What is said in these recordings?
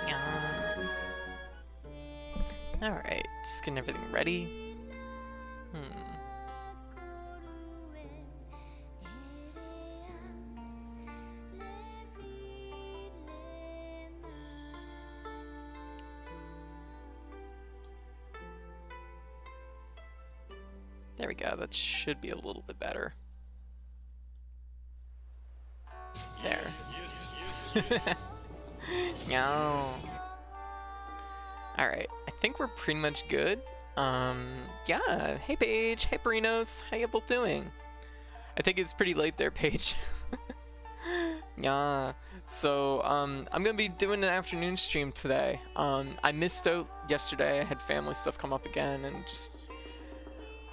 Yeah. Alright, just getting everything ready. There we go, that should be a little bit better. There. No. Alright, I think we're pretty much good. Yeah, hey Paige, hey Barinos, how you both doing? I think it's pretty late there, Paige. Yeah, so, I'm gonna be doing an afternoon stream today. I missed out yesterday, I had family stuff come up again, and just...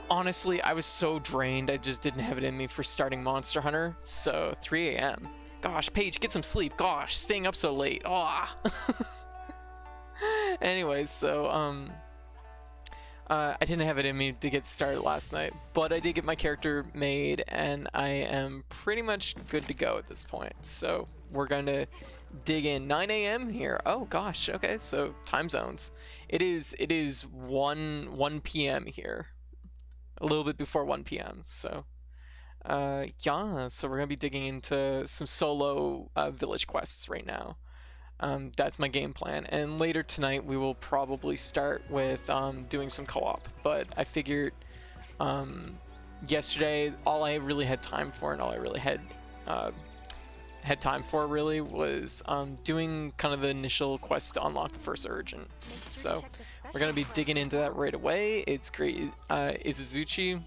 Honestly, I was so drained, I just didn't have it in me for starting Monster Hunter, so 3 a.m. Gosh, Paige, get some sleep. Gosh, staying up so late. Ah. Anyway, so I didn't have it in me to get started last night, but I did get my character made, and I am pretty much good to go at this point. So we're going to dig in. 9 a.m. here. Oh gosh. Okay, so time zones. It is 1 p.m. here. A little bit before 1 p.m. So. Yeah, so we're gonna be digging into some solo village quests right now. That's my game plan, and later tonight we will probably start with doing some co-op. But I figured yesterday all I really had time for, and all I really had time for really was doing kind of the initial quest to unlock the first urgent. So we're gonna be digging into that right away. It's great. Izuchi.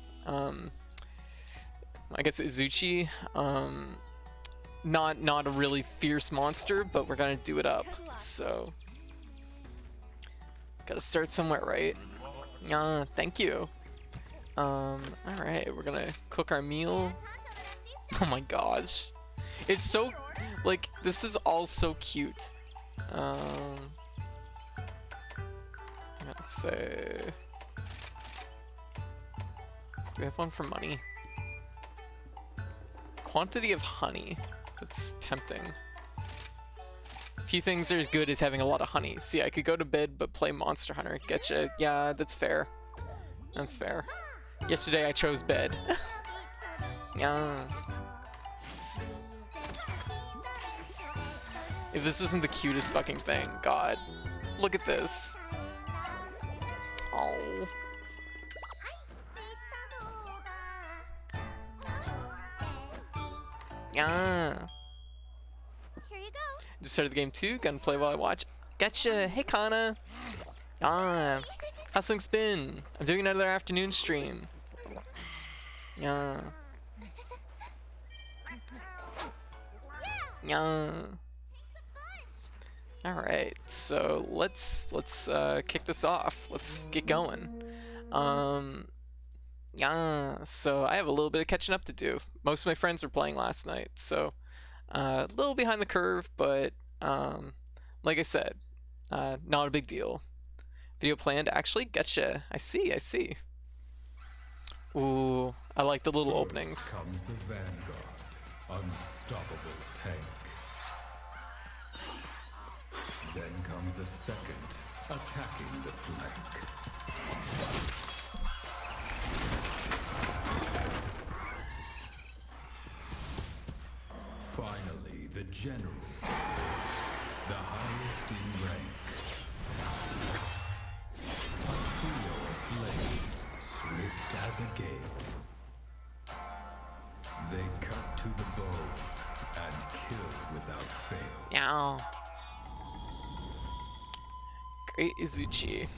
I guess Izuchi, not a really fierce monster, but we're gonna do it up. So, gotta start somewhere, right? Thank you. All right, we're gonna cook our meal. Oh my gosh, it's so like this is all so cute. Let's say, do we have one for money? Quantity of honey. That's tempting. Few things are as good as having a lot of honey. See, I could go to bed but play Monster Hunter. Getcha. Yeah, that's fair. That's fair. Yesterday I chose bed. Yeah. If this isn't the cutest fucking thing, God. Look at this. Oh. Yeah. Here you go. Just started the game too. Gonna play while I watch. Gotcha. Hey, Kana. How's things been? I'm doing another afternoon stream. Yeah. Yeah. All right. So let's kick this off. Let's get going. Yeah, so I have a little bit of catching up to do. Most of my friends were playing last night, so a little behind the curve, but like I said, not a big deal. Video planned, actually, getcha. I see. Ooh, I like the little openings. Comes the Vanguard, unstoppable tank. Then comes a second, attacking the flank. Finally, the general, the highest in rank. A trio of blades, swift as a gale. They cut to the bone and kill without fail. Meow. Great Izuchi.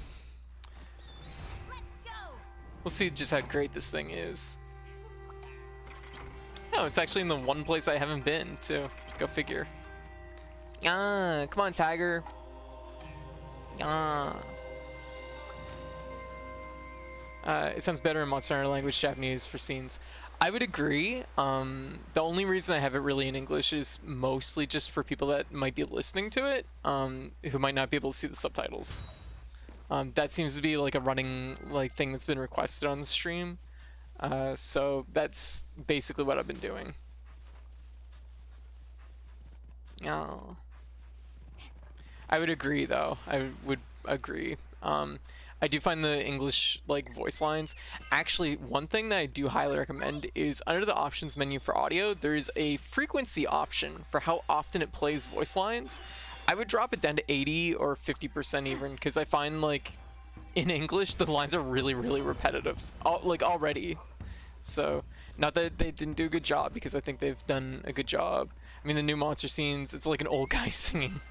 Let's go. We'll see just how great this thing is. Oh, it's actually in the one place I haven't been, too. Go figure. Come on, Tiger. It sounds better in Monster Hunter language, Japanese for scenes. I would agree. The only reason I have it really in English is mostly just for people that might be listening to it, who might not be able to see the subtitles. That seems to be like a running thing that's been requested on the stream. So that's basically what I've been doing. Oh. I would agree, though. I would agree. I do find the English like voice lines. Actually, one thing that I do highly recommend is under the options menu for audio, there's a frequency option for how often it plays voice lines. I would drop it down to 80 or 50% even, because I find like in English the lines are really, really repetitive, like already. So, not that they didn't do a good job, because I think they've done a good job. I mean, the new monster scenes, it's like an old guy singing.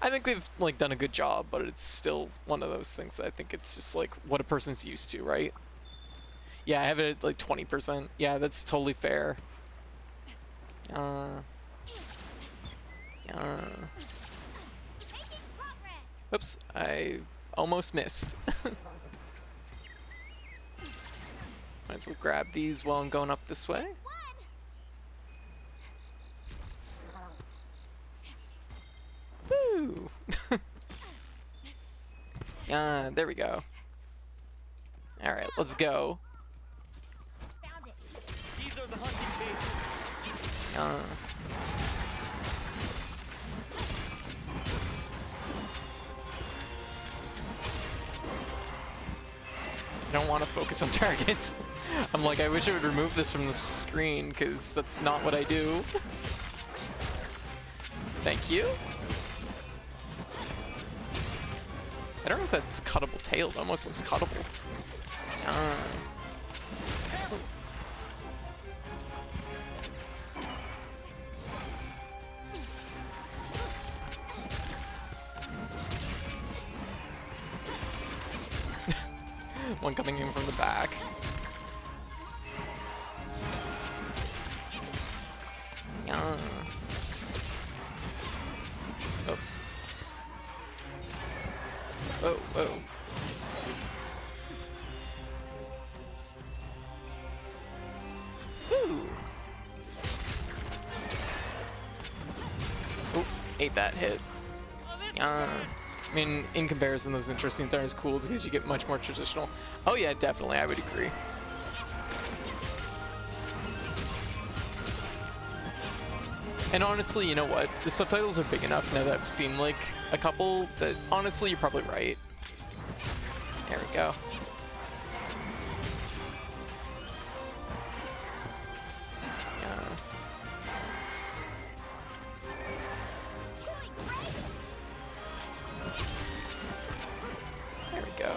I think they've like done a good job, but it's still one of those things that I think it's just like what a person's used to, right? Yeah, I have it at like 20%. Yeah, that's totally fair. Making progress. Oops, I almost missed. Might as well grab these while I'm going up this way. Woo! There we go. Alright, let's go. Found it. These are the hunting bases. I don't want to focus on targets. I'm like, I wish I would remove this from the screen, because that's not what I do. Thank you. I don't know if that's cuttable tail. It almost looks cuttable. One coming in from the back. Oh. Oh, oh. Woo! Oh, ate that hit. I mean, in comparison, those intro scenes aren't as cool because you get much more traditional. Oh yeah, definitely, I would agree. And honestly, you know what? The subtitles are big enough now that I've seen like a couple that honestly, you're probably right. There we go. There we go.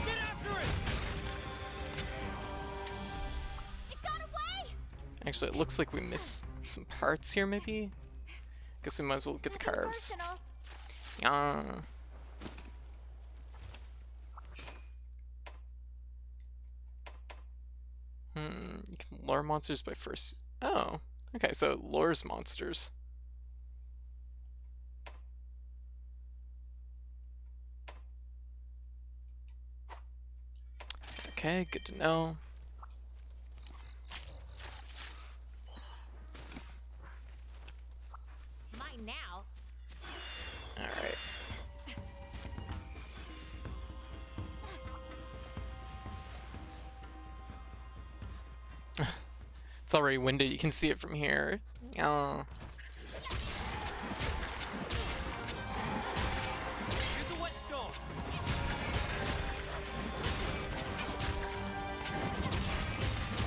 Get after it! It got away. Actually, it looks like we missed some parts here, maybe? Guess we might as well get the Nothing carbs. personal. You can lure monsters by first... Oh, okay, so it lures monsters. Okay, good to know. Mine now. Alright. It's already winded, you can see it from here. Oh. Here's the whetstone.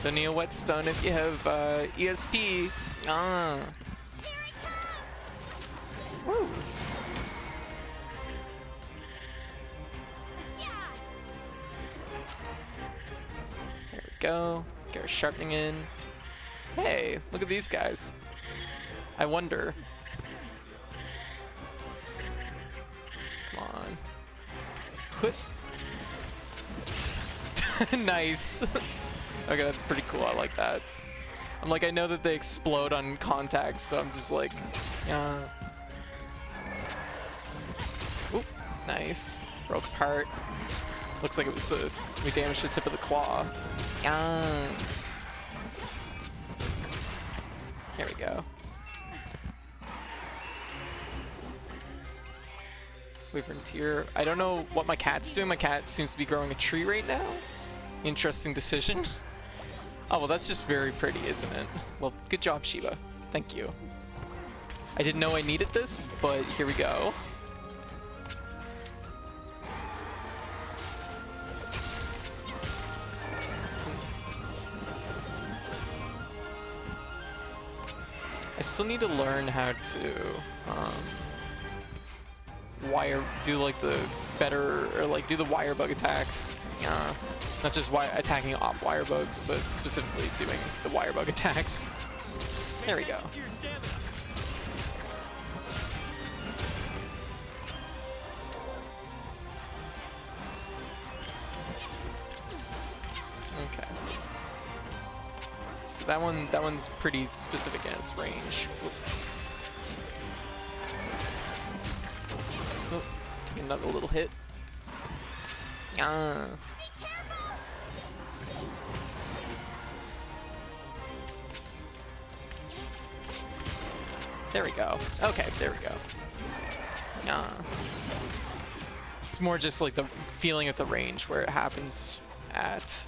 Don't need a whetstone if you have ESP. Ah. Here it comes. Woo. Yeah. There we go. Get our sharpening in. Hey, look at these guys. I wonder. Come on. Nice. Okay, that's pretty cool. I like that. I'm like, I know that they explode on contact, so I'm just like, yeah. Oop, nice. Broke apart. Looks like it was we damaged the tip of the claw. Yeah. There we go. Wyvern tier. I don't know what my cat's doing. My cat seems to be growing a tree right now. Interesting decision. Oh, well, that's just very pretty, isn't it? Well, good job, Shiba. Thank you. I didn't know I needed this, but here we go. I still need to learn how to do like the better, or like do the wire bug attacks. Not just attacking off wire bugs, but specifically doing the wire bug attacks. There we go. To your stamina. Okay. So that one's pretty specific in its range. Whoop. Oh, another little hit. There we go. Okay, there we go. It's more just like the feeling of the range where it happens at.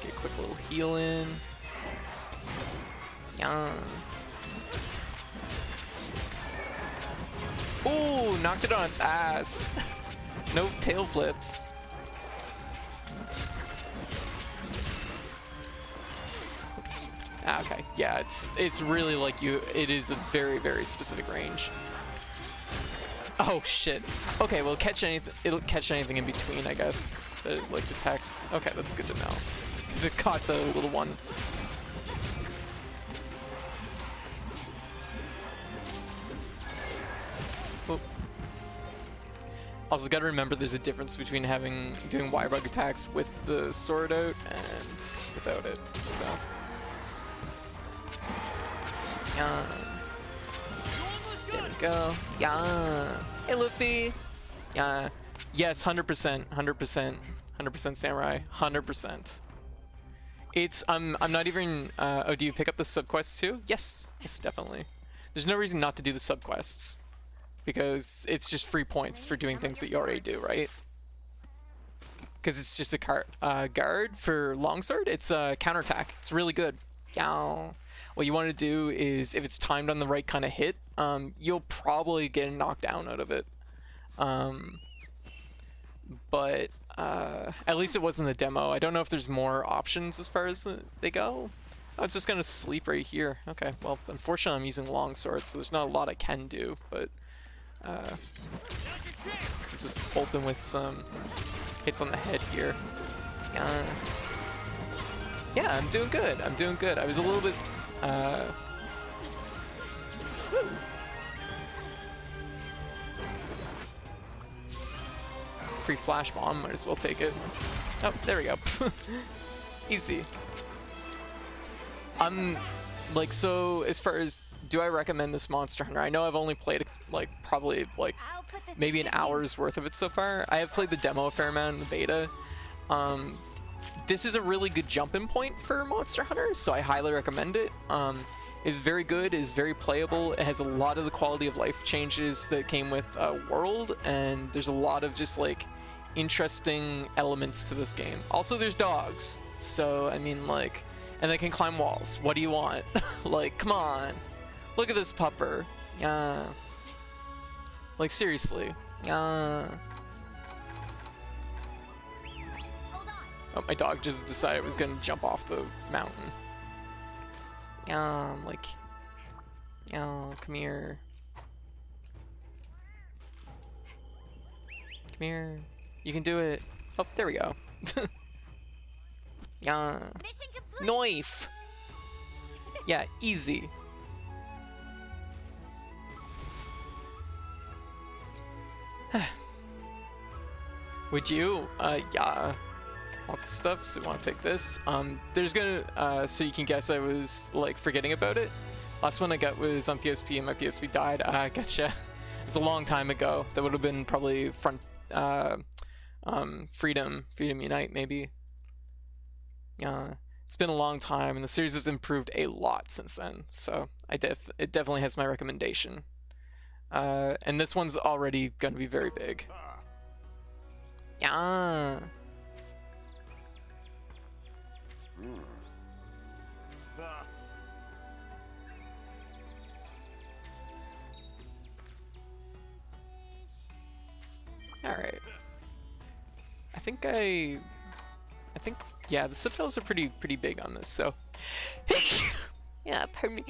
Get a quick little heal in. Ooh, knocked it on its ass. No tail flips. Okay, yeah, it's really like it is a very, very specific range. Oh shit. Okay, well it'll catch anything in between, I guess. That it like detects. Okay, that's good to know. Because it caught the little one. Oh. Also, gotta remember there's a difference between doing wire bug attacks with the sword out and without it. So. There we go. Yeah. Hey, Luffy. Yeah. Yes, 100%, 100% samurai, 100%. I'm not even. Oh, do you pick up the subquests too? Yes, yes, definitely. There's no reason not to do the subquests because it's just free points for doing things that you already do, right? Because it's just a guard for longsword. It's a counterattack. It's really good. Yeah. What you want to do is, if it's timed on the right kind of hit, you'll probably get a knockdown out of it. But at least it was in the demo. I don't know if there's more options as far as they go. Oh, it's just gonna sleep right here. Okay, well, unfortunately I'm using longsword, so there's not a lot I can do, but just hoping with some hits on the head here. Yeah, I'm doing good. I'm doing good. I was a little bit woo. Free flash bomb, might as well take it. Oh, there we go. Easy. Like, so as far as, do I recommend this Monster Hunter? I know I've only played like probably like maybe an hour's worth of it so far. I have played the demo a fair amount in the beta. This is a really good jumping point for Monster Hunter, so I highly recommend it. It's very good, is very playable. It has a lot of the quality of life changes that came with World, and there's a lot of just like interesting elements to this game. Also, there's dogs, so I mean, like, and they can climb walls. What do you want? Like, come on, look at this pupper. Like, seriously. Oh, my dog just decided it was gonna jump off the mountain. Like, oh, come here. Come here. You can do it. Oh, there we go. Mission complete. Knife. Yeah, easy. Would you? Yeah. Lots of stuff, so we want to take this. There's gonna, so you can guess I was, like, forgetting about it. Last one I got was on PSP, and my PSP died. Gotcha. It's a long time ago. That would have been probably Freedom Unite, maybe. It's been a long time, and the series has improved a lot since then, so it definitely has my recommendation. And this one's already gonna be very big. Alright. I think yeah, the subtitles are pretty big on this, so yeah, pardon me.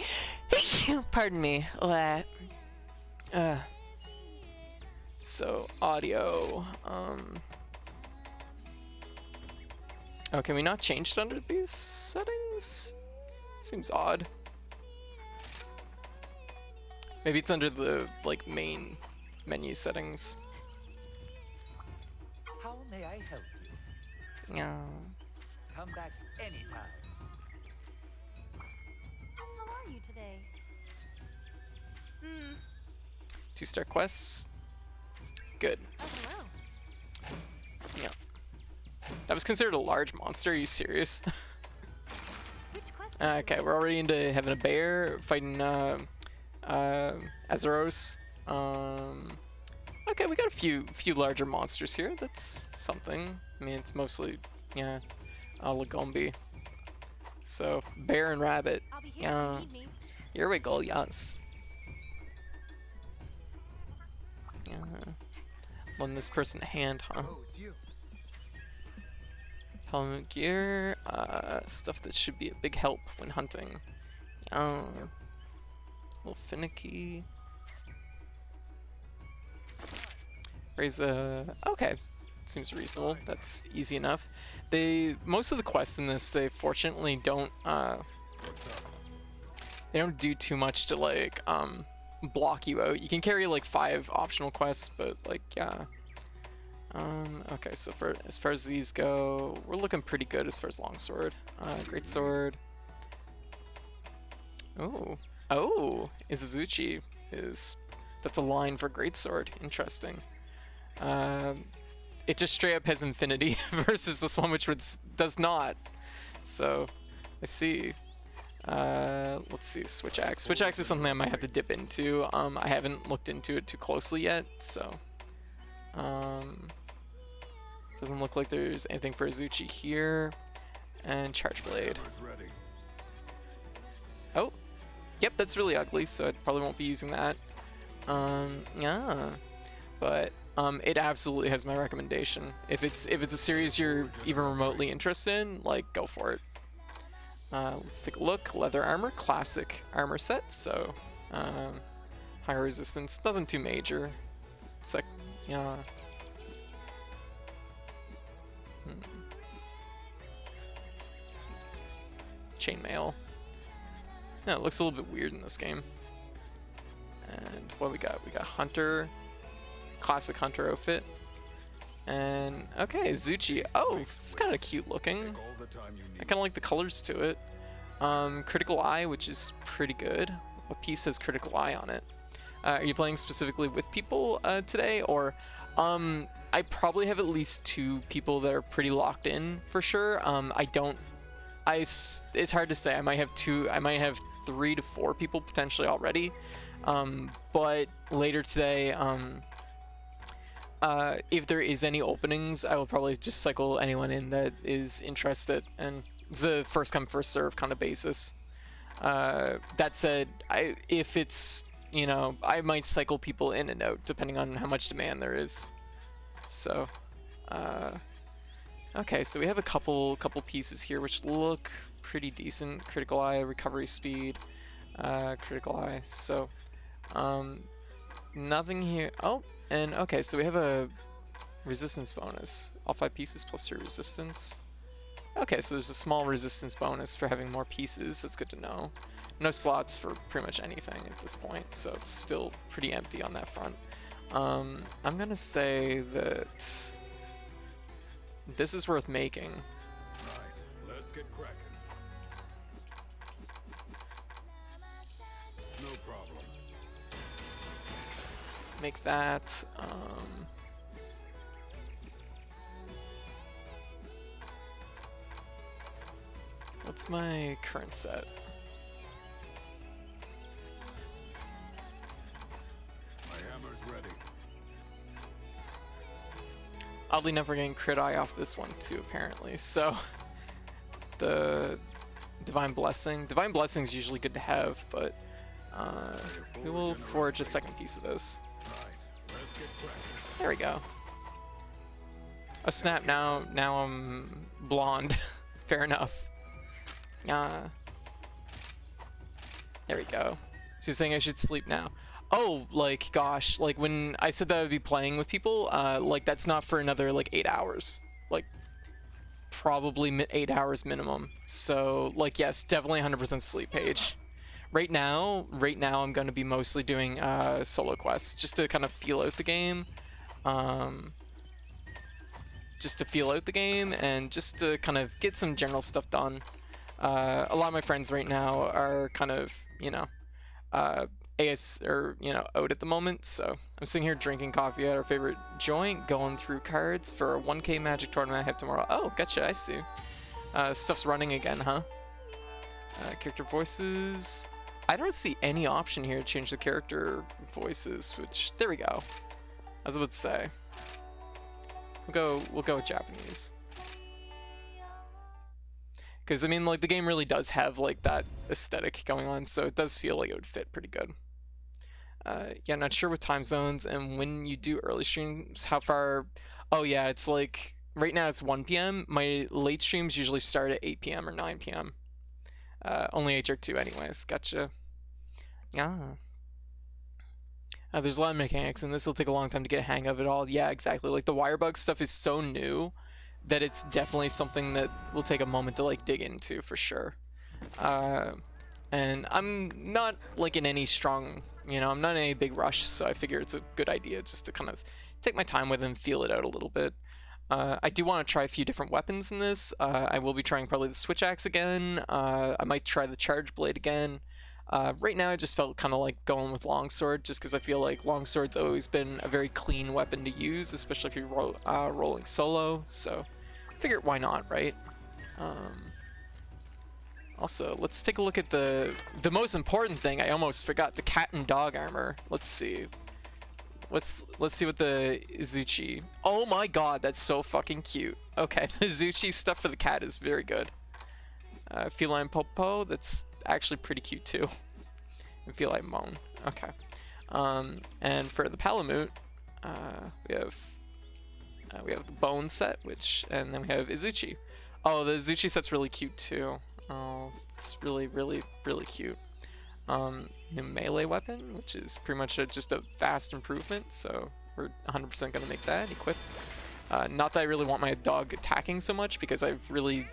Pardon me. So audio, oh, can we not change it under these settings? Seems odd. Maybe it's under the like main menu settings. How may I help you? Yeah. Come back anytime. How are you today? 2-star quests. Good. Oh, hello. Yeah. That was considered a large monster. Are you serious? Which quest? Okay, we're already into having a bear fighting Azeros. Okay, we got a few larger monsters here. That's something. I mean, it's mostly Lagombi. So bear and rabbit. I'll be here if you need me. Here we go. Yes. Yeah. Lend this person a hand, huh? Oh, it's you. Helmet gear, stuff that should be a big help when hunting. A little finicky. Raise a... Okay, seems reasonable. That's easy enough. Most of the quests in this, they fortunately don't do too much to like block you out. You can carry like 5 optional quests, but like yeah. Okay, so as far as these go, we're looking pretty good as far as longsword. Greatsword. Oh, Izuchi that's a line for greatsword. Interesting. It just straight up has infinity versus this one, which does not. So, I see. Let's see, switch axe. Switch axe is something I might have to dip into. I haven't looked into it too closely yet, so. Doesn't look like there's anything for Izuchi here. And charge blade. Oh, yep, that's really ugly, so I probably won't be using that. Yeah, but it absolutely has my recommendation. If it's a series you're even remotely interested in, like, go for it. Let's take a look. Leather armor, classic armor set. So high resistance, nothing too major. It's like, yeah. Chainmail. Yeah, it looks a little bit weird in this game. And what we got? We got Hunter, classic Hunter outfit. And okay, Izuchi. Oh, it's kind of cute looking. I kind of like the colors to it. Critical Eye, which is pretty good. What piece has Critical Eye on it? Are you playing specifically with people today, or I probably have at least 2 people that are pretty locked in for sure. It's hard to say. I might have 3 to 4 people potentially already. But later today, if there is any openings, I will probably just cycle anyone in that is interested, and it's a first come first serve kind of basis. That said, if it's, I might cycle people in and out depending on how much demand there is. So, okay, so we have a couple pieces here which look pretty decent. Critical Eye, recovery speed, Critical Eye. So, nothing here. Oh, and okay, so we have a resistance bonus. All 5 pieces plus 3 resistance. Okay, so there's a small resistance bonus for having more pieces. That's good to know. No slots for pretty much anything at this point, so it's still pretty empty on that front. I'm gonna say that this is worth making. Right, let's get cracking. No problem. Make that. What's my current set? My hammer's ready. Oddly, never getting crit eye off this one too, apparently. So, the Divine Blessing. Divine Blessing is usually good to have, but we will forge a second piece of this. There we go. Oh snap! Now I'm blonde. Fair enough. There we go. She's saying I should sleep now. Oh, like, gosh, like, when I said that I would be playing with people, like, that's not for another, like, 8 hours. Like, probably 8 hours minimum. So, like, yes, definitely 100% sleep, Paige. Right now, I'm going to be mostly doing solo quests, just to kind of feel out the game. Just to feel out the game, and just to kind of get some general stuff done. A lot of my friends right now are kind of, you know, out at the moment, so I'm sitting here drinking coffee at our favorite joint, going through cards for a 1K Magic tournament I have tomorrow. Oh, gotcha, I see. Stuff's running again, huh? Character voices. I don't see any option here to change the character voices, which, there we go. I was about to say. We'll go with Japanese. Because, I mean, like, the game really does have, like, that aesthetic going on, so it does feel like it would fit pretty good. Yeah, not sure with time zones, and when you do early streams, how far... Oh, yeah, it's like... Right now it's 1 p.m. My late streams usually start at 8 p.m. or 9 p.m. Only HR2 anyways. Gotcha. Yeah. There's a lot of mechanics, and this will take a long time to get a hang of it all. Yeah, exactly. Like, the wirebug stuff is so new that it's definitely something that will take a moment to, like, dig into for sure. And I'm not, like, in any strong, you know, I'm not in any big rush, so I figure it's a good idea just to kind of take my time with it and feel it out a little bit. I do want to try a few different weapons in this. I will be trying probably the switch axe again. I might try the charge blade again. Right now I just felt kind of like going with longsword, just because I feel like longsword's always been a very clean weapon to use, especially if you're rolling solo, so I figured why not, right? Also, let's take a look at the most important thing. I almost forgot, the cat and dog armor. Let's see. Let's see what the Izuchi... Oh my god, that's so fucking cute. Okay, the Izuchi stuff for the cat is very good. Feline Popo, that's actually pretty cute too. And Feline Moan. Okay. And for the Palamute, we have the Bone set, and then we have Izuchi. Oh, the Izuchi set's really cute too. Oh, it's really, really, really cute. New melee weapon, which is pretty much just a vast improvement, so we're 100% gonna make that equip. Not that I really want my dog attacking so much, because I really...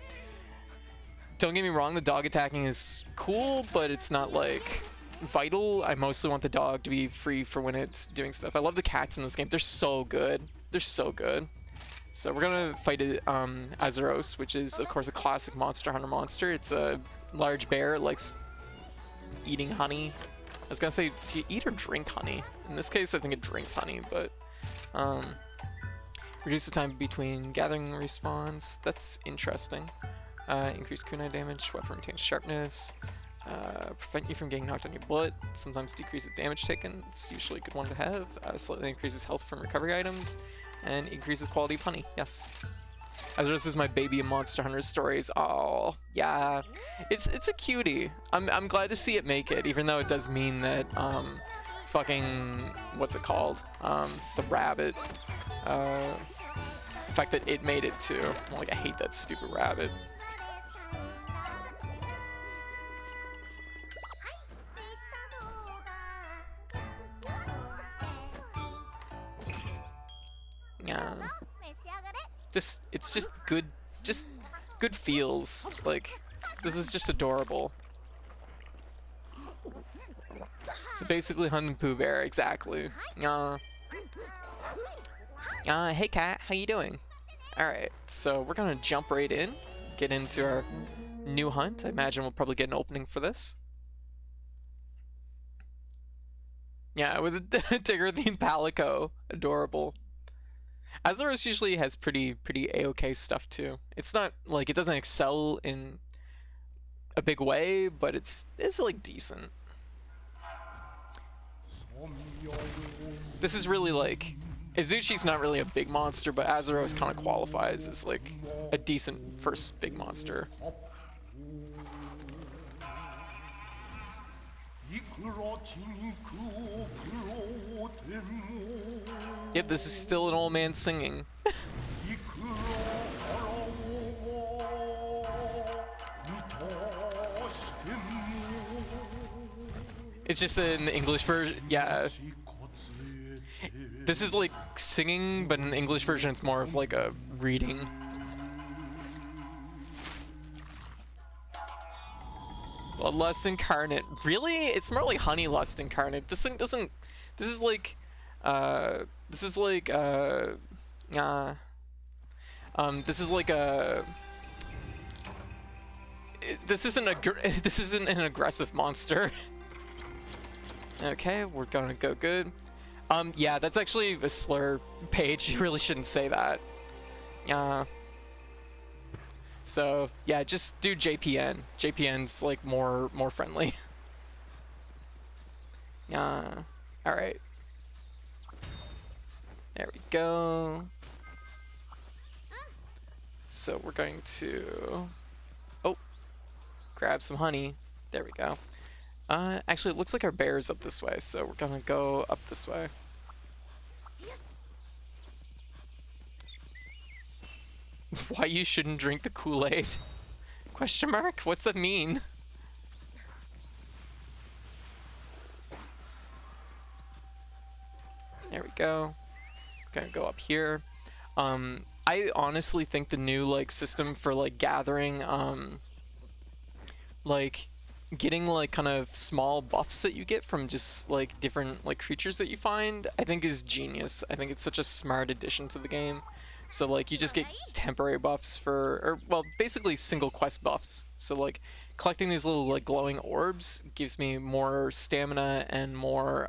Don't get me wrong, the dog attacking is cool, but it's not, like, vital. I mostly want the dog to be free for when it's doing stuff. I love the cats in this game. They're so good. They're so good. So we're gonna fight Azeros, which is, of course, a classic Monster Hunter monster. It's a large bear. It likes eating honey. I was gonna say, do you eat or drink honey? In this case, I think it drinks honey, but... reduce the time between gathering respawns. That's interesting. Increase kunai damage, weapon retains sharpness, prevent you from getting knocked on your butt, sometimes decreases damage taken, it's usually a good one to have, slightly increases health from recovery items, and increases quality of honey, yes. As this is my baby in Monster Hunter stories, oh, yeah, it's a cutie. I'm glad to see it make it, even though it does mean that, fucking, what's it called, the rabbit, the fact that it made it too, like, I hate that stupid rabbit. Yeah. It's just good feels. Like, this is just adorable. So basically Hunt and Pooh Bear, exactly. Hey cat, how you doing? Alright, so we're gonna jump right in, get into our new hunt. I imagine we'll probably get an opening for this. Yeah, with a Tigger themed Palico. Adorable. Azeros usually has pretty A-okay stuff too. It's not like it doesn't excel in a big way, but it's like decent. This is really like Izuchi's not really a big monster, but Azeros kind of qualifies as like a decent first big monster. Yep, this is still an old man singing. It's just in the English version, yeah. This is like singing, but in the English version it's more of like a reading. Bloodlust incarnate. Really? It's more like honey lust incarnate. This thing doesn't. This is like. This is like. This is like a. This isn't a. This isn't an aggressive monster. Okay, we're gonna go good. Yeah, that's actually a slur page. You really shouldn't say that. So yeah, just do JPN. JPN's like more friendly. All right. There we go. So we're going to grab some honey. There we go. Actually, it looks like our bear's up this way, so we're gonna go up this way. Why you shouldn't drink the Kool-Aid? Question mark? What's that mean? There we go. Gonna go up here. I honestly think the new like system for like gathering, like getting like kind of small buffs that you get from just like different like creatures that you find, I think is genius. I think it's such a smart addition to the game. So like you just get temporary buffs for, or well, basically single quest buffs. So like collecting these little like glowing orbs gives me more stamina and more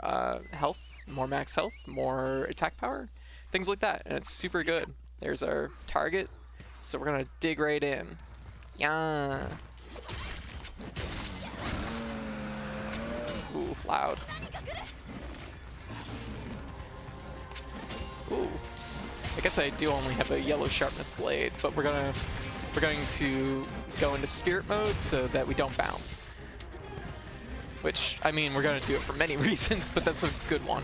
health, more max health, more attack power, things like that, and it's super good. There's our target, so we're gonna dig right in. Yeah. Ooh, loud. Ooh. I guess I do only have a yellow sharpness blade, but we're going to go into spirit mode so that we don't bounce. Which, I mean, we're going to do it for many reasons, but that's a good one.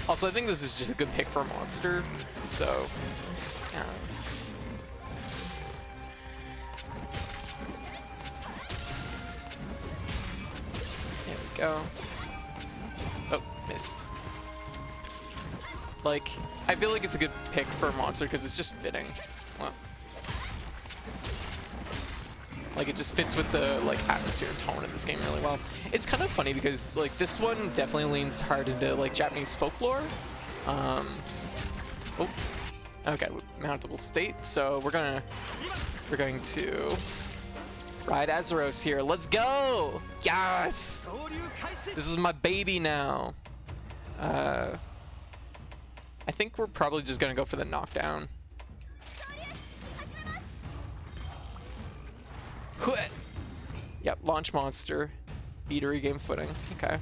Also, I think this is just a good pick for a monster, so yeah. Go. Oh, missed. Like, I feel like it's a good pick for a monster because it's just fitting. Well, like it just fits with the like atmosphere and tone of this game really well. It's kind of funny because like this one definitely leans hard into like Japanese folklore. Oh, okay, mountable state. So we're going to ride Azeros here. Let's go! Yes! This is my baby now. I think we're probably just gonna go for the knockdown. Yep, launch monster. Beat to regain footing. Okay.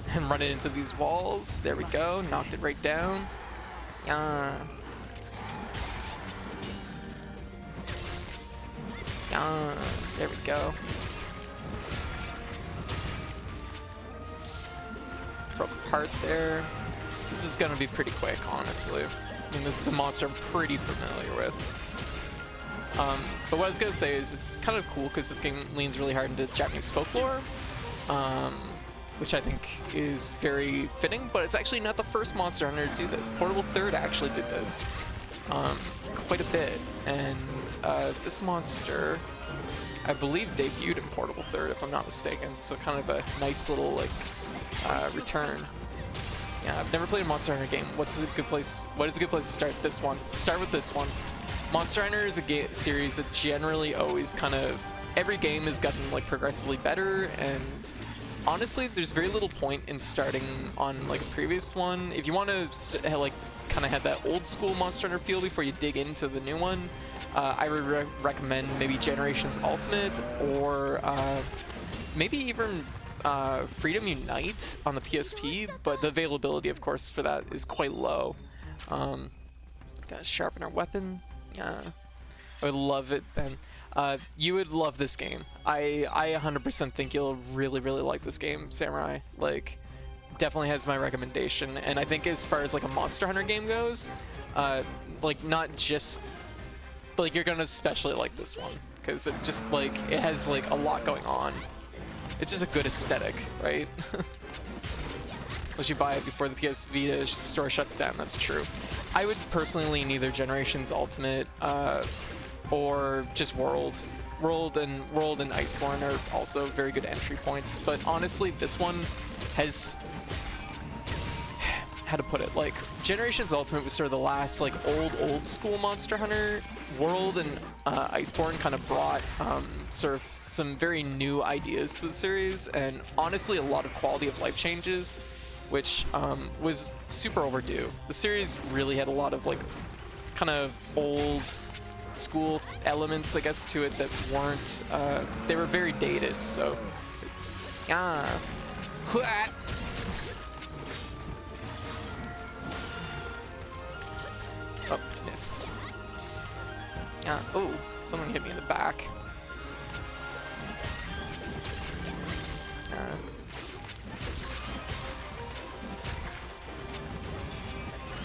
And run it into these walls. There we go. Knocked it right down. There we go. Broke apart there. This is gonna be pretty quick, honestly. I mean, this is a monster I'm pretty familiar with. But what I was gonna say is it's kind of cool because this game leans really hard into Japanese folklore, which I think is very fitting, but it's actually not the first Monster Hunter to do this. Portable Third actually did this quite a bit, and this monster, I believe, debuted in Portable Third, if I'm not mistaken, so kind of a nice little, like, return. Yeah, I've never played a Monster Hunter game. What is a good place to start this one? Start with this one. Monster Hunter is a series that generally always kind of, every game has gotten like progressively better, and honestly there's very little point in starting on like a previous one. If you want to like kind of have that old school Monster Hunter feel before you dig into the new one, I would recommend maybe Generations Ultimate, or maybe even Freedom Unite on the PSP, but the availability, of course, for that is quite low. Gotta sharpen our weapon. I would love it then. You would love this game. I 100% think you'll really, really like this game, Samurai. Like, definitely has my recommendation. And I think as far as like a Monster Hunter game goes, like not just like you're gonna especially like this one because it just like it has like a lot going on. It's just a good aesthetic, right? Unless you buy it before the PS Vita store shuts down, that's true. I would personally lean either Generations Ultimate or just World. World and Iceborne are also very good entry points, but honestly, this one has, how to put it, like Generations Ultimate was sort of the last like old school Monster Hunter. World and Iceborne kind of brought sort of some very new ideas to the series, and honestly a lot of quality of life changes, which was super overdue. The series really had a lot of like kind of old school elements, I guess, to it that weren't, they were very dated, so oh, missed. Oh, someone hit me in the back.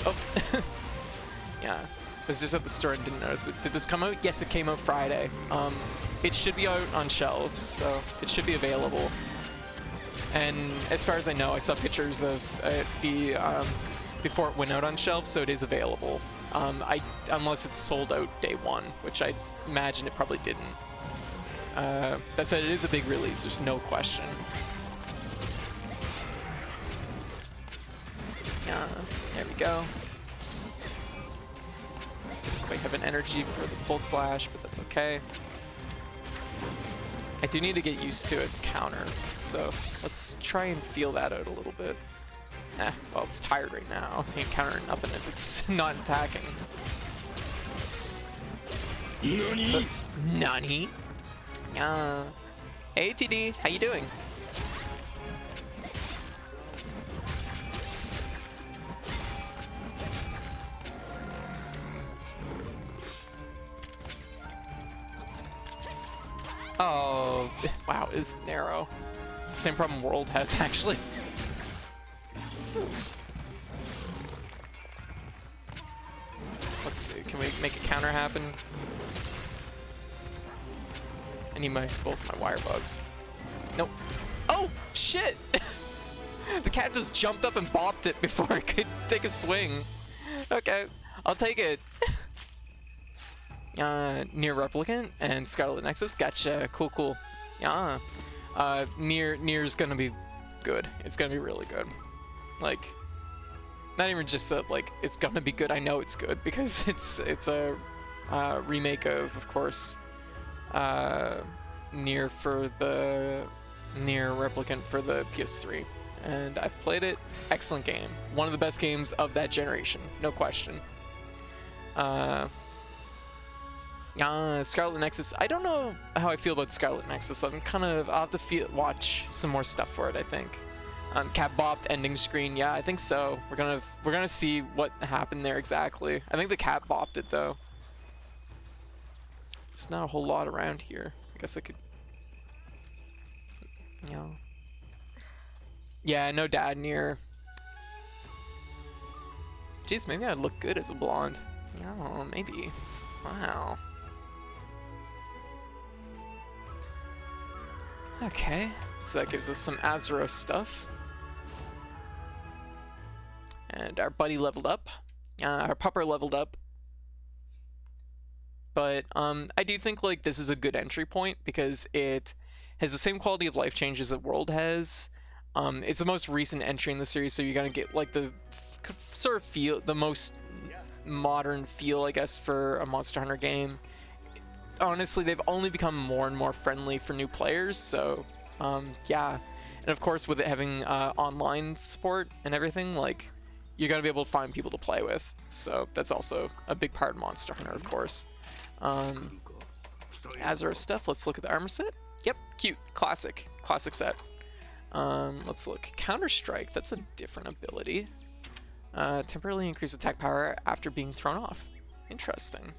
Oh, yeah. I was just at the store and didn't notice it. Did this come out? Yes, it came out Friday. It should be out on shelves, so it should be available. And as far as I know, I saw pictures of it before it went out on shelves, so it is available. Unless it's sold out day one, which I imagine it probably didn't. That said, it is a big release, there's no question. There we go. Didn't quite have an energy for the full slash, but that's okay. I do need to get used to its counter, so let's try and feel that out a little bit. Well, it's tired right now. Can't counter nothing if it's not attacking. Nani? Hey TD, how you doing? Oh, wow, it is narrow. Same problem World has, actually. Let's see, can we make a counter happen? I need both my wire bugs. Nope. Oh, shit! The cat just jumped up and bopped it before I could take a swing. Okay, I'll take it. Near Replicant and Scarlet Nexus. Gotcha. Cool. Yeah. Near's gonna be good. It's gonna be really good. Like, not even just that, like, it's gonna be good. I know it's good because it's a remake of course, Near Replicant for the PS3, and I've played it. Excellent game. One of the best games of that generation, no question. Scarlet Nexus. I don't know how I feel about Scarlet Nexus. I'll have to watch some more stuff for it, I think. Cat bopped ending screen. Yeah, I think so. We're gonna see what happened there exactly. I think the cat bopped it though. There's not a whole lot around here. I guess I could, you know. Yeah, no dad near. Jeez, maybe I'd look good as a blonde. Yeah, maybe. Wow. Okay, so that gives us some Azeroth stuff. And our buddy leveled up. Our pupper leveled up. But I do think like this is a good entry point because it has the same quality of life changes that World has. It's the most recent entry in the series, so you're gonna get like the sort of feel, the most modern feel, I guess, for a Monster Hunter game. Honestly, they've only become more and more friendly for new players, so yeah. And of course, with it having online support and everything, like, you're gonna be able to find people to play with, so that's also a big part of Monster Hunter, of course. Azeroth stuff. Let's look at the armor set. Yep, cute, classic set. Let's look. Counter Strike. That's a different ability. Temporarily increase attack power after being thrown off. Interesting.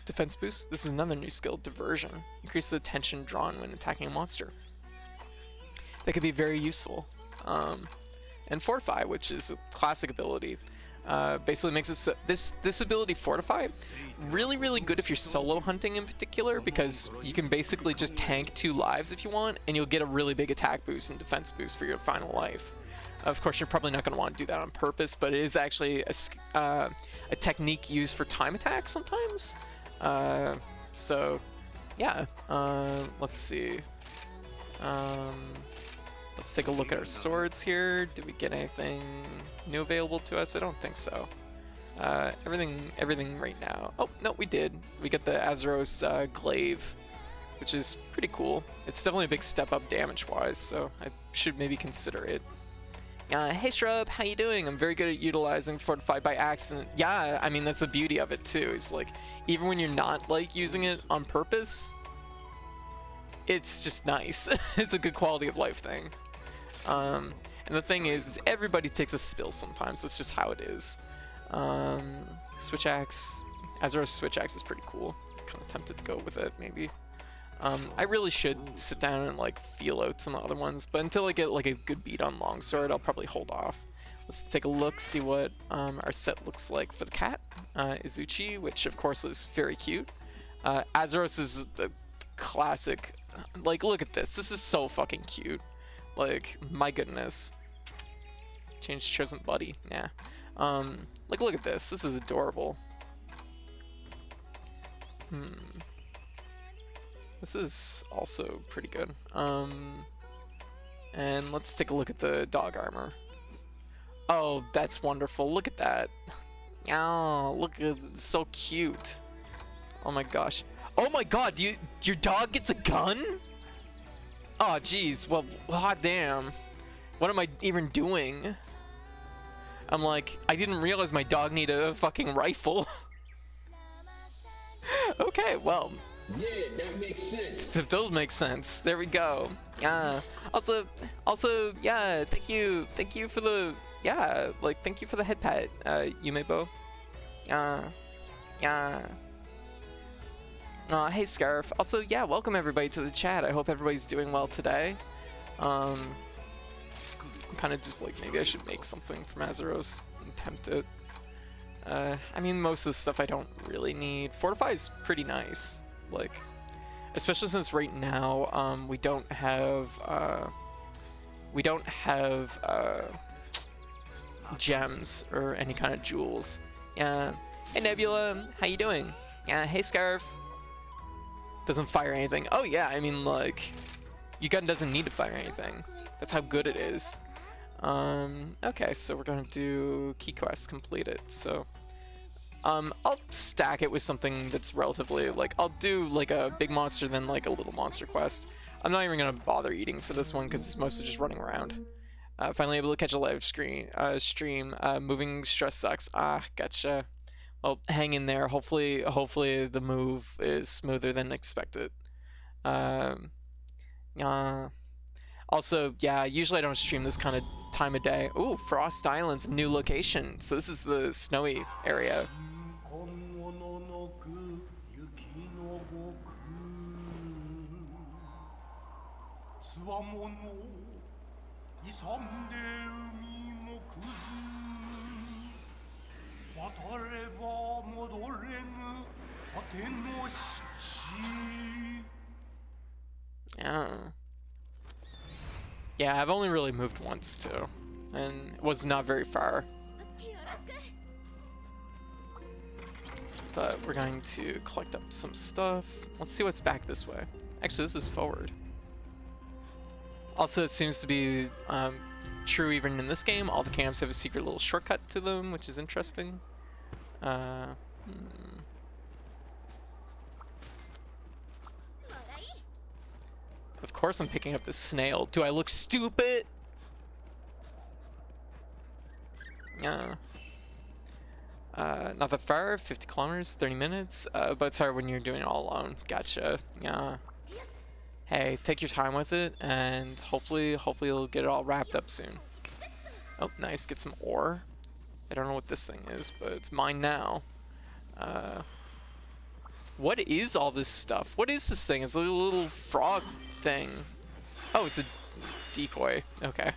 Defense boost. This is another new skill. Diversion. Increase the attention drawn when attacking a monster. That could be very useful. And Fortify, which is a classic ability, basically makes this ability Fortify really good if you're solo hunting in particular, because you can basically just tank 2 lives if you want, and you'll get a really big attack boost and defense boost for your final life. Of course, you're probably not going to want to do that on purpose, but it is actually a technique used for time attack sometimes. So, yeah. Let's see. Let's take a look at our swords here. Did we get anything new available to us? I don't think so. Everything right now. Oh, no, we did. We get the Azeros Glaive, which is pretty cool. It's definitely a big step up damage-wise, so I should maybe consider it. Hey Shrub, how you doing? I'm very good at utilizing Fortified by accident. Yeah, I mean, that's the beauty of it too. It's like, even when you're not like using it on purpose, it's just nice. It's a good quality of life thing. And the thing is everybody takes a spill sometimes. That's just how it is. Switch axe, Azeroth switch axe is pretty cool. Kind of tempted to go with it maybe. I really should sit down and like feel out some other ones, but until I get like a good beat on longsword, I'll probably hold off. Let's take a look, see what our set looks like for the cat, Izuchi, which of course is very cute. Azeroth is the classic. Like, look at this. This is so fucking cute. Like, my goodness. Change chosen buddy. Yeah. Like, look at this. This is adorable. This is also pretty good. And let's take a look at the dog armor. Oh, that's wonderful. Look at that. Oh, look at it. It's so cute. Oh my gosh. Oh my god, your dog gets a gun? Oh jeez, well, hot damn. What am I even doing? I'm like, I didn't realize my dog needed a fucking rifle. Okay, well. Yeah, that makes sense. That does make sense. There we go. Yeah. Also, yeah, thank you for the, yeah, like, thank you for the head pat, Yumebo. Yeah. Hey Scarf. Also, yeah, welcome everybody to the chat. I hope everybody's doing well today. I'm kind of just like, maybe I should make something from Azeroth and tempt it. I mean, most of the stuff I don't really need. Fortify is pretty nice. Like, especially since right now, we don't have gems or any kind of jewels. Yeah. Hey Nebula, how you doing? Yeah. Hey Scarf. Doesn't fire anything. Oh yeah, I mean, like, your gun doesn't need to fire anything. That's how good it is. Okay, so we're gonna do key quest completed. So, I'll stack it with something that's relatively, like, I'll do like a big monster, then like a little monster quest. I'm not even gonna bother eating for this one because it's mostly just running around. Finally able to catch a live stream. Moving stress sucks. Ah, gotcha. Well, hang in there. Hopefully the move is smoother than expected. Also, yeah, usually I don't stream this kind of time of day. Ooh, Frost Island's new location. So this is the snowy area. Yeah, I've only really moved once too, and it was not very far. But we're going to collect up some stuff. Let's see what's back this way. Actually, this is forward. Also, it seems to be true even in this game. All the camps have a secret little shortcut to them, which is interesting. Of course I'm picking up this snail. Do I look stupid? Yeah. Not that far, 50 kilometers, 30 minutes. But it's hard when you're doing it all alone. Gotcha. Yeah. hey, take your time with it, and hopefully you'll get it all wrapped up soon. Oh, nice, get some ore. I don't know what this thing is, but it's mine now. What is all this stuff? What is this thing? It's a little frog thing. Oh, it's a decoy. Okay.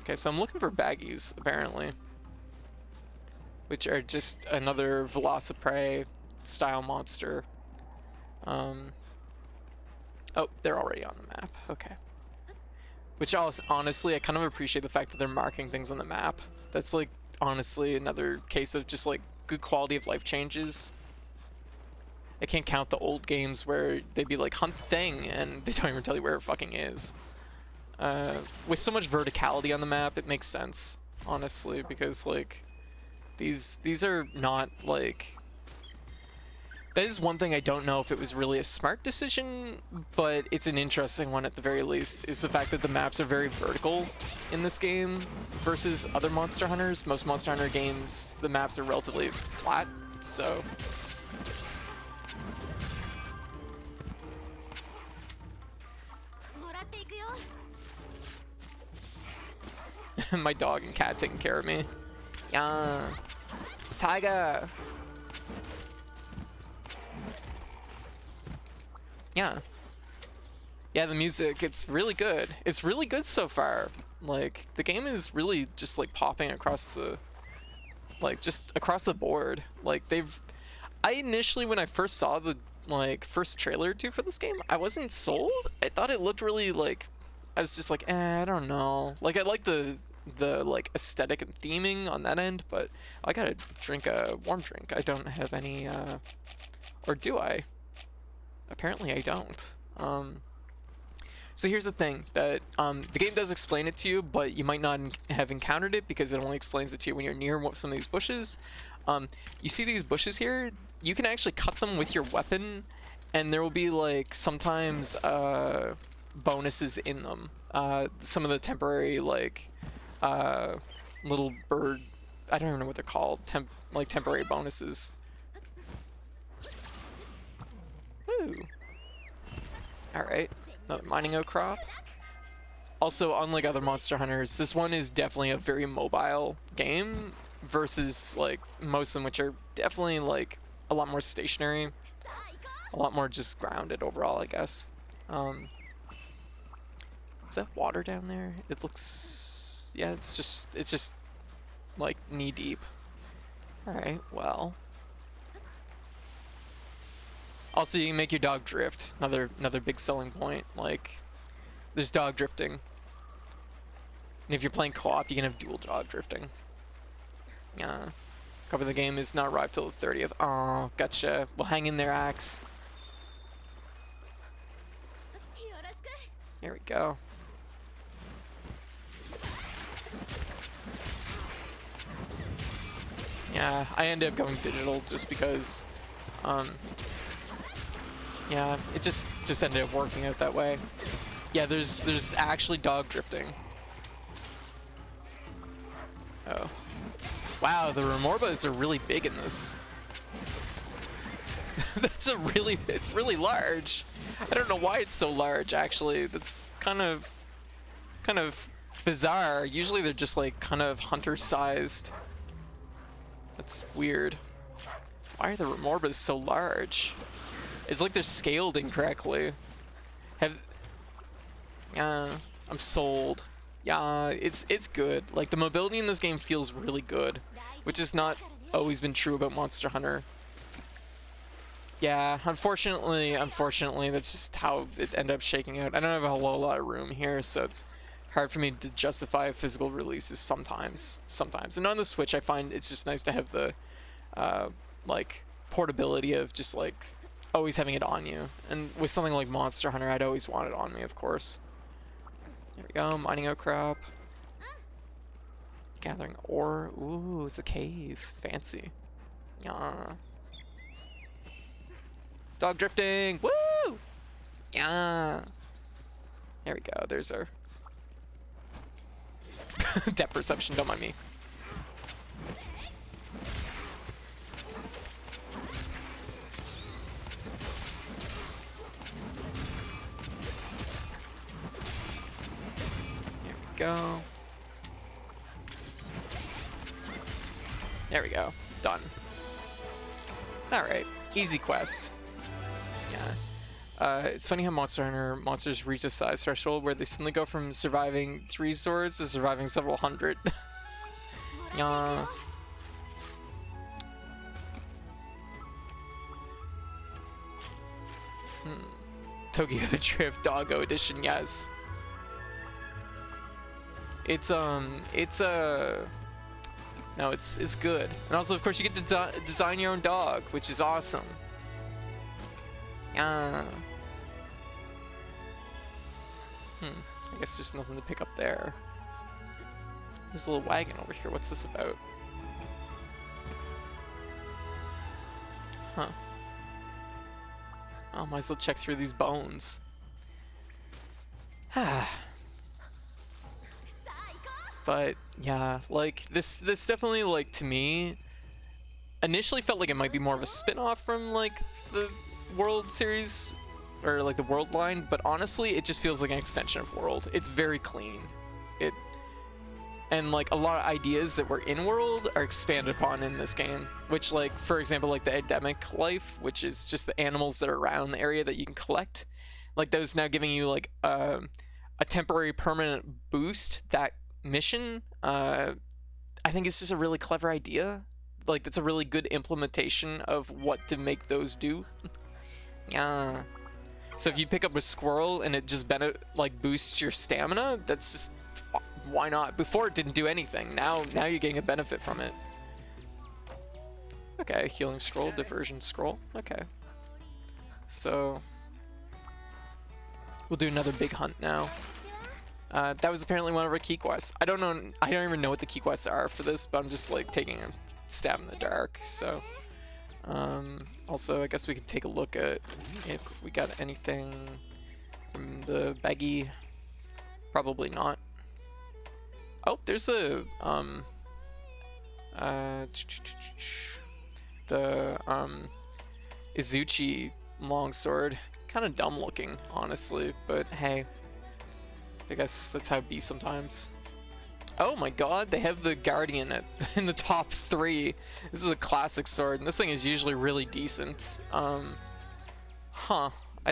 Okay, so I'm looking for baggies, apparently. Which are just another Velociprey style monster. Oh, they're already on the map. Okay. Which honestly, I kind of appreciate the fact that they're marking things on the map. That's like, honestly, another case of just like good quality of life changes. I can't count the old games where they'd be like, hunt thing, and they don't even tell you where it fucking is. With so much verticality on the map, it makes sense, honestly, because like, these are not like... That is one thing I don't know if it was really a smart decision, but it's an interesting one at the very least, is the fact that the maps are very vertical in this game versus other Monster Hunters. Most Monster Hunter games, the maps are relatively flat, so... My dog and cat taking care of me. Yeah. Tiger! Yeah. Yeah, the music, it's really good. It's really good so far. Like, the game is really just like popping across the... Like, just across the board. Like, I initially, when I first saw the, like, first trailer or two for this game, I wasn't sold. I thought it looked really, like... I was just like, I don't know. Like, I like the like aesthetic and theming on that end, but I gotta drink a warm drink. I don't have any, or do I? Apparently I don't. So here's the thing, that the game does explain it to you, but you might not have encountered it because it only explains it to you when you're near some of these bushes. You see these bushes here? You can actually cut them with your weapon, and there will be like sometimes bonuses in them. Some of the temporary like little bird, I don't even know what they're called, like temporary bonuses. Woo. Alright, another mining outcrop. Also, unlike other Monster Hunters, this one is definitely a very mobile game versus like most of them, which are definitely like a lot more stationary, a lot more just grounded overall, I guess. Is that water down there? It looks, yeah, it's just like knee deep. Alright, well. Also, you can make your dog drift. Another big selling point. Like, there's dog drifting. And if you're playing co-op, you can have dual dog drifting. Yeah. Cover the game is not arrived till the 30th. Oh, gotcha. Well, hang in there, Axe. Here we go. Yeah, I ended up going digital just because, yeah, it just ended up working out that way. Yeah, there's actually dog drifting. Oh. Wow, the Remorbas are really big in this. It's really large. I don't know why it's so large, actually. That's kind of bizarre. Usually they're just like kind of hunter-sized. That's weird. Why are the Remorbas so large? It's like they're scaled incorrectly. I'm sold. Yeah, it's good. Like, the mobility in this game feels really good, which has not always been true about Monster Hunter. Yeah, unfortunately, that's just how it ended up shaking out. I don't have a whole lot of room here, so it's hard for me to justify physical releases sometimes. And on the Switch, I find it's just nice to have the, like, portability of just, like, always having it on you. And with something like Monster Hunter, I'd always want it on me, of course. There we go, mining outcrop. Gathering ore. Ooh, it's a cave. Fancy. Yeah. Dog drifting! Woo! Yeah. There we go, there's our depth perception, don't mind me. go. There we go. Done. Alright. Easy quest. Yeah. It's funny how Monster Hunter monsters reach a size threshold where they suddenly go from surviving 3 swords to surviving several hundred. Tokyo Drift Doggo Edition, yes. It's good. And also, of course, you get to design your own dog, which is awesome. I guess there's nothing to pick up there. There's a little wagon over here. What's this about? Huh. Oh, might as well check through these bones. But yeah, like this definitely, like, to me initially felt like it might be more of a spin-off from like the World series or like the World line, but honestly it just feels like an extension of World. It's very clean. And like a lot of ideas that were in World are expanded upon in this game, which, like, for example, like the endemic life, which is just the animals that are around the area that you can collect, like those now giving you like a temporary permanent boost. That mission, I think it's just a really clever idea. Like, that's a really good implementation of what to make those do. So if you pick up a squirrel and it just boosts your stamina, that's just, why not? Before it didn't do anything. Now you're getting a benefit from it. Okay, healing scroll, diversion scroll. Okay. So we'll do another big hunt now. That was apparently one of our key quests. I don't even know what the key quests are for this, but I'm just like taking a stab in the dark. So also I guess we could take a look at if we got anything from the baggie. Probably not. Oh, there's a the Izuchi longsword. Kind of dumb looking, honestly, but hey, I guess that's how it be sometimes. Oh my god, they have the Guardian in the top 3. This is a classic sword, and this thing is usually really decent. I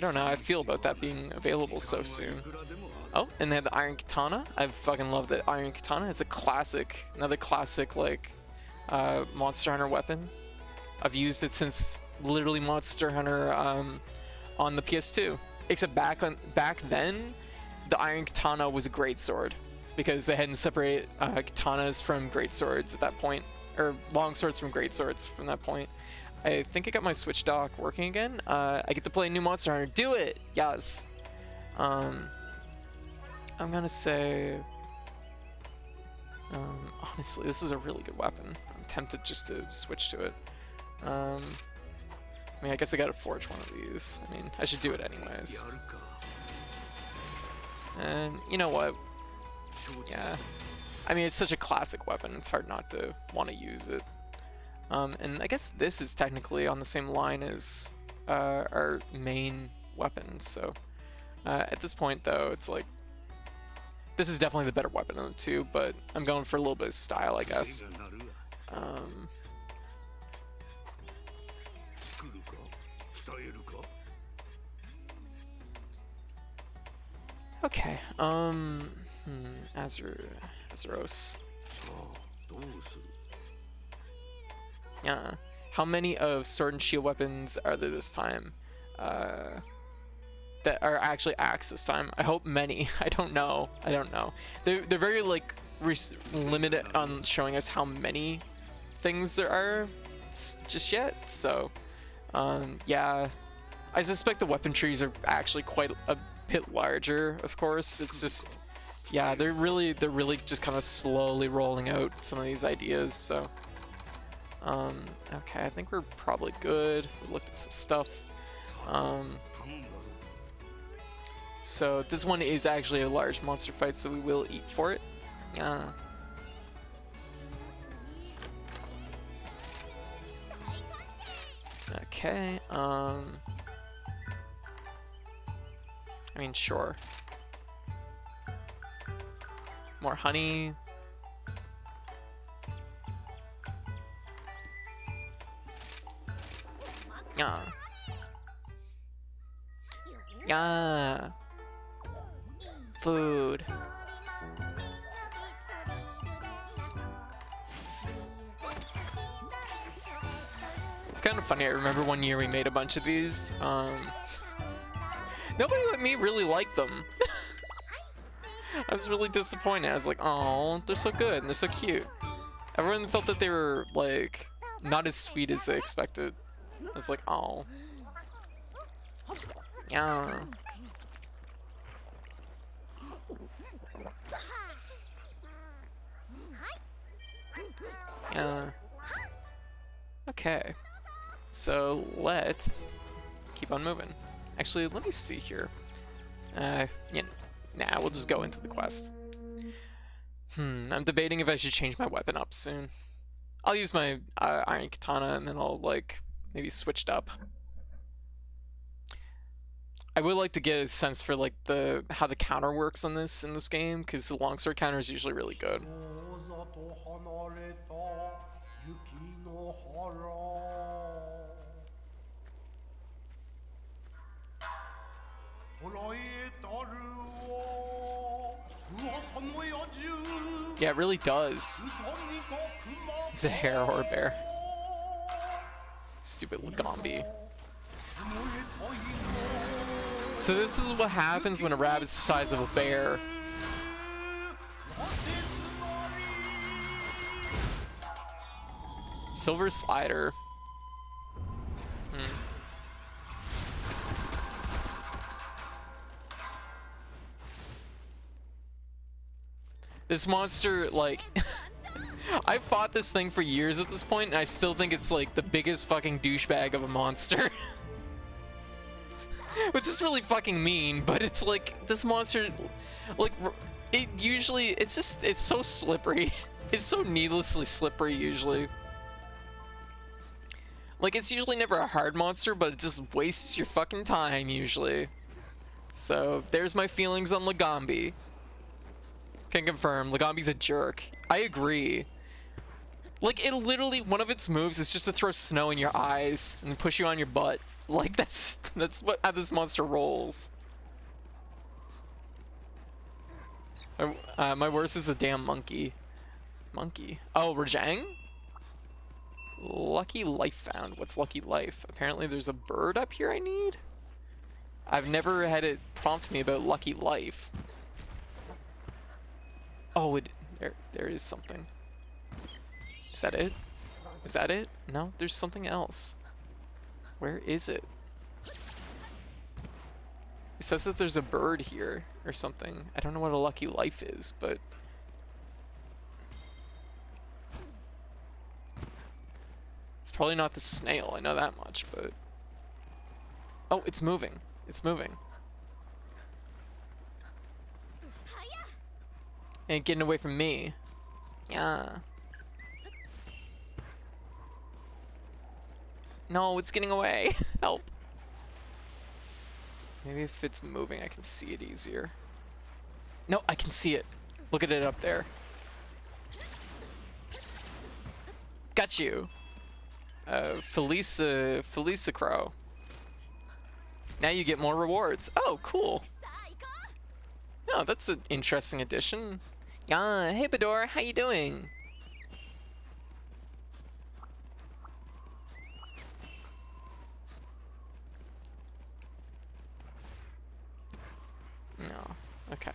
don't know how I feel about that being available so soon. Oh, and they have the Iron Katana. I fucking love the Iron Katana. It's a classic, another classic, like, Monster Hunter weapon. I've used it since literally Monster Hunter on the PS2. Except back then, the Iron Katana was a great sword, because they hadn't separated katanas from great swords at that point, or long swords from great swords from that point. I think I got my Switch dock working again. I get to play a new Monster Hunter. Do it! Yes! I'm gonna say... honestly, this is a really good weapon. I'm tempted just to switch to it. I mean, I guess I gotta forge one of these. I mean, I should do it anyways. And you know what? Yeah. I mean, it's such a classic weapon, it's hard not to want to use it. And I guess this is technically on the same line as our main weapon, so... at this point, though, it's like... This is definitely the better weapon of the two, but I'm going for a little bit of style, I guess. Okay, Azeros. Yeah. How many of Sword and Shield weapons are there this time? That are actually axe this time. I hope many. I don't know. They're very, like, limited on showing us how many things there are just yet. So, yeah. I suspect the weapon trees are actually quite a bit larger. Of course, it's just, yeah. They're really just kind of slowly rolling out some of these ideas. So, okay. I think we're probably good. We looked at some stuff. So this one is actually a large monster fight, so we will eat for it. Okay, I mean, sure. More honey. Yeah. Yeah. Food. It's kind of funny. I remember one year we made a bunch of these. Nobody but me really liked them. I was really disappointed. I was like, oh, they're so good and they're so cute. Everyone felt that they were like not as sweet as they expected. I was like, oh. Yeah. Yeah. Okay. So let's keep on moving. Actually, let me see here. Yeah, nah, we'll just go into the quest. I'm debating if I should change my weapon up soon. I'll use my iron katana and then I'll like maybe switch it up. I would like to get a sense for like how the counter works on this in this game, because the longsword counter is usually really good. Yeah, it really does. He's a hare or a bear. Stupid Lagombi. So this is what happens when a rabbit's the size of a bear. Silver slider. This monster, like, I fought this thing for years at this point, and I still think it's like the biggest fucking douchebag of a monster. Which is really fucking mean, but it's like, this monster, like, it's so slippery. It's so needlessly slippery, usually. Like, it's usually never a hard monster, but it just wastes your fucking time, usually. So, there's my feelings on Lagombi. Can confirm, Lagombi's a jerk. I agree. Like, it literally, one of its moves is just to throw snow in your eyes and push you on your butt. Like, that's how this monster rolls. My worst is a damn monkey. Monkey. Oh, Rajang? Lucky life found. What's lucky life? Apparently there's a bird up here I need? I've never had it prompt me about lucky life. Oh, there is something. Is that it? Is that it? No, there's something else. Where is it? It says that there's a bird here or something. I don't know what a lucky life is, but it's probably not the snail, I know that much, but oh, it's moving. It's moving. Ain't getting away from me. Yeah. No, it's getting away. Help. Maybe if it's moving, I can see it easier. No, I can see it. Look at it up there. Got you. Felisa Crow. Now you get more rewards. Oh, cool. Oh, that's an interesting addition. Yeah, hey Bador, how you doing? No, okay.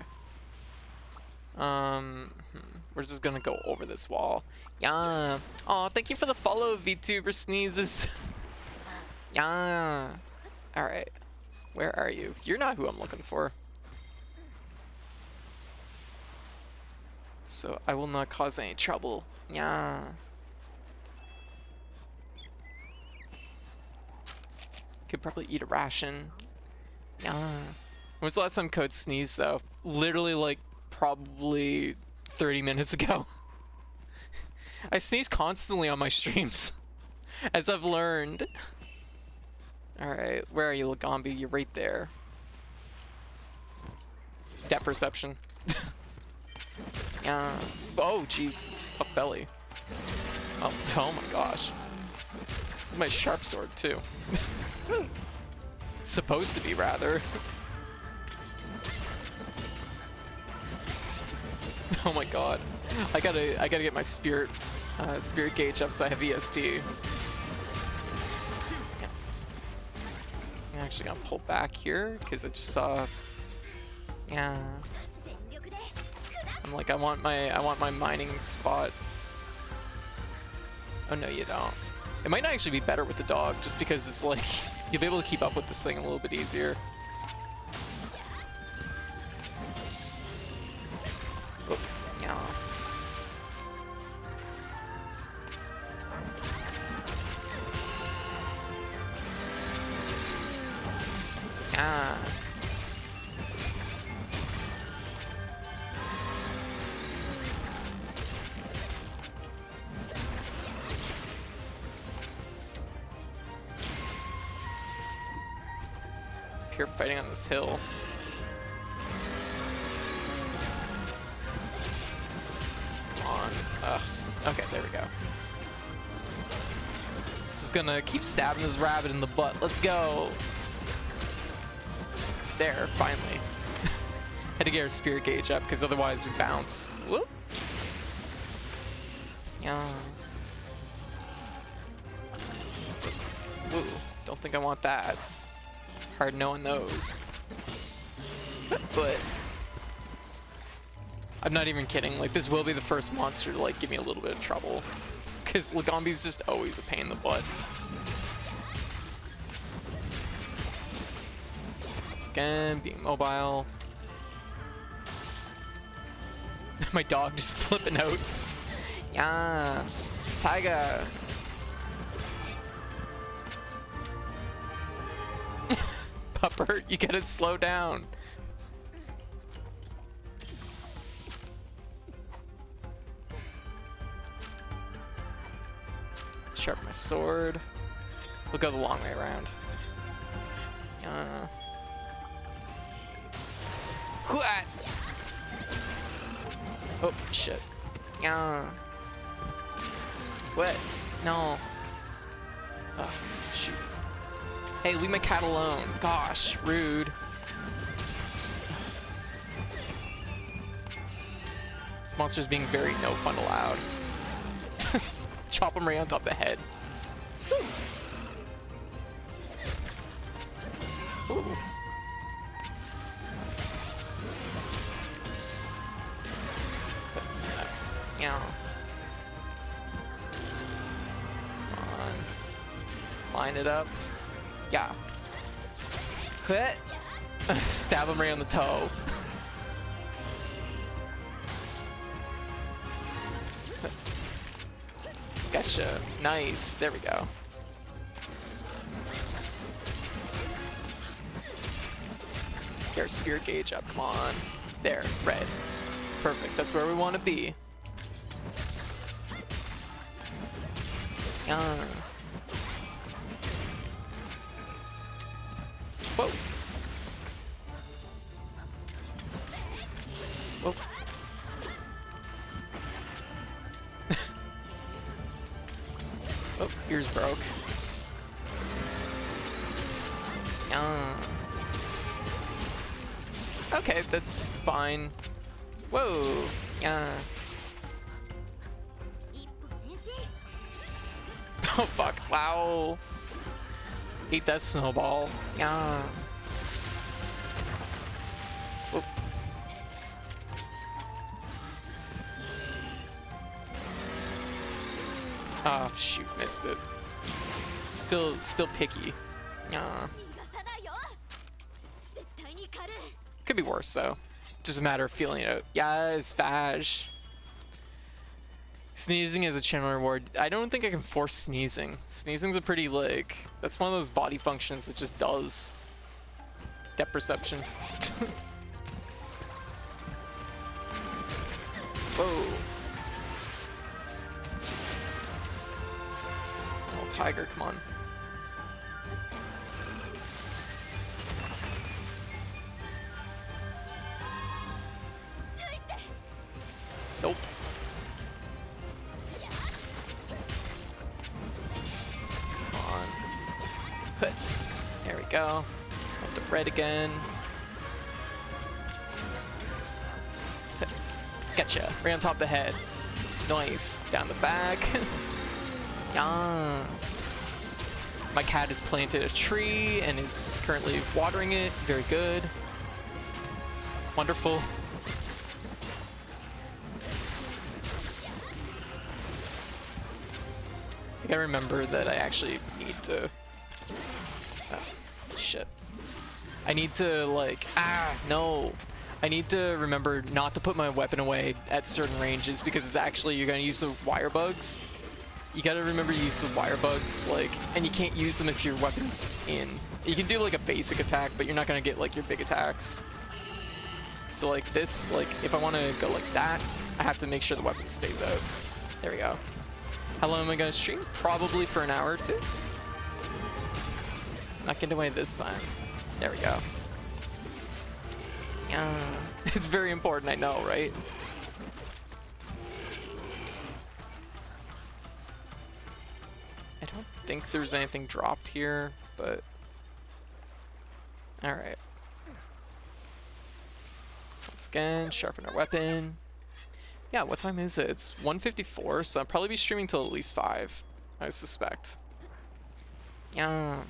We're just gonna go over this wall. Yeah. Oh, thank you for the follow, VTuber sneezes. Yeah. All right. Where are you? You're not who I'm looking for. So I will not cause any trouble. Yeah. Could probably eat a ration. Yeah. When was the last time Code sneezed though? Literally like probably 30 minutes ago. I sneeze constantly on my streams, as I've learned. Alright, where are you, Lagombi? You're right there. Depth perception. Yeah. Oh, jeez. Tough belly. Oh my gosh. My sharp sword, too. Supposed to be, rather. Oh my god. I gotta get my spirit gauge up so I have ESP. Yeah. I'm actually gonna pull back here because I just saw. Yeah. I'm like, I want my mining spot. Oh no, you don't. It might actually be better with the dog, just because it's like you'll be able to keep up with this thing a little bit easier. Oh, yeah. Ah. Here fighting on this hill. Come on. Okay, there we go. Just gonna keep stabbing this rabbit in the butt. Let's go. There, finally. Had to get our spirit gauge up because otherwise we bounce. Whoop. Yeah. Woo. Don't think I want that. Hard no on those. But I'm not even kidding. Like, this will be the first monster to like give me a little bit of trouble. Because Lagombi's just always a pain in the butt. Once again, being mobile. My dog just flipping out. Yeah. Tiger. Pupper, you gotta slow down. Sharpen my sword. We'll go the long way around. Oh, shit. What? No. Oh, shoot. Hey, leave my cat alone. Gosh, rude. This monster's being very no fun allowed. Chop him right on top of the head. Ooh. Yeah. Come on. Line it up. Yeah. Quit. Stab him right on the toe. Gotcha. Nice. There we go. Get our spirit gauge up. Come on. There. Red. Perfect. That's where we want to be. Whoa. Whoa. Oh, ears broke. Okay, that's fine. Whoa. Yeah. Oh fuck! Wow. Eat that snowball. Yeah. Whoop. Oh shoot, missed it. Still picky. Yeah. Could be worse though. Just a matter of feeling it out. Yes, Vaj. Sneezing is a channel reward. I don't think I can force sneezing. Sneezing's a pretty, like, that's one of those body functions that just does. Depth perception. Whoa. Oh, tiger, come on. There we go. Up to red again. Gotcha. Right on top of the head. Nice. Down the back. Yeah. My cat has planted a tree and is currently watering it. Very good. Wonderful. I gotta remember that I actually need to... Oh, shit. I need to, like... no! I need to remember not to put my weapon away at certain ranges because it's actually, you're gonna use the wire bugs. You gotta remember to use the wire bugs, like, and you can't use them if your weapon's in. You can do like a basic attack, but you're not gonna get like your big attacks. So like this, like, if I wanna go like that, I have to make sure the weapon stays out. There we go. How long am I gonna stream? Probably for an hour or two. Not getting away this time. There we go. It's very important, I know, right? I don't think there's anything dropped here, but... Alright. Once again, sharpen our weapon. Yeah, what time is it? It's 1:54, so I'll probably be streaming till at least 5, I suspect. Yeah.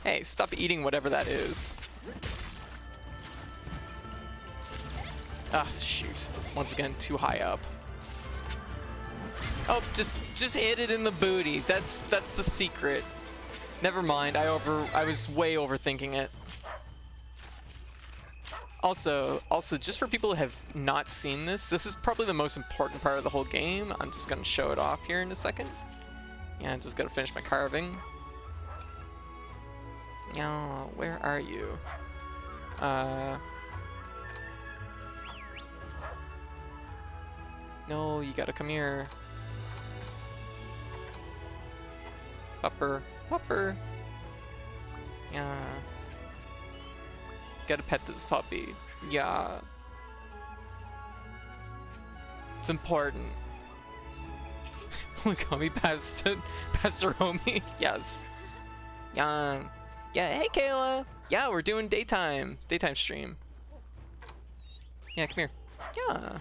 Hey, stop eating whatever that is. Ah, shoot. Once again, too high up. Oh, just hit it in the booty. That's the secret. Never mind. I was way overthinking it. Also, just for people who have not seen this is probably the most important part of the whole game. I'm just gonna show it off here in a second. Yeah, I just gotta finish my carving. Oh, where are you? No, you gotta come here. Pupper, pupper. Yeah. Gotta pet this puppy. Yeah. It's important. Look how me past her homie. Yes. Yeah, hey Kayla. Yeah, we're doing daytime stream. Yeah, come here. Yeah.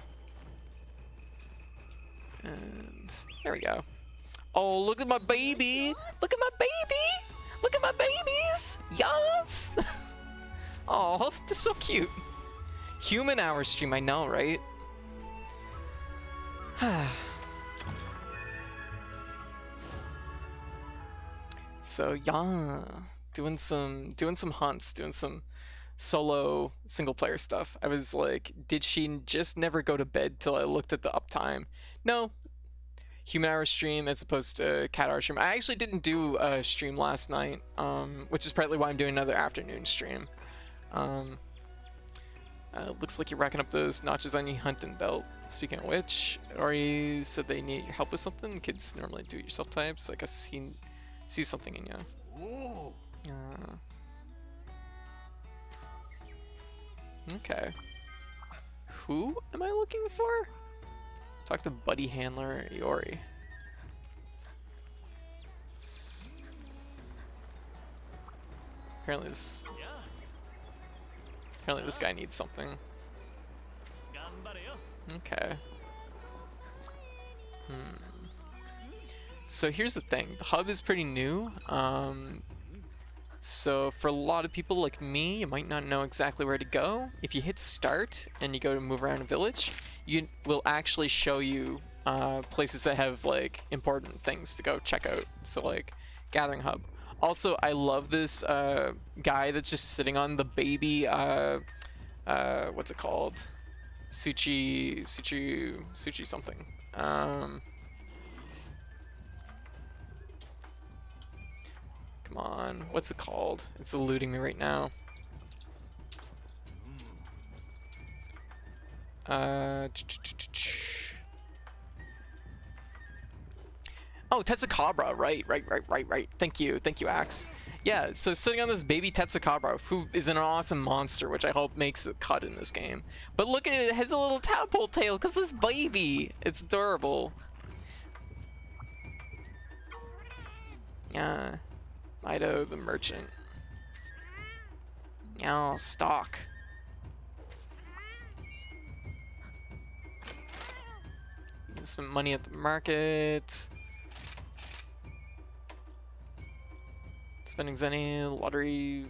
And there we go. Oh, look at my baby! Look at my baby! Look at my babies! Yes! Oh, this is so cute. Human hour stream, I know, right? So yeah, doing some hunts, doing some solo single player stuff. I was like, did she just never go to bed till I looked at the uptime? No. Human hour stream as opposed to cat hour stream. I actually didn't do a stream last night, which is partly why I'm doing another afternoon stream. Looks like you're racking up those notches on your hunting belt. Speaking of which, Ori said they need your help with something. Kids normally do it yourself type, so I guess he sees something in you. Okay. Who am I looking for? Talk to Buddy Handler Iori. Apparently this guy needs something. Okay. So here's the thing. The hub is pretty new. So for a lot of people like me, you might not know exactly where to go. If you hit start and you go to move around a village, you will actually show you places that have like important things to go check out. So like gathering hub. Also, I love this guy that's just sitting on the baby. What's it called? Suchi something. Come on, what's it called? It's eluding me right now. Oh, Tetsukabra, right. Thank you, Axe. Yeah, so sitting on this baby Tetsukabra, who is an awesome monster, which I hope makes a cut in this game. But look at it, it has a little tadpole tail, because it's baby. It's adorable. Yeah, Mido the merchant. Oh, stock. Get some money at the market. Spending Zenny, lottery.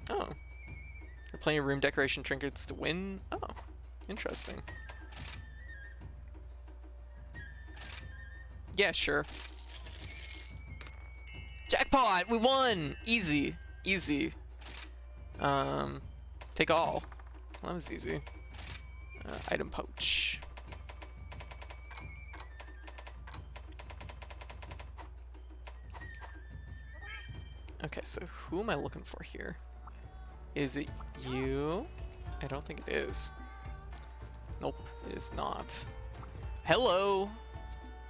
Oh. There are plenty of room decoration trinkets to win. Oh, interesting. Yeah, sure. Jackpot! We won! Easy. Easy. Take all. Well, that was easy. Item pouch. Okay, so who am I looking for here? Is it you? I don't think it is. Nope, it is not. Hello!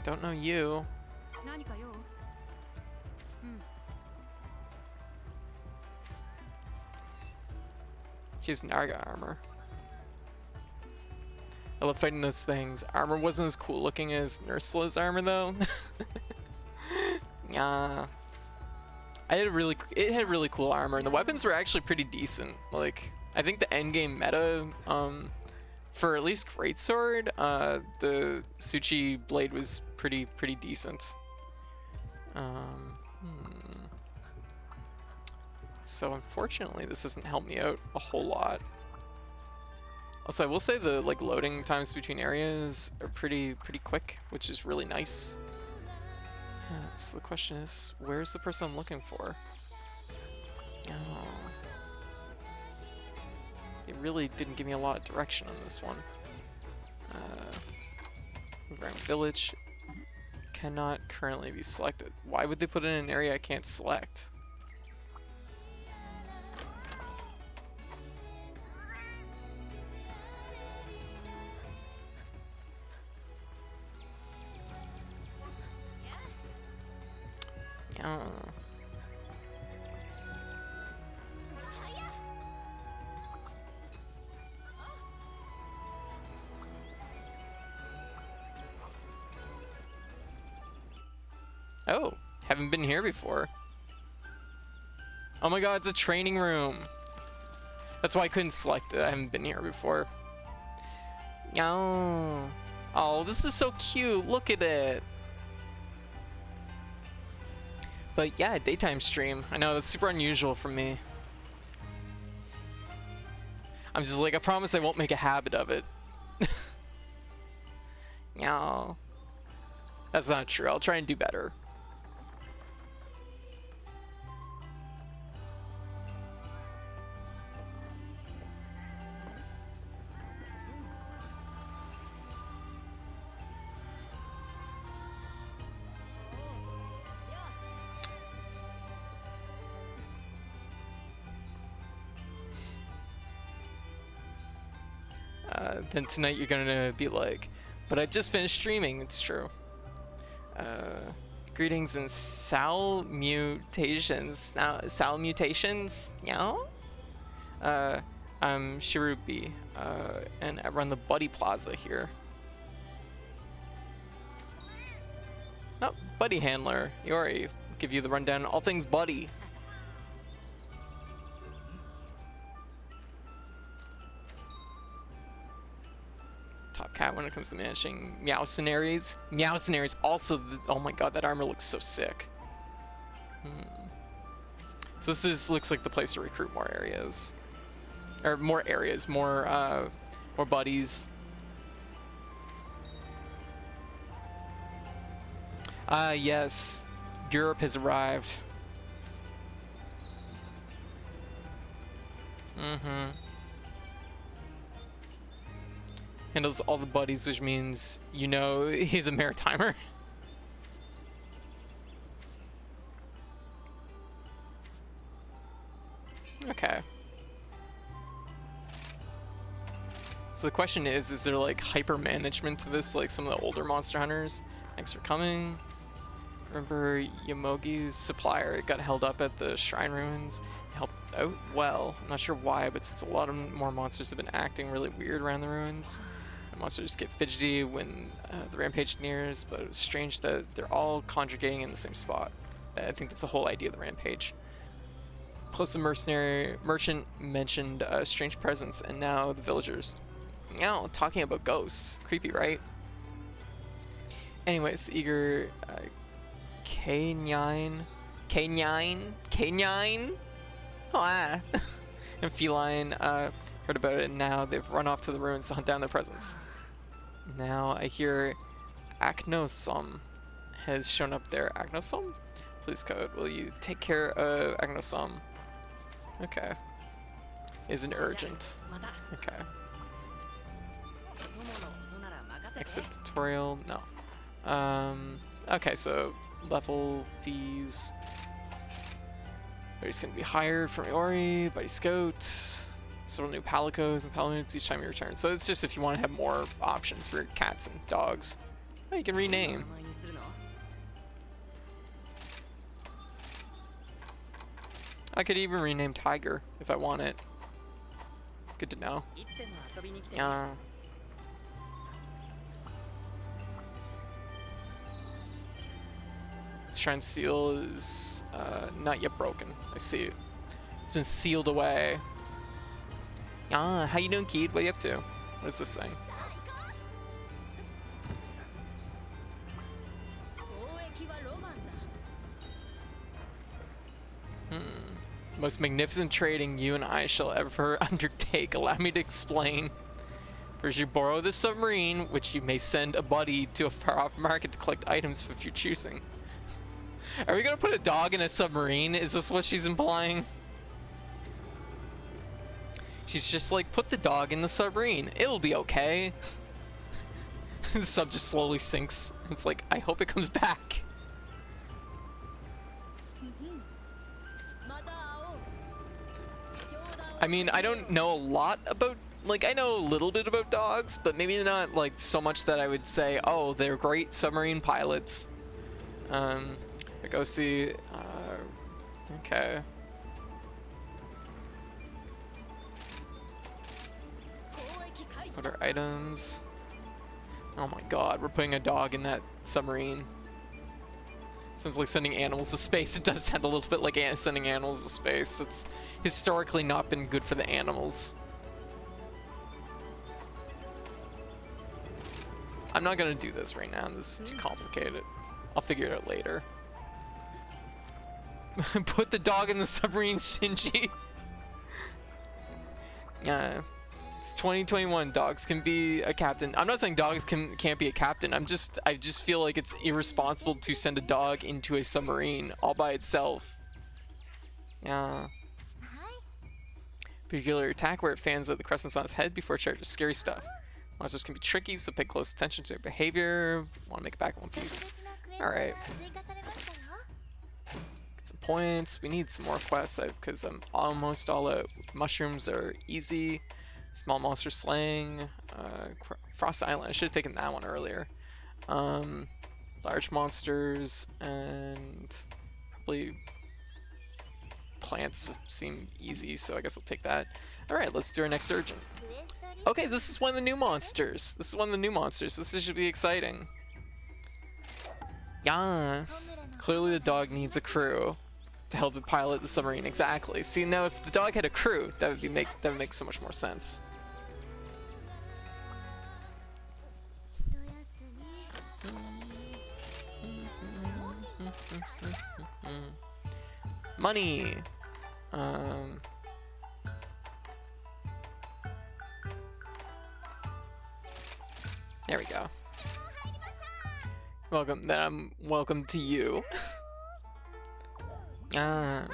Don't know you. 何か用？ She has Narga armor. I love fighting those things. Armor wasn't as cool looking as Nursela's armor though. Yeah. It had really cool armor, and the weapons were actually pretty decent. Like, I think the endgame meta, for at least Greatsword, the Izuchi blade was pretty decent. So unfortunately, this doesn't help me out a whole lot. Also, I will say the loading times between areas are pretty quick, which is really nice. So the question is, where's the person I'm looking for? Oh. It really didn't give me a lot of direction on this one. Stronghold Village cannot currently be selected. Why would they put it in an area I can't select? Oh, haven't been here before. Oh my god, it's a training room. That's why I couldn't select it. I haven't been here before. Oh, oh, this is so cute. Look at it. But yeah, daytime stream. I know, that's super unusual for me. I'm just like, I promise I won't make a habit of it. No. That's not true. I'll try and do better. Then tonight you're gonna be like, but I just finished streaming. It's true. Greetings and salutations. Now, salutations. Yeah. I'm Shirubi, and I run the Buddy Plaza here. Oh, Buddy Handler. Yori, will give you the rundown on all things Buddy. Top cat when it comes to managing Meowcenaries. Meowcenaries also, oh my god, that armor looks so sick. So this looks like the place to recruit more areas. Or more areas, more buddies. Yes, Europe has arrived. Handles all the buddies, which means, you know, he's a maritimer. Okay. So the question is there like hyper management to this, like some of the older Monster Hunters? Thanks for coming. Remember Yomogi's supplier got held up at the shrine ruins? Helped out well. I'm not sure why, but since a lot of more monsters have been acting really weird around the ruins, the monsters get fidgety when the rampage nears, but it was strange that they're all congregating in the same spot. I think that's the whole idea of the rampage. Plus the merchant mentioned a strange presence, and now the villagers. Now, talking about ghosts. Creepy, right? Anyways, eager canine, ah, and feline heard about it, and now they've run off to the ruins to hunt down their presence. Now I hear Acnosom has shown up there. Acnosom? Please code, will you take care of Acnosom? Okay. Isn't urgent. Okay. Exit tutorial? No. Okay, so level fees. He's gonna be hired from Iori, Buddy Scout, several new palicos and palamutes each time you return. So it's just if you want to have more options for cats and dogs. Oh, you can rename. I could even rename Tiger if I want it. Good to know. Shrine seal is not yet broken. I see it. It's been sealed away. Ah, how you doing, Keed? What are you up to? What is this thing? Most magnificent trading you and I shall ever undertake. Allow me to explain. First, you borrow this submarine, which you may send a buddy to a far-off market to collect items if you're choosing. Are we gonna put a dog in a submarine? Is this what she's implying? She's just like, put the dog in the submarine. It'll be okay. The sub just slowly sinks. It's like, I hope it comes back. I mean, I don't know a lot about, like, I know a little bit about dogs, but maybe not, like, so much that I would say, oh, they're great submarine pilots. Go see, okay. What are items? Oh my god, we're putting a dog in that submarine. Since like sending animals to space, it does sound a little bit like sending animals to space. It's historically not been good for the animals. I'm not gonna do this right now, this is too complicated. I'll figure it out later. Put the dog in the submarine, Shinji. It's 2021. Dogs can be a captain. I'm not saying dogs can't be a captain. I just feel like it's irresponsible to send a dog into a submarine all by itself. Particular attack where it fans out the crescents on its head before it charges scary stuff. Monsters can be tricky, so pay close attention to their behavior. Want to make it back in one piece. All right. Some points. We need some more quests because I'm almost all out. Mushrooms are easy. Small monster slaying. Frost Island. I should have taken that one earlier. Large monsters and probably plants seem easy, so I guess I'll take that. All right, let's do our next urgent. Okay, this is one of the new monsters. This should be exciting. Yeah. Clearly the dog needs a crew to help it pilot the submarine. Exactly. See, now if the dog had a crew, that would make so much more sense. Money. There we go. Welcome. Then I'm welcome to you. I'm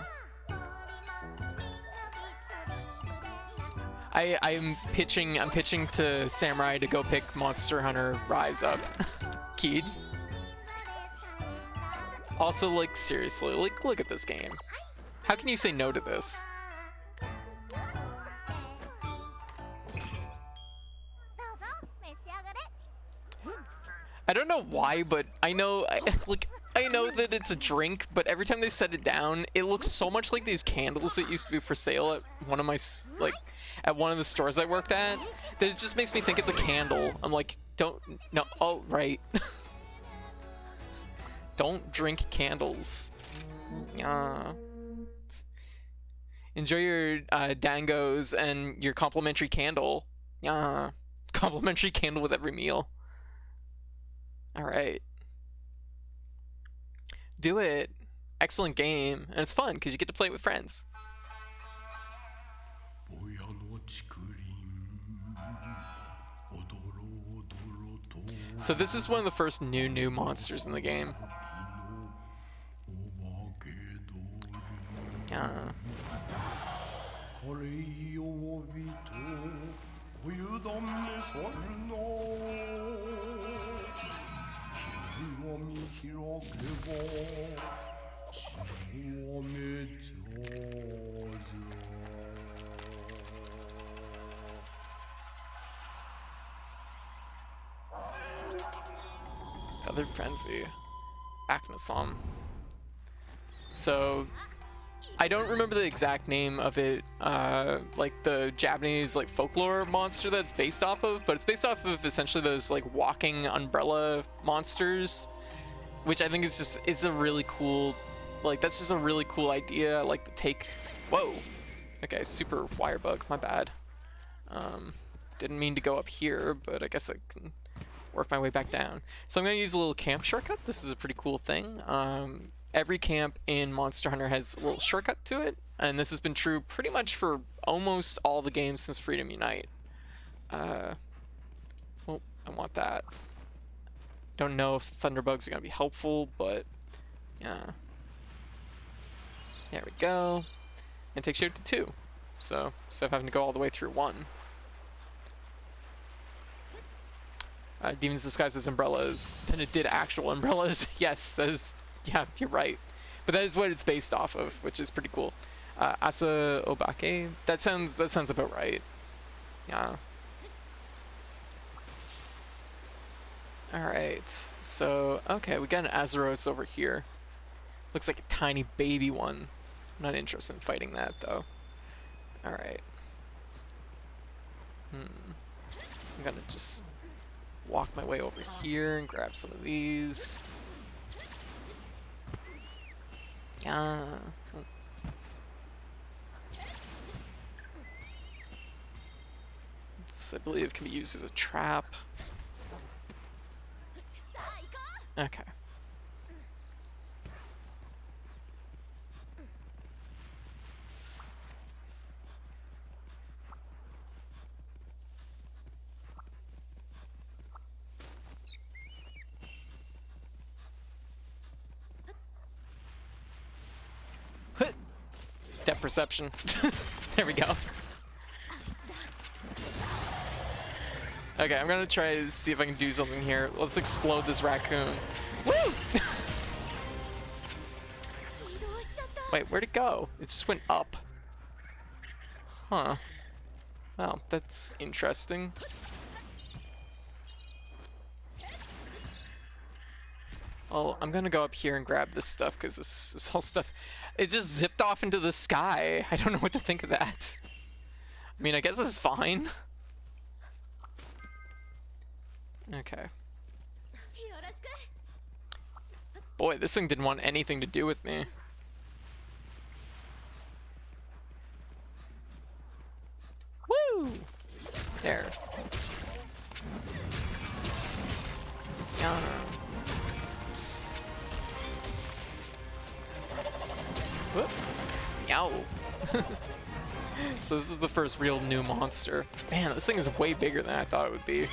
pitching to Samurai to go pick Monster Hunter Rise up. Keed. Also, like, seriously, like, look at this game. How can you say no to this? I don't know why, but I know, like, I know that it's a drink, but every time they set it down, it looks so much like these candles that used to be for sale at one of my at one of the stores I worked at, that it just makes me think it's a candle. I'm like, don't, no, oh right. Don't drink candles. Enjoy your dangos and your complimentary candle. Complimentary candle with every meal. All right. Do it. Excellent game, and it's fun because you get to play it with friends. So this is one of the first new monsters in the game. Feathered Frenzy. Acnosome. So I don't remember the exact name of it, like the Japanese like folklore monster that's based off of, but it's based off of essentially those like walking umbrella monsters, which I think is just, it's a really cool, like that's just a really cool idea. I like the take. Whoa. Okay, super wire bug, my bad. Didn't mean to go up here, but I guess I can work my way back down. So I'm gonna use a little camp shortcut. This is a pretty cool thing. Every camp in Monster Hunter has a little shortcut to it, and this has been true pretty much for almost all the games since Freedom Unite. Well, I want that. Don't know if Thunderbugs are gonna be helpful, but yeah. There we go. And it takes you to 2. So instead of having to go all the way through 1. Demons disguised as umbrellas. And it did actual umbrellas. Yes, that is, yeah, you're right. But that is what it's based off of, which is pretty cool. Asa Obake. That sounds about right. Yeah. Alright. So, okay, we got an Azeroth over here. Looks like a tiny baby one. I'm not interested in fighting that though. Alright. I'm gonna just walk my way over here and grab some of these. Yeah. This, I believe, can be used as a trap. Okay. Depth perception. There we go. Okay, I'm gonna try to see if I can do something here. Let's explode this raccoon. Woo! Wait, where'd it go? It just went up. Huh. Well, that's interesting. Well, I'm gonna go up here and grab this stuff because this whole stuff, it just zipped off into the sky. I don't know what to think of that. I mean, I guess it's fine. Okay. Boy, this thing didn't want anything to do with me. Woo! There. Whoop. Yow. So this is the first real new monster. Man, this thing is way bigger than I thought it would be.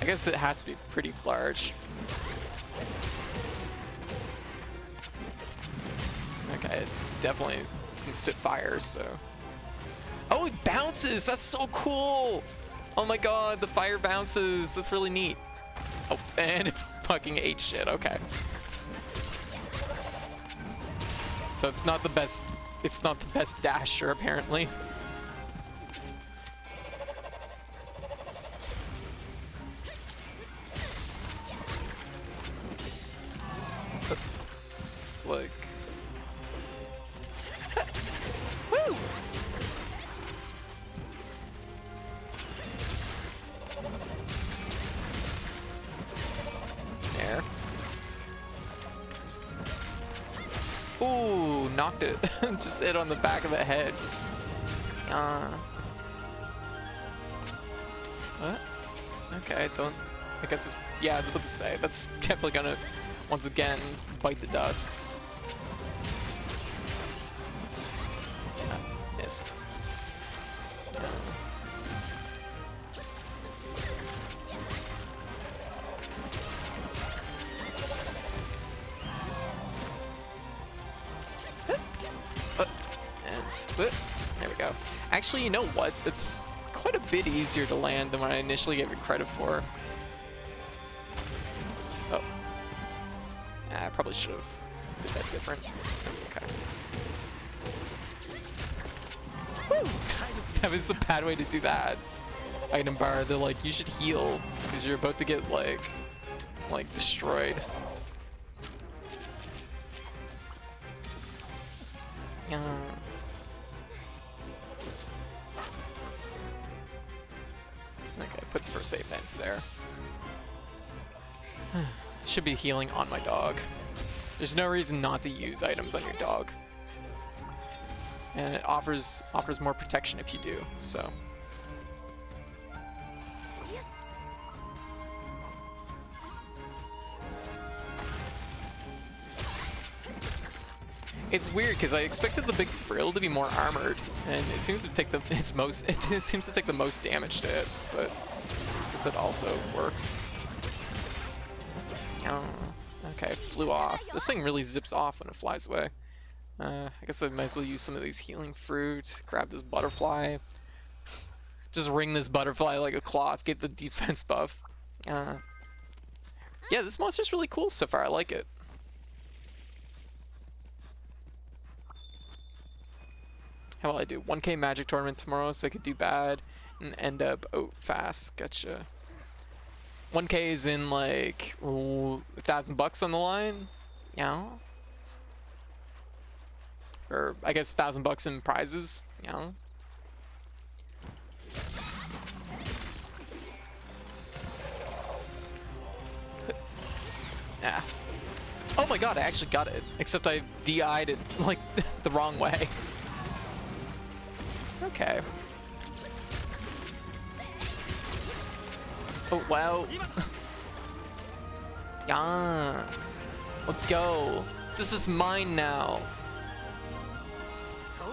I guess it has to be pretty large. Okay, it definitely can spit fire, so. Oh, it bounces! That's so cool! Oh my god, the fire bounces! That's really neat. Oh, and it fucking ate shit, okay. So it's not the best dasher, apparently. knocked it. Just hit on the back of the head. What? Okay, don't... I guess it's... Yeah, I was about to say. That's definitely gonna, once again, bite the dust. Missed. There we go. Actually, you know what? It's quite a bit easier to land than what I initially gave it credit for. Oh. I probably should have did that different. That's okay. Woo! That was a bad way to do that. Item bar, they're like, you should heal because you're about to get like destroyed. Okay, puts first aid vents there. Should be healing on my dog. There's no reason not to use items on your dog. And it offers more protection if you do, so. It's weird because I expected the big frill to be more armored, and it seems to take the it seems to take the most damage to it, but I guess it also works. Oh, okay, flew off. This thing really zips off when it flies away. I guess I might as well use some of these healing fruits. Grab this butterfly. Just ring this butterfly like a cloth. Get the defense buff. Yeah, this monster's really cool so far. I like it. How will I do? 1K magic tournament tomorrow, so I could do bad and end up out fast. Gotcha. 1K is in like $1,000 on the line. Yeah. Or I guess $1,000 in prizes. Yeah. Yeah. Oh my god, I actually got it. Except I DI'd it like the wrong way. Okay. Oh wow. Yeah. Let's go. This is mine now.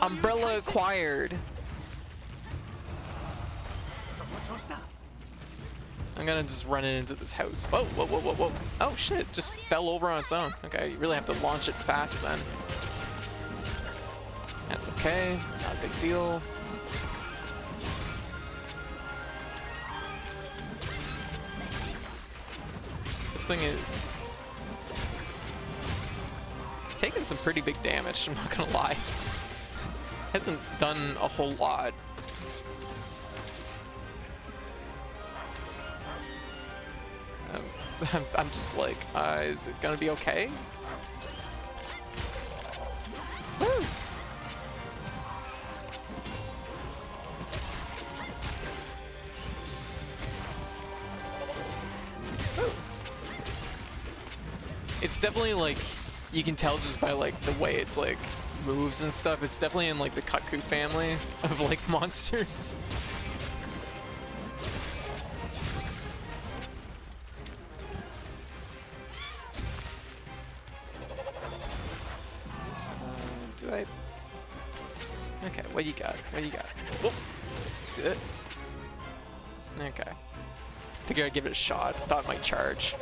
Umbrella acquired. I'm gonna just run it into this house. Whoa, whoa, whoa, whoa, whoa. Oh shit, just fell over on its own. Okay, you really have to launch it fast then. That's okay, not a big deal. This thing is taking some pretty big damage, I'm not gonna lie. Hasn't done a whole lot. I'm just like, is it gonna be okay? Woo! Woo! It's definitely like, you can tell just by like the way it's like moves and stuff. It's definitely in like the Kaku family of like monsters. Do I? Okay, what you got? What you got? Whoop. Good. Okay. Figure I'd give it a shot. Thought it might charge.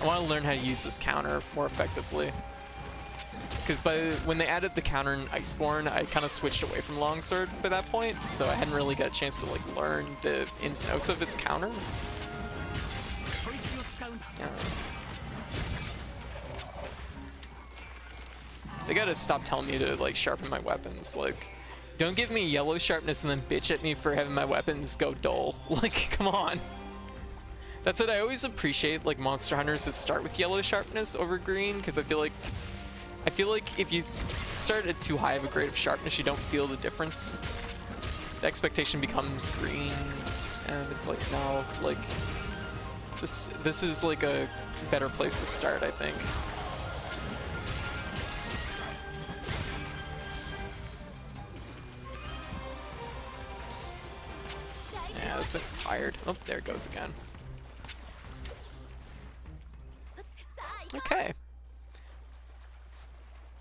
I want to learn how to use this counter more effectively. Because when they added the counter in Iceborne, I kind of switched away from Longsword by that point, so I hadn't really got a chance to like learn the ins and outs of its counter. They gotta stop telling me to like sharpen my weapons. Like, don't give me yellow sharpness and then bitch at me for having my weapons go dull. Like, come on. That's what I always appreciate, like Monster Hunters that start with yellow sharpness over green, because I feel like if you start at too high of a grade of sharpness, you don't feel the difference. The expectation becomes green, and it's like, no, like this is like a better place to start, I think. Yeah, this thing's tired. Oh, there it goes again. Okay.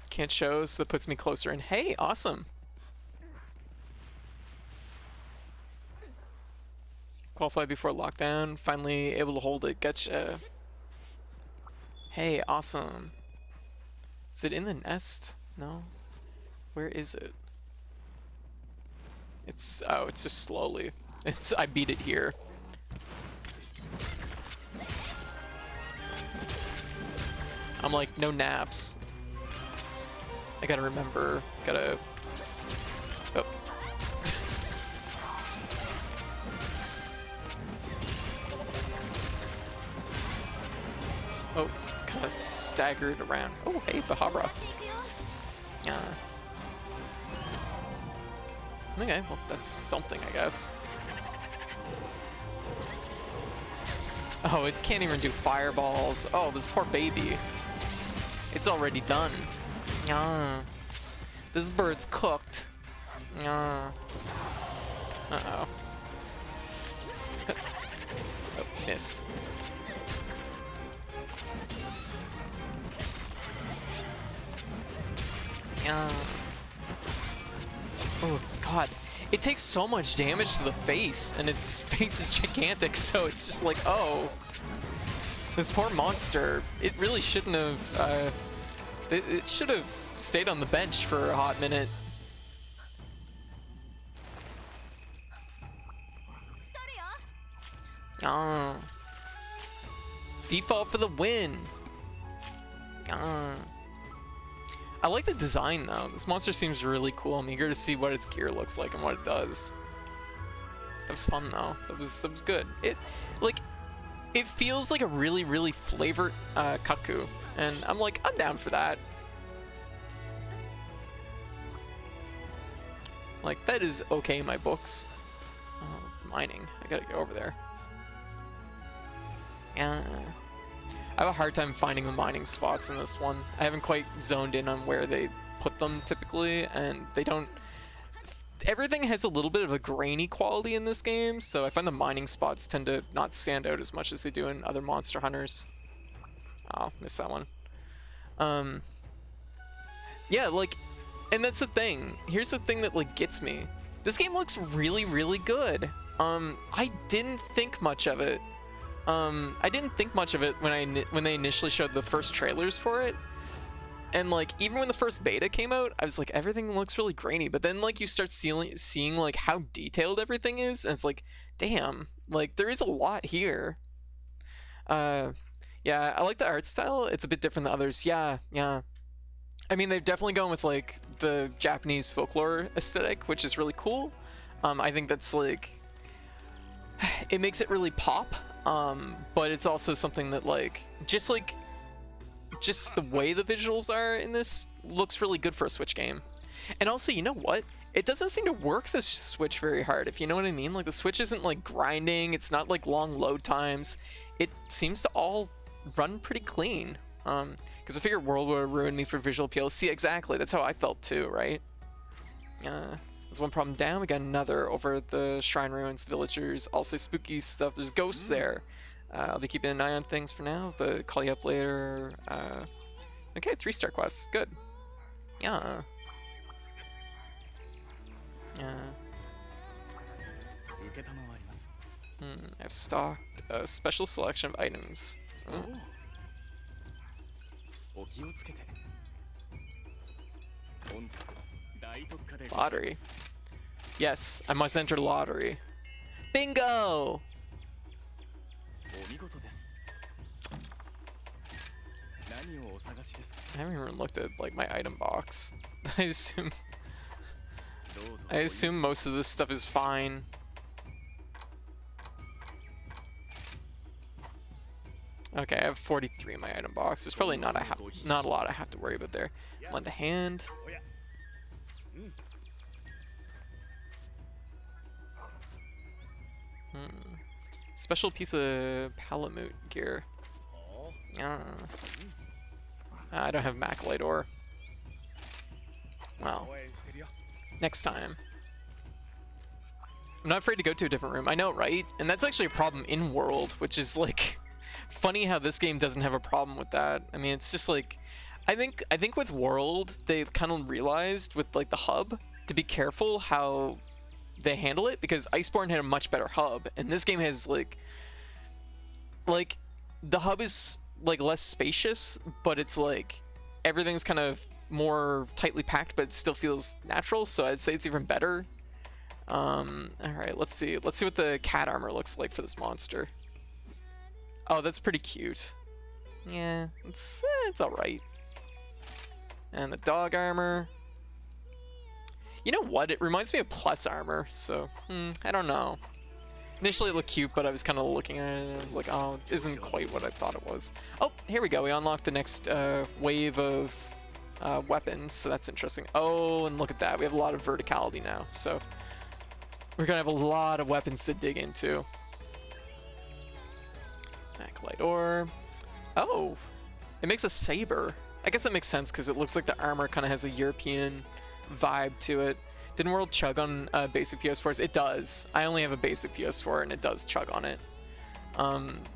Can't show, so that puts me closer in. Hey, awesome. Qualified before lockdown. Finally able to hold it. Gotcha. Hey, awesome. Is it in the nest? No. Where is it? It's, oh, it's just slowly. I beat it here. I'm like, no naps. I gotta remember, oh. Oh, kind of staggered around. Oh, hey, Bahabra. Yeah. Okay, well, that's something, I guess. Oh, it can't even do fireballs. Oh, this poor baby. It's already done. This bird's cooked. Uh-oh. Oh, missed. Oh, God. It takes so much damage to the face, and its face is gigantic, so it's just like, oh. This poor monster, it really shouldn't have, it should have stayed on the bench for a hot minute. Ah. Default for the win. Ah. I like the design though. This monster seems really cool. I'm eager to see what its gear looks like and what it does. That was fun though. That was good. It feels like a really flavored kaku, and I'm down for that. Like, that is okay in my books. Mining. I gotta go over there. Yeah. I have a hard time finding the mining spots in this one. I haven't quite zoned in on where they put them typically, and they don't... Everything has a little bit of a grainy quality in this game, so I find the mining spots tend to not stand out as much as they do in other Monster Hunters. Oh, missed that one. Yeah, and that's the thing. Here's the thing that, gets me. This game looks really good. I didn't think much of it. I didn't think much of it when they initially showed the first trailers for it. And even when the first beta came out, I was like, everything looks really grainy. But then you start seeing how detailed everything is, and it's like, damn, there is a lot here. Yeah, I like the art style. It's a bit different than others. Yeah. I mean, they've definitely gone with the Japanese folklore aesthetic, which is really cool. I think that's it makes it really pop. But it's also something that just the way the visuals are in this looks really good for a Switch game. And also, you know what? It doesn't seem to work the Switch very hard, if you know what I mean. The Switch isn't grinding, it's not long load times. It seems to all run pretty clean. Because I figured World would ruin me for visual appeal. See, exactly, that's how I felt too, right? There's one problem down, we got another over at the Shrine Ruins. Villagers, also spooky stuff, there's ghosts there. I'll be keeping an eye on things for now, but call you up later. Okay, 3-star quests, good. Yeah. I've stocked a special selection of items. Lottery. Yes, I must enter lottery. Bingo! I haven't even looked at my item box. I assume most of this stuff is fine. Okay, I have 43 in my item box. There's probably not a lot I have to worry about there. Lend a hand. Special piece of Palamute gear. I don't have Macalite ore. Well, next time. I'm not afraid to go to a different room. I know, right? And that's actually a problem in World, which is like funny how this game doesn't have a problem with that. I mean, it's just like I think with World they kind of realized with like the hub to be careful how they handle it, because Iceborne had a much better hub, and this game has like the hub is like less spacious, but it's like everything's kind of more tightly packed, but it still feels natural. So I'd say it's even better. All right, let's see what the cat armor looks like for this monster. Oh, that's pretty cute. Yeah, it's all right. And the dog armor. You know what? It reminds me of plus armor, so I don't know. Initially it looked cute, but I was kind of looking at it and I was like, oh, it isn't quite what I thought it was. Oh, here we go. We unlocked the next wave of weapons, so that's interesting. Oh, and look at that. We have a lot of verticality now, so we're gonna have a lot of weapons to dig into. Acolyte ore. Oh, it makes a saber. I guess that makes sense because it looks like the armor kind of has a European vibe to it. Didn't World chug on basic PS4s? It does. I only have a basic PS4 and it does chug on it.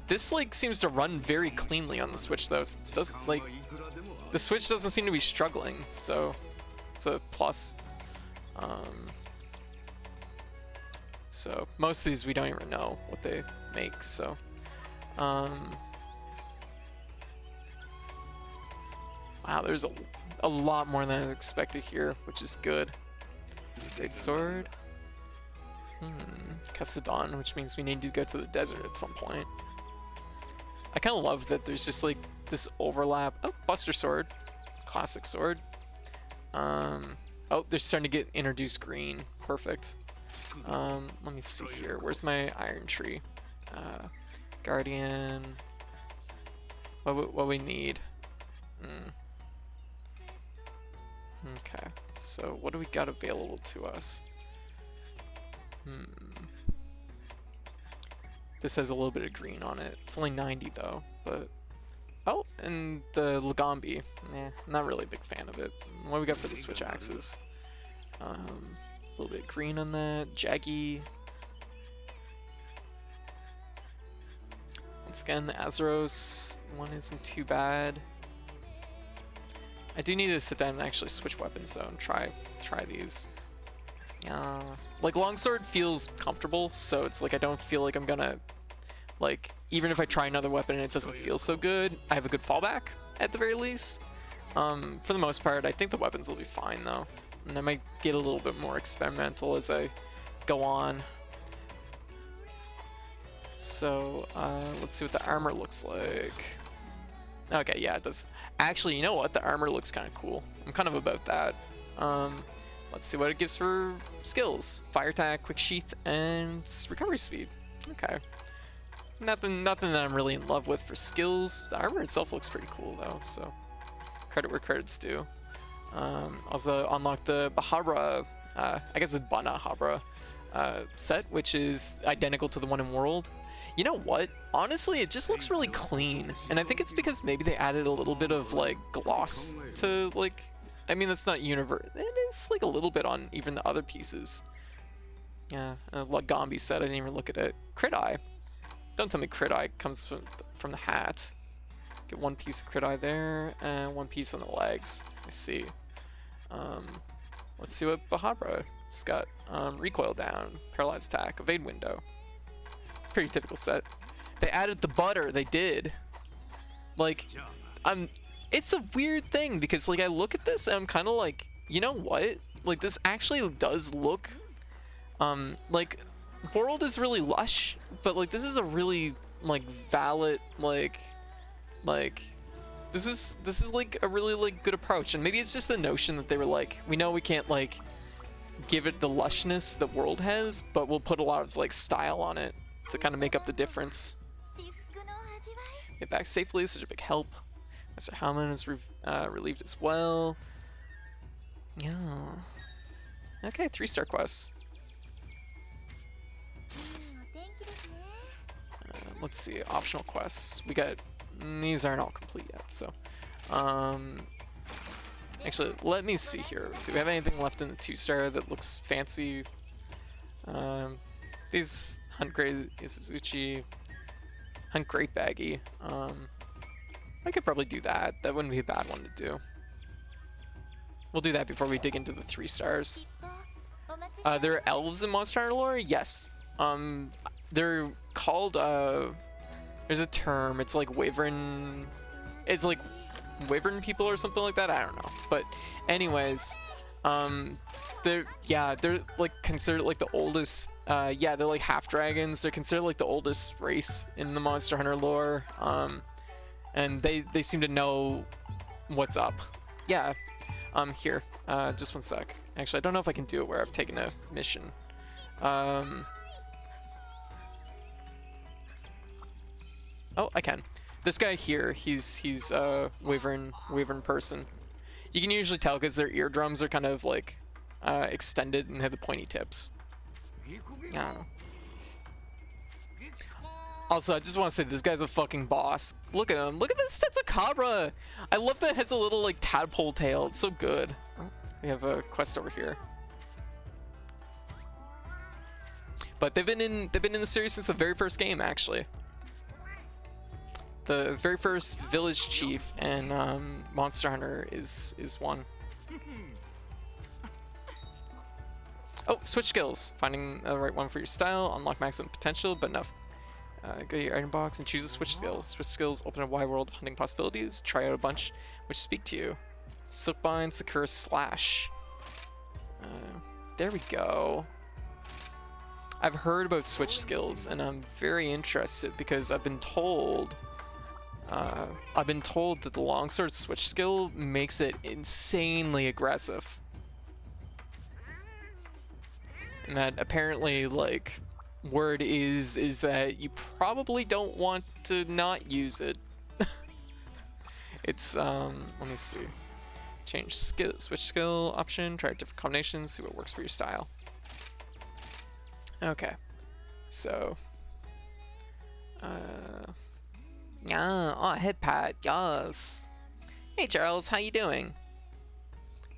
This like seems to run very cleanly on the Switch though. It doesn't like the Switch doesn't seem to be struggling, so it's a plus. So most of these we don't even know what they make. So wow, there's a lot more than I was expected here, which is good. Great sword. Casadon, which means we need to go to the desert at some point. I kind of love that there's just like this overlap. Oh, Buster Sword. Classic sword. Oh, they're starting to get introduced green. Perfect. Let me see here. Where's my iron tree? Guardian. What we need? Okay, so what do we got available to us? This has a little bit of green on it. It's only 90 though, but... Oh, and the Lagambi. Not really a big fan of it. What do we got for the switch axes? A little bit of green on that. Jaggy. Once again, the Azeros one isn't too bad. I do need to sit down and actually switch weapons though and try these. Like longsword feels comfortable, so it's like I don't feel like I'm gonna like, even if I try another weapon and it doesn't feel so good, I have a good fallback at the very least. For the most part, I think the weapons will be fine though, and I might get a little bit more experimental as I go on. So let's see what the armor looks like. Okay, yeah, it does. Actually, you know what? The armor looks kind of cool. I'm kind of about that. Let's see what it gives for skills. Fire attack, quick sheath, and recovery speed. Okay. Nothing that I'm really in love with for skills. The armor itself looks pretty cool though, so credit where credit's due. Also unlocked the Bahabra, I guess it's Banahabra set, which is identical to the one in World. You know what? Honestly, it just looks really clean, and I think it's because maybe they added a little bit of like gloss to like. I mean, that's not universe. It is like a little bit on even the other pieces. Yeah, Lagambi said I didn't even look at it. Crit Eye. Don't tell me Crit Eye comes from the hat. Get one piece of Crit Eye there, and one piece on the legs. I see. Let's see what Bahabra. It's got recoil down, paralyzed attack, evade window. Pretty typical set. They added the butter. They did. Like, it's a weird thing because like I look at this and I'm kind of like, you know what? Like this actually does look, like World is really lush, but like this is a really like valid like this is like a really like good approach, and maybe it's just the notion that they were like, we know we can't like give it the lushness that World has, but we'll put a lot of like style on it to kind of make up the difference. Get back safely is such a big help. Mr. Hellman is relieved as well. Yeah. Okay, 3-star quests. Let's see, optional quests. We got, these aren't all complete yet, so. Actually, let me see here. Do we have anything left in the 2-star that looks fancy? These hunt great Izuchi, hunt great baggy. I could probably do that. That wouldn't be a bad one to do. We'll do that before we dig into the 3 stars. There are elves in Monster Hunter lore? Yes. They're called, there's a term, it's like Wyvern, it's like Wyvern people or something like that, I don't know. But anyways, they're like considered like the oldest, they're like half dragons. They're considered like the oldest race in the Monster Hunter lore. And they seem to know what's up. Yeah. Here, just one sec. Actually, I don't know if I can do it where I've taken a mission. Oh, I can. This guy here, he's a wyvern person. You can usually tell because their eardrums are kind of like extended and have the pointy tips. Yeah. Also, I just want to say this guy's a fucking boss. Look at him. Look at this Tetsukabra. I love that it has a little like tadpole tail. It's so good. Oh, we have a quest over here. But they've been in the series since the very first game, actually. The very first village chief and Monster Hunter is one. Oh, switch skills. Finding the right one for your style. Unlock maximum potential, but enough. Go to your item box and choose a switch skill. Switch skills open a wide world of hunting possibilities. Try out a bunch which speak to you. Silkbind, Sakura, Slash. There we go. I've heard about switch skills and I'm very interested because I've been told that the longsword switch skill makes it insanely aggressive. And that apparently, like, word is that you probably don't want to not use it. It's let me see. Change skill, switch skill option, try different combinations, see what works for your style. Okay. So yeah, oh, head pat, yes. Hey Charles, how you doing?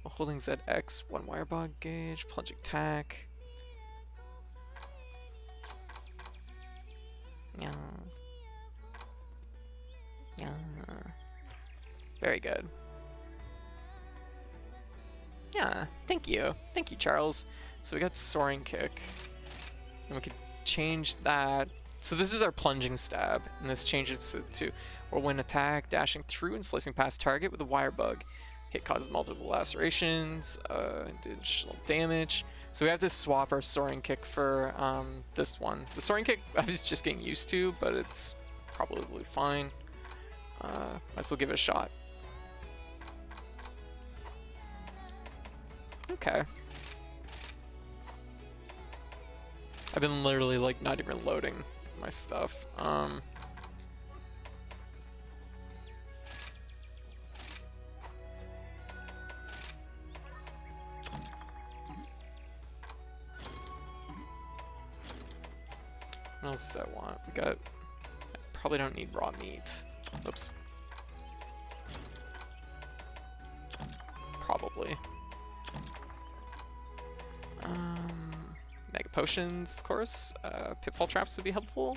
While holding ZX, 1 wire bog gauge, plunging tack. Yeah. Yeah. Very good. Yeah, thank you. Thank you, Charles. So we got soaring kick. And we could change that. So this is our plunging stab, and this changes it to whirlwind attack, dashing through and slicing past target with a wire bug. Hit causes multiple lacerations, additional damage. So we have to swap our soaring kick for this one. The soaring kick I was just getting used to, but it's probably fine. Might as well give it a shot. Okay. I've been literally like not even loading my stuff. What else do I want? We got. I probably don't need raw meat. Oops. Probably. Mega potions, of course. Pitfall traps would be helpful.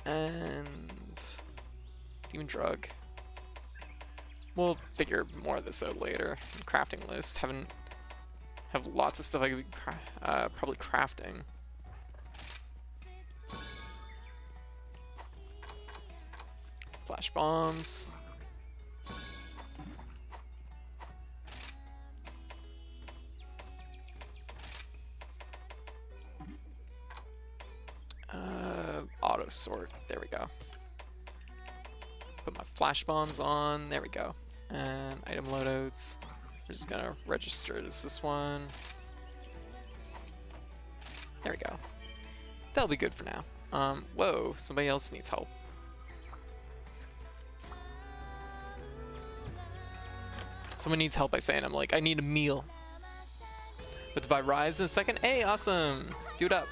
And demon drug. We'll figure more of this out later. Crafting list. Have lots of stuff I could be probably crafting. Flash bombs. Auto sort. There we go. Put my flash bombs on. There we go. And item loadouts. We're just gonna register it as this one. There we go. That'll be good for now. Whoa, somebody else needs help. Someone needs help by saying, I'm like, I need a meal. But to buy Rise in a second? Hey, awesome! Do it up.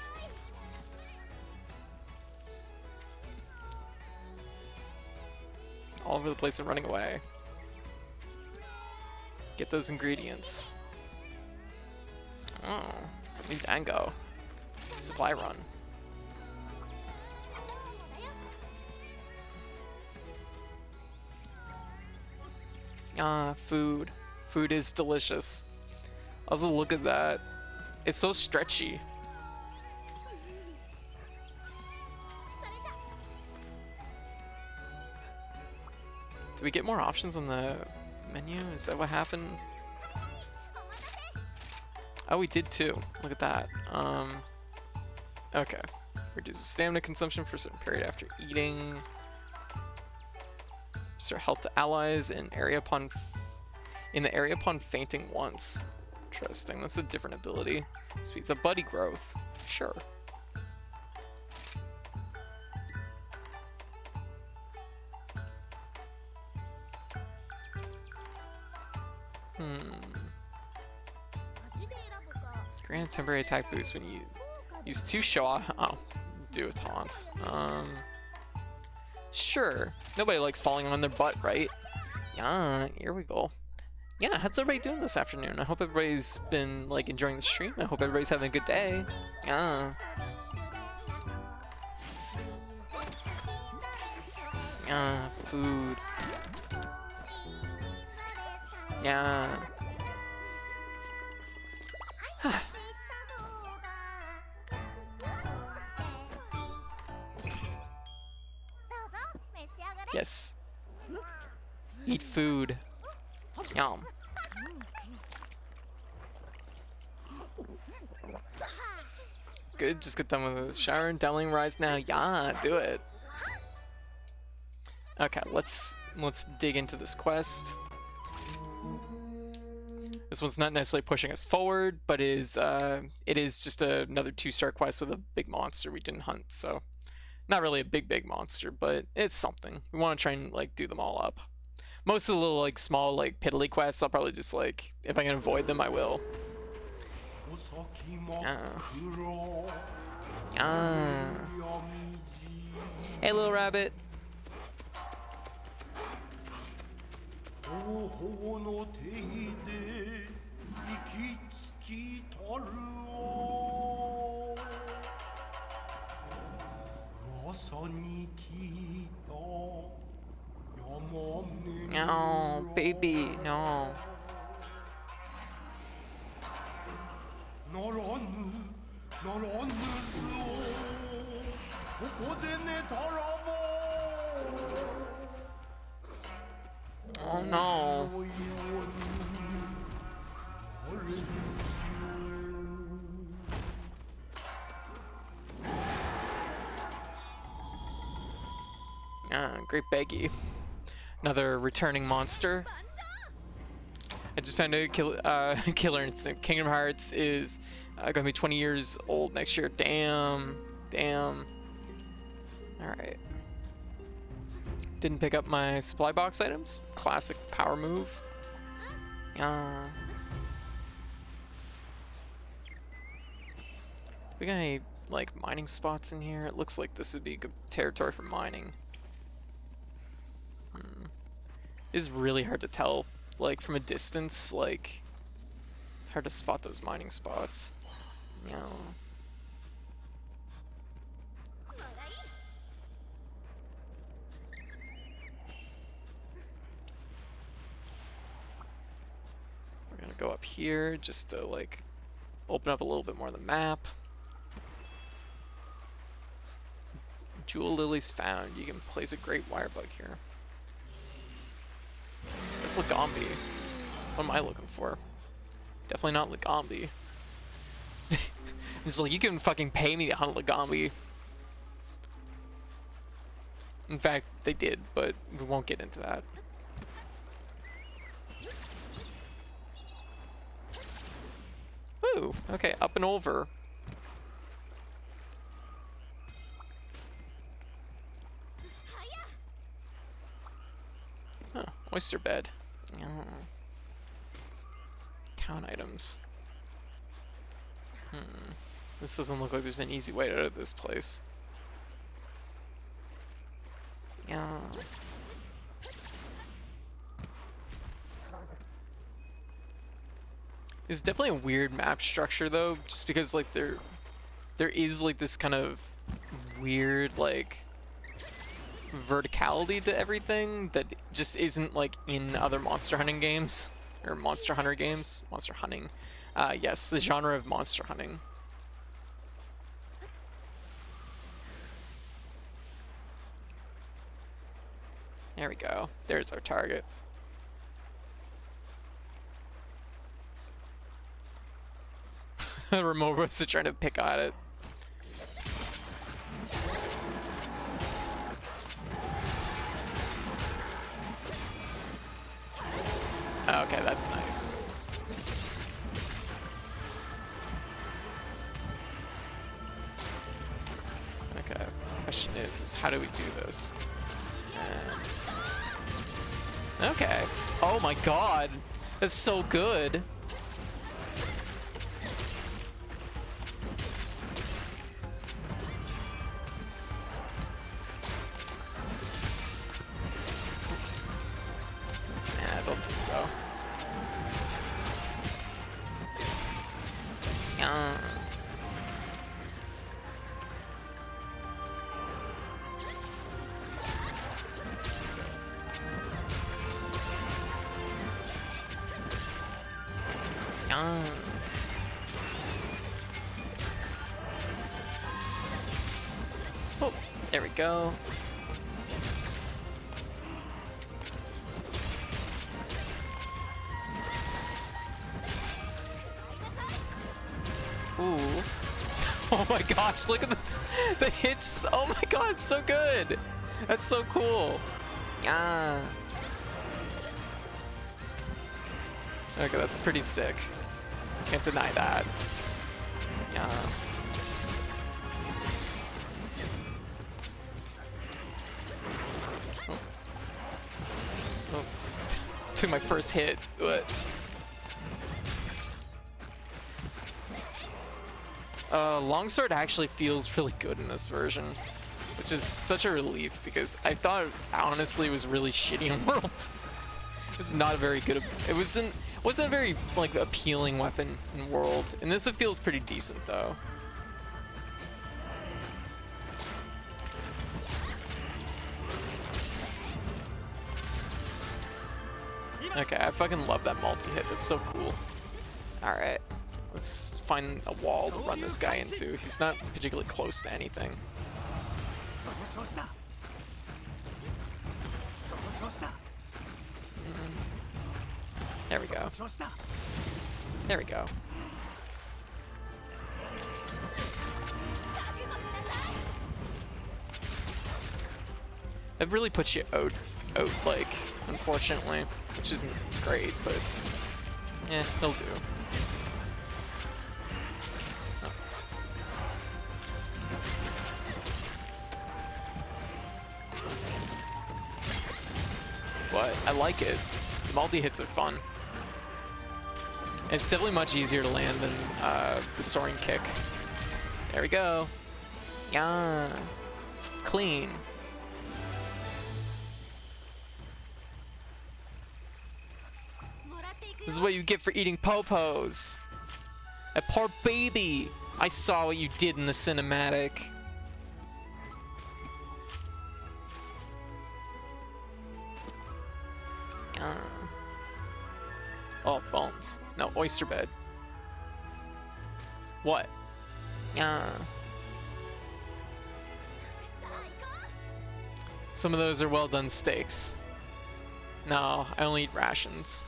All over the place and running away. Get those ingredients. Oh, new Dango. Supply run. Ah, food. Food is delicious. Also, look at that. It's so stretchy. Do we get more options on the menu? Is that what happened? Oh, we did too. Look at that. Okay. Reduces stamina consumption for a certain period after eating. Restore health to allies in the area upon fainting once. Interesting. That's a different ability. Speeds up buddy growth. Sure. Grant temporary attack boost when you use 2 Shaw. Oh, do a taunt. Sure. Nobody likes falling on their butt, right? Yeah, here we go. Yeah, how's everybody doing this afternoon? I hope everybody's been like enjoying the stream. I hope everybody's having a good day. Yeah. Yeah, food. Yeah. Yes. Eat food. Yum. Good, just get done with the shower and downloading rise now. Yeah, do it. Okay, let's dig into this quest. This one's not necessarily pushing us forward, but it is just another 2-star quest with a big monster we didn't hunt, so not really a big monster, but it's something. We want to try and like do them all up. Most of the little like small like piddly quests, I'll probably just like, if I can avoid them, I will. Hey, little rabbit. No, baby, no. Oh no. Great Beggy. Another returning monster. I just found a killer instinct. Kingdom Hearts is gonna be 20 years old next year. Damn. Alright. Didn't pick up my supply box items. Classic power move. We got any like mining spots in here? It looks like this would be good territory for mining. It is really hard to tell, like from a distance. Like it's hard to spot those mining spots. We're gonna go up here just to like open up a little bit more of the map. Jewel lilies found. You can place a great wire bug here. That's Lagombi. What am I looking for? Definitely not Lagombi. It's like, you can fucking pay me to hunt Lagombi. In fact, they did, but we won't get into that. Woo! Okay, up and over. Huh, oyster bed. Count items. This doesn't look like there's an easy way out of this place. It's definitely a weird map structure though, just because like there is like this kind of weird like verticality to everything that just isn't like in other monster hunting games or monster hunter games. Monster hunting. Yes, the genre of monster hunting. There we go. There's our target. Remote was trying to pick at it. Okay, that's nice. Okay, question is how do we do this? Okay. Oh my god, that's so good. I don't think so. Oh, there we go. Ooh. Oh my gosh, look at the hits. Oh my god, it's so good. That's so cool. Ah. Okay, that's pretty sick. Can't deny that. Yeah. Oh. Oh. Took my first hit. What? Longsword actually feels really good in this version, which is such a relief because I thought honestly it was really shitty in World. It was not very good. It wasn't a very like appealing weapon in World, and this it feels pretty decent though. Okay, I fucking love that multi-hit. That's so cool. All right. Let's find a wall to run this guy into. He's not particularly close to anything. There we go. There we go. It really puts you out like, unfortunately, which isn't great, but yeah, they'll do. But I like it. Multi-hits are fun. It's definitely much easier to land than the soaring kick. There we go. Yeah. Clean. This is what you get for eating popos. A poor baby. I saw what you did in the cinematic. Oh, bones. No, oyster bed. What? Some of those are well done steaks. No, I only eat rations.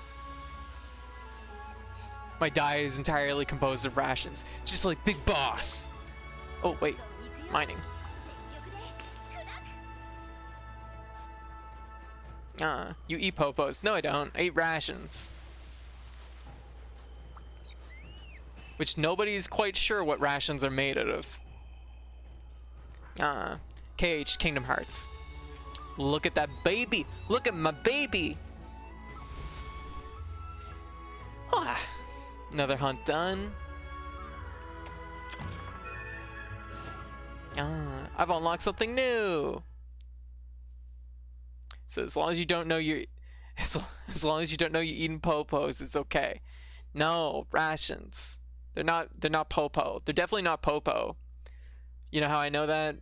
My diet is entirely composed of rations, just like Big Boss. Oh, wait. Mining. You eat popos. No, I don't. I eat rations. Which nobody's quite sure what rations are made out of. KH, Kingdom Hearts. Look at that baby! Look at my baby! Ah, another hunt done. I've unlocked something new! So as long as you don't know you're... As long as you don't know you're eating popos, it's okay. No, rations. They're not popo. They're definitely not popo. You know how I know that?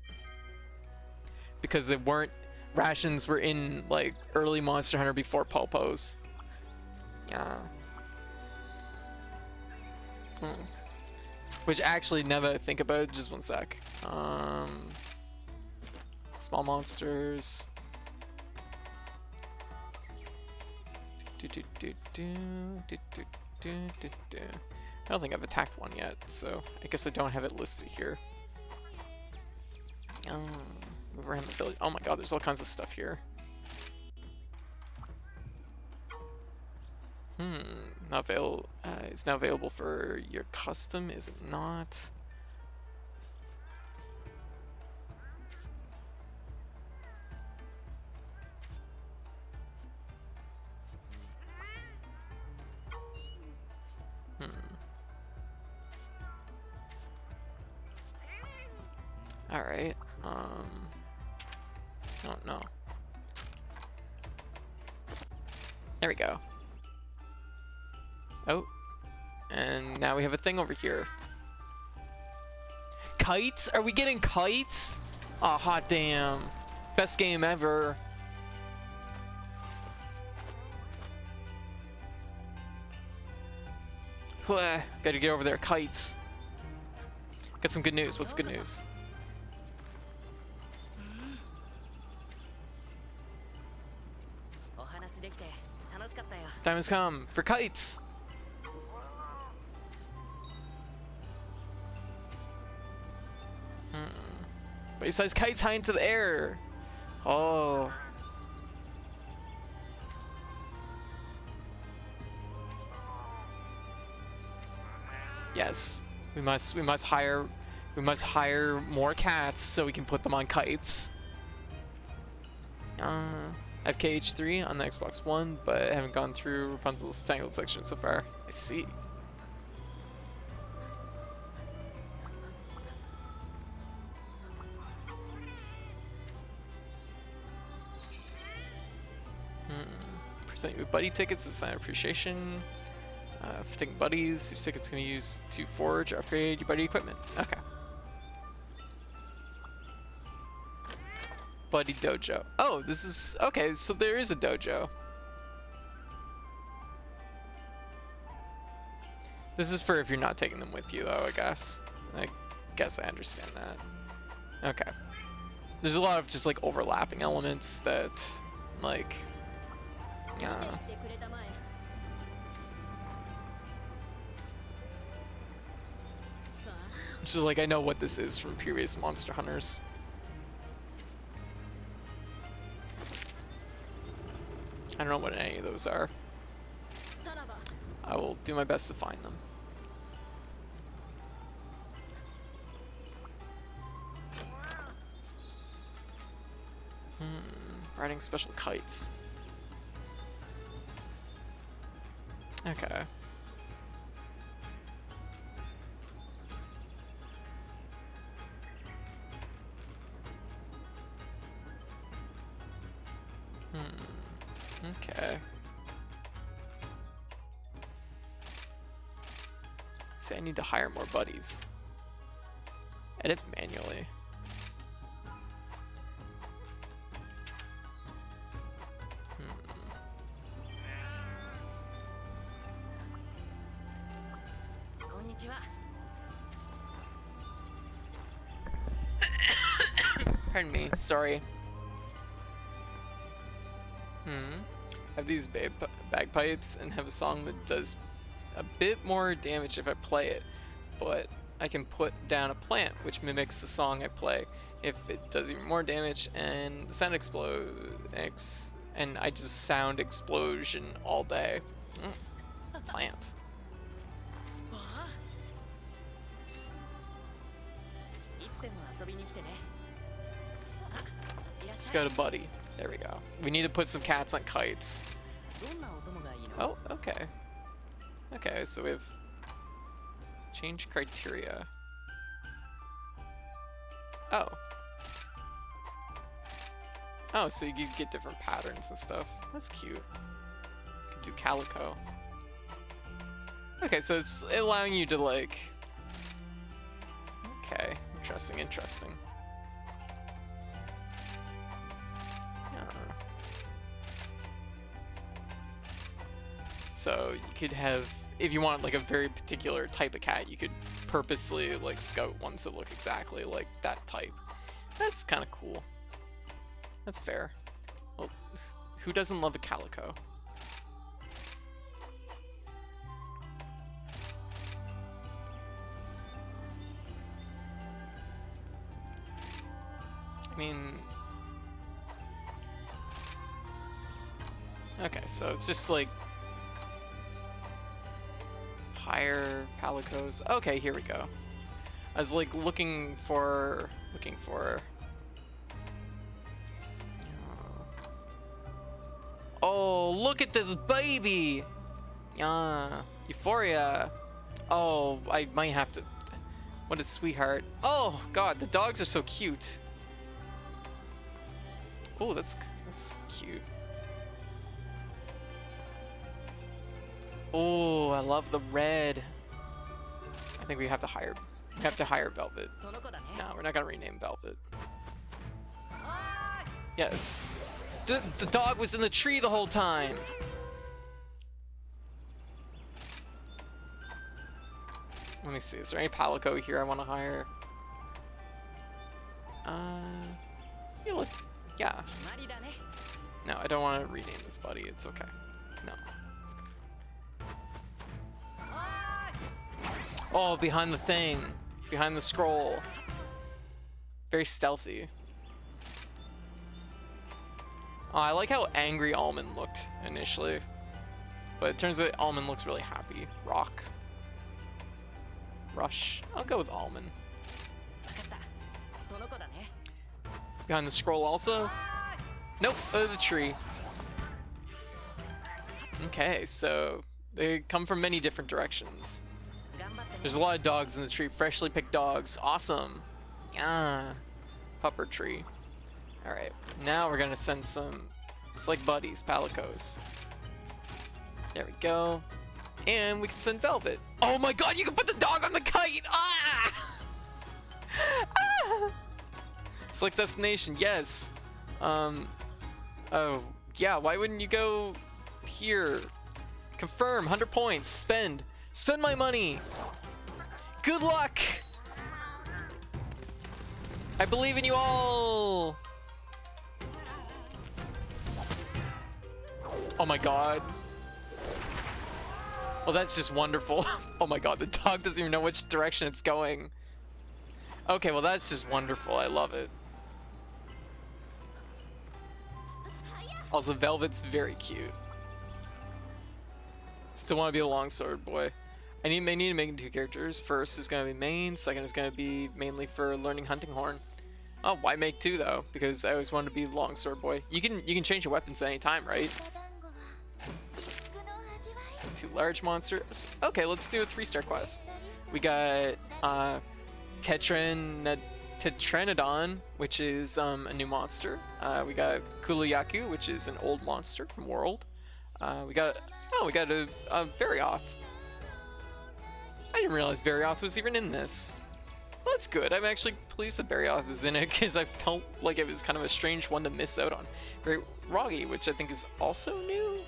Because they weren't rations were in like early Monster Hunter before Popos. Yeah. Which actually, now that I think about it, just one sec. Small monsters. I don't think I've attacked one yet, so I guess I don't have it listed here. Move around the village. Oh my god, there's all kinds of stuff here. Not available. It's now available for your custom, is it not? Alright, oh no. There we go. Oh, and now we have a thing over here. Kites? Are we getting kites? Oh, hot damn. Best game ever. Gotta get over there, kites. Got some good news. What's the good news? Time has come for kites. But besides kites high into the air. Oh. Yes, we must hire more cats so we can put them on kites. I have KH3 on the Xbox One, but I haven't gone through Rapunzel's Tangled section so far. I see. Present you with buddy tickets as a sign of appreciation. For taking buddies, these tickets can be used to forge or upgrade your buddy equipment. Okay. Buddy dojo. Oh, this is okay. So there is a dojo. This is for if you're not taking them with you, though. I guess I understand that. Okay. There's a lot of just like overlapping elements that, like, it's just like I know what this is from previous Monster Hunters. I don't know what any of those are. I will do my best to find them. Riding special kites. Okay. Okay. Say I need to hire more buddies. Edit manually. Pardon me, sorry. Have these bagpipes and have a song that does a bit more damage if I play it, but I can put down a plant which mimics the song I play if it does even more damage, and the sound explodes, and I just sound explosion all day. Plant. Let's go to buddy. There we go. We need to put some cats on kites. Oh, okay. Okay, so we have change criteria. Oh. Oh, so you get different patterns and stuff. That's cute. You can do calico. Okay, so it's allowing you to like... Okay, interesting. So you could have, if you want like a very particular type of cat, you could purposely like scout ones that look exactly like that type. That's kind of cool. That's fair. Well, who doesn't love a calico? I mean, okay, so it's just like higher palicos. Okay, here we go. I was like looking for. Oh, look at this baby! Euphoria. Oh, I might have to. What a sweetheart. Oh God, the dogs are so cute. Oh, that's cute. Oh, I love the red. I think we have to hire Velvet. No, we're not gonna rename Velvet. Yes. The dog was in the tree the whole time. Let me see. Is there any Palico here I want to hire? Yeah, look. Yeah. No, I don't want to rename this buddy. It's okay. No. Oh, behind the thing. Behind the scroll. Very stealthy. Oh, I like how angry Almond looked initially. But it turns out Almond looks really happy. Rock. Rush. I'll go with Almond. Behind the scroll also? Nope, oh, the tree. Okay, so they come from many different directions. There's a lot of dogs in the tree, freshly picked dogs. Awesome. Yeah. Pupper tree. Alright, now we're gonna send some, it's like buddies, Palicos. There we go. And we can send Velvet. Oh my God, you can put the dog on the kite! Ah! Ah! Select destination, yes. Oh, yeah, why wouldn't you go here? Confirm, 100 points, spend my money. Good luck. I believe in you all. Oh my God. Well, that's just wonderful. Oh my God, the dog doesn't even know which direction it's going. Okay, well that's just wonderful. I love it. Also, Velvet's very cute. Still want to be a longsword boy. I may need to make 2 characters. First is going to be main. Second is going to be mainly for learning hunting horn. Oh, why make 2 though? Because I always wanted to be longsword boy. You can change your weapons at any time, right? 2 large monsters. Okay, let's do a 3-star quest. We got Tetranodon, which is a new monster. We got Kuluyaku, which is an old monster from World. We got a Barioth. I didn't realize Barioth was even in this. Well, that's good. I'm actually pleased that Barioth is in it because I felt like it was kind of a strange one to miss out on. Great Roggy, which I think is also new.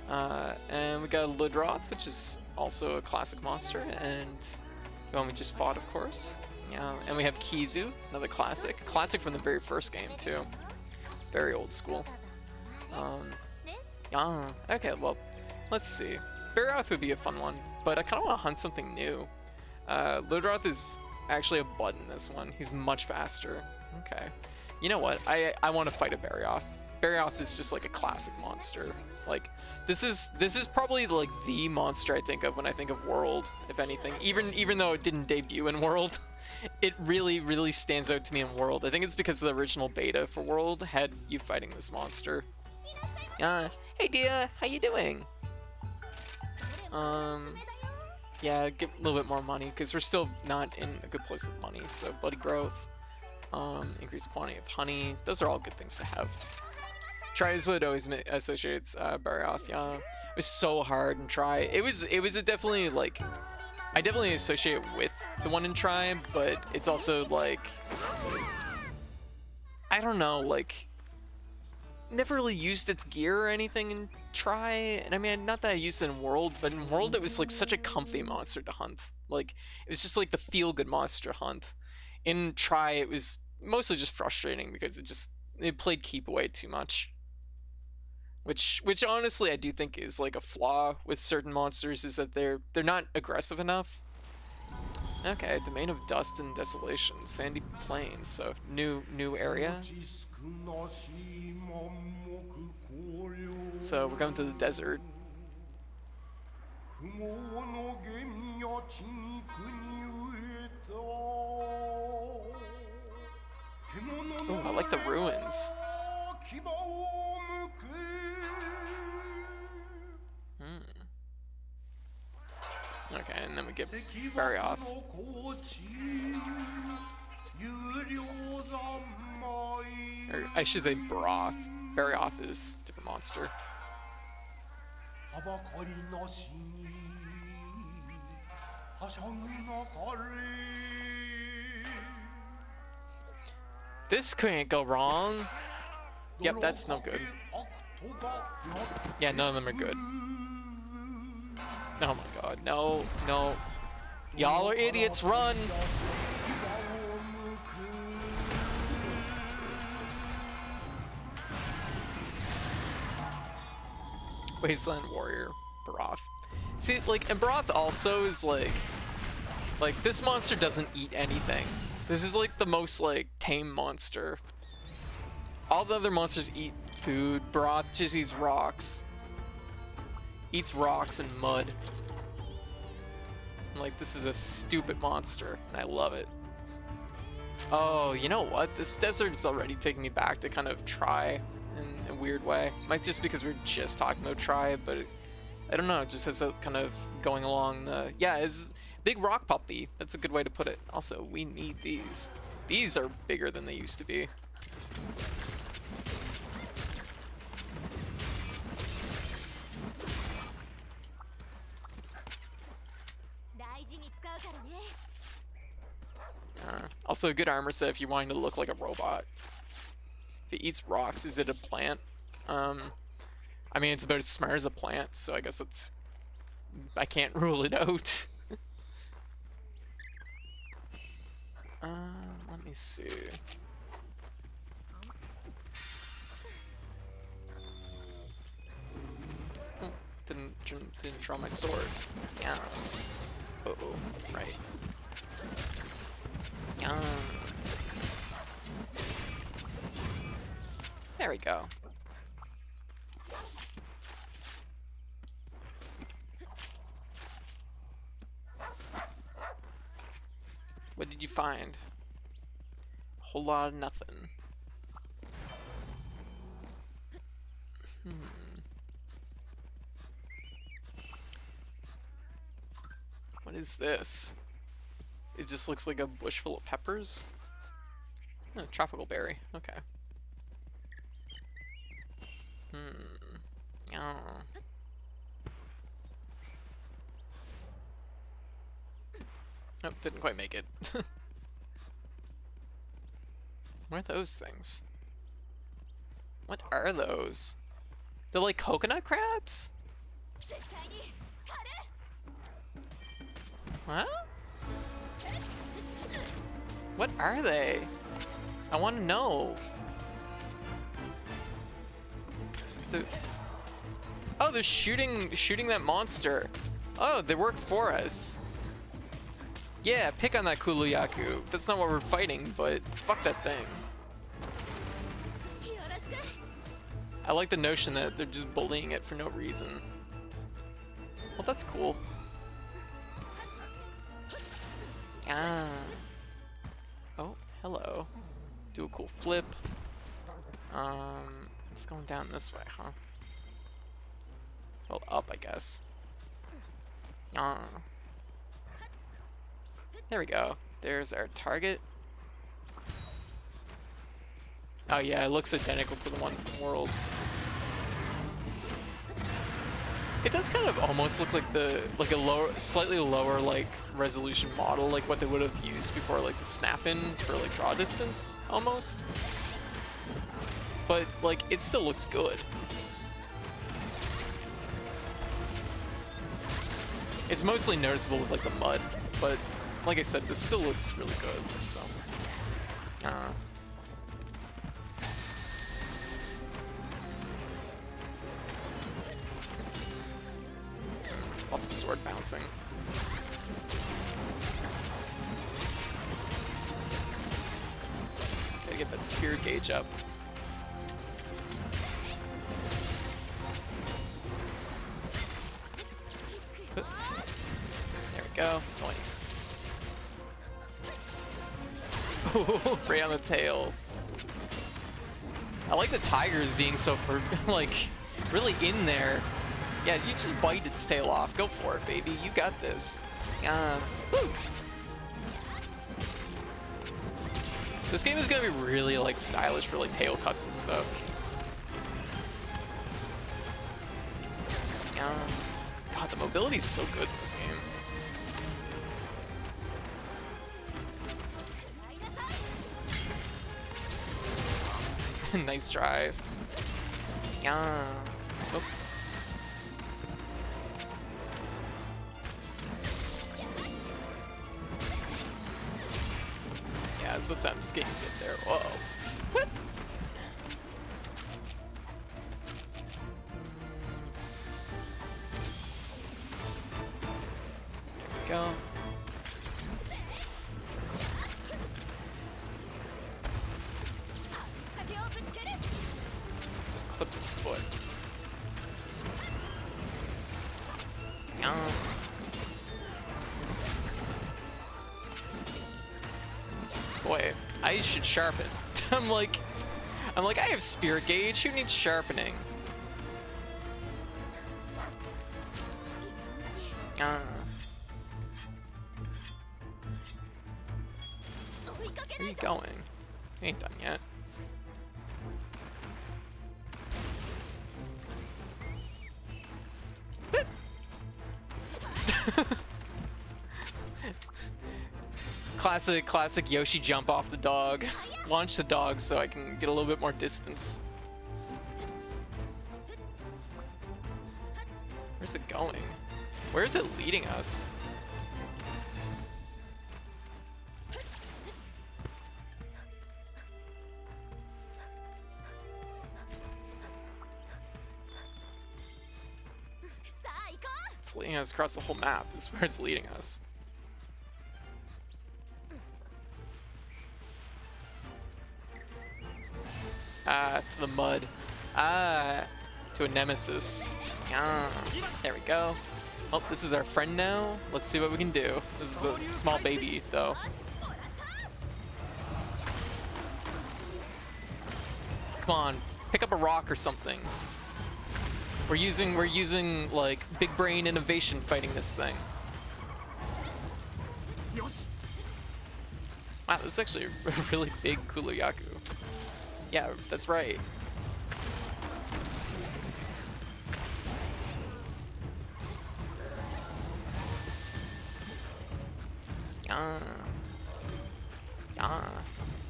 And we got Ludroth, which is also a classic monster, and the one we just fought, of course. Yeah, and we have Kizu, another classic from the very first game too. Very old school. Yeah. Okay, well, let's see. Barioth would be a fun one, but I kind of want to hunt something new. Ludroth is actually a bud in this one. He's much faster. Okay. You know what? I want to fight a Barioth. Barioth is just like a classic monster. Like, this is probably like the monster I think of when I think of World, if anything. Even though it didn't debut in World, it really stands out to me in World. I think it's because the original beta for World had you fighting this monster. Hey Dia, how you doing? Yeah, get a little bit more money because we're still not in a good place with money. So bloody growth, increased quantity of honey. Those are all good things to have. Try is what always associates Barioth. Yeah, it was so hard in Try. It was a definitely like, I definitely associate it with the one in Try, but it's also like, I don't know, like, never really used its gear or anything in Try, and I mean, not that I used it in World, but in World it was like such a comfy monster to hunt. Like, it was just like the feel-good monster to hunt. In Try, it was mostly just frustrating because it played keep away too much. Which honestly I do think is like a flaw with certain monsters, is that they're not aggressive enough. Okay, Domain of Dust and Desolation, Sandy Plains, so new area. So we're going to the desert. Oh, I like the ruins. Okay, and then we get Barioth. Or I should say Baroth. Barioth is a different monster. This can't go wrong. Yep, that's no good. Yeah, none of them are good. Oh my god, no, no. Y'all are idiots, run! Wasteland Warrior, Baroth. See, like, and Baroth also is like this monster doesn't eat anything. This is like the most like tame monster. All the other monsters eat food. Baroth just eats rocks. Eats rocks and mud. I'm like, this is a stupid monster, and I love it. Oh, you know what? This desert is already taking me back to kind of Try in a weird way. Might just because we're just talking about Try, but I don't know. It just has that kind of going along the... Yeah, it's big rock puppy. That's a good way to put it. Also, we need these. These are bigger than they used to be. Also, a good armor set if you're wanting to look like a robot. If it eats rocks, is it a plant? I mean, it's about as smart as a plant, so I guess it's... I can't rule it out. Let me see. Oh, didn't draw my sword. Yeah. Uh-oh, right. There we go. What did you find? A whole lot of nothing. What is this? It just looks like a bush full of peppers. Oh, tropical berry. Okay. Oh. Nope, didn't quite make it. What are those things? What are those? They're like coconut crabs? What? What are they? I want to know. Oh, they're shooting that monster. Oh, they work for us. Yeah, pick on that Kuluyaku. That's not what we're fighting, but fuck that thing. I like the notion that they're just bullying it for no reason. Well, that's cool. Ah. Oh, hello. Do a cool flip. It's going down this way, huh? Well, up, I guess. Ah. There we go. There's our target. Oh yeah, it looks identical to the one from World. It does kind of almost look like a lower, slightly lower like resolution model, like what they would have used before, like the snap-in for like draw distance, almost. but like it still looks good. It's mostly noticeable with like the mud, but like I said, this still looks really good. So, lots of sword bouncing. Gotta get that spirit gauge up. There we go. Nice. Right on the tail. I like the tigers being so like really in there. Yeah, you just bite its tail off. Go for it, baby. You got this. Woo. This game is gonna be really like stylish for like tail cuts and stuff. God, the mobility is so good in this game. Nice drive. Oh. Yeah, that's what's I'm just getting hit there. Whoa. What? There we go. Just clip its foot. Boy, I should sharpen. I'm like, I have spirit gauge. Who needs sharpening? Where are you going? Ain't done yet. Classic Yoshi jump off the dog. Launch the dog so I can get a little bit more distance. Where's it going? Where is it leading us? It's leading us across the whole map. This is where it's leading us. To the mud. To a nemesis. There we go. Oh, this is our friend now. Let's see what we can do. This is a small baby, though. Come on, pick up a rock or something. We're using like big brain innovation fighting this thing. Wow, this is actually a really big Kuluyaku. Yeah, that's right.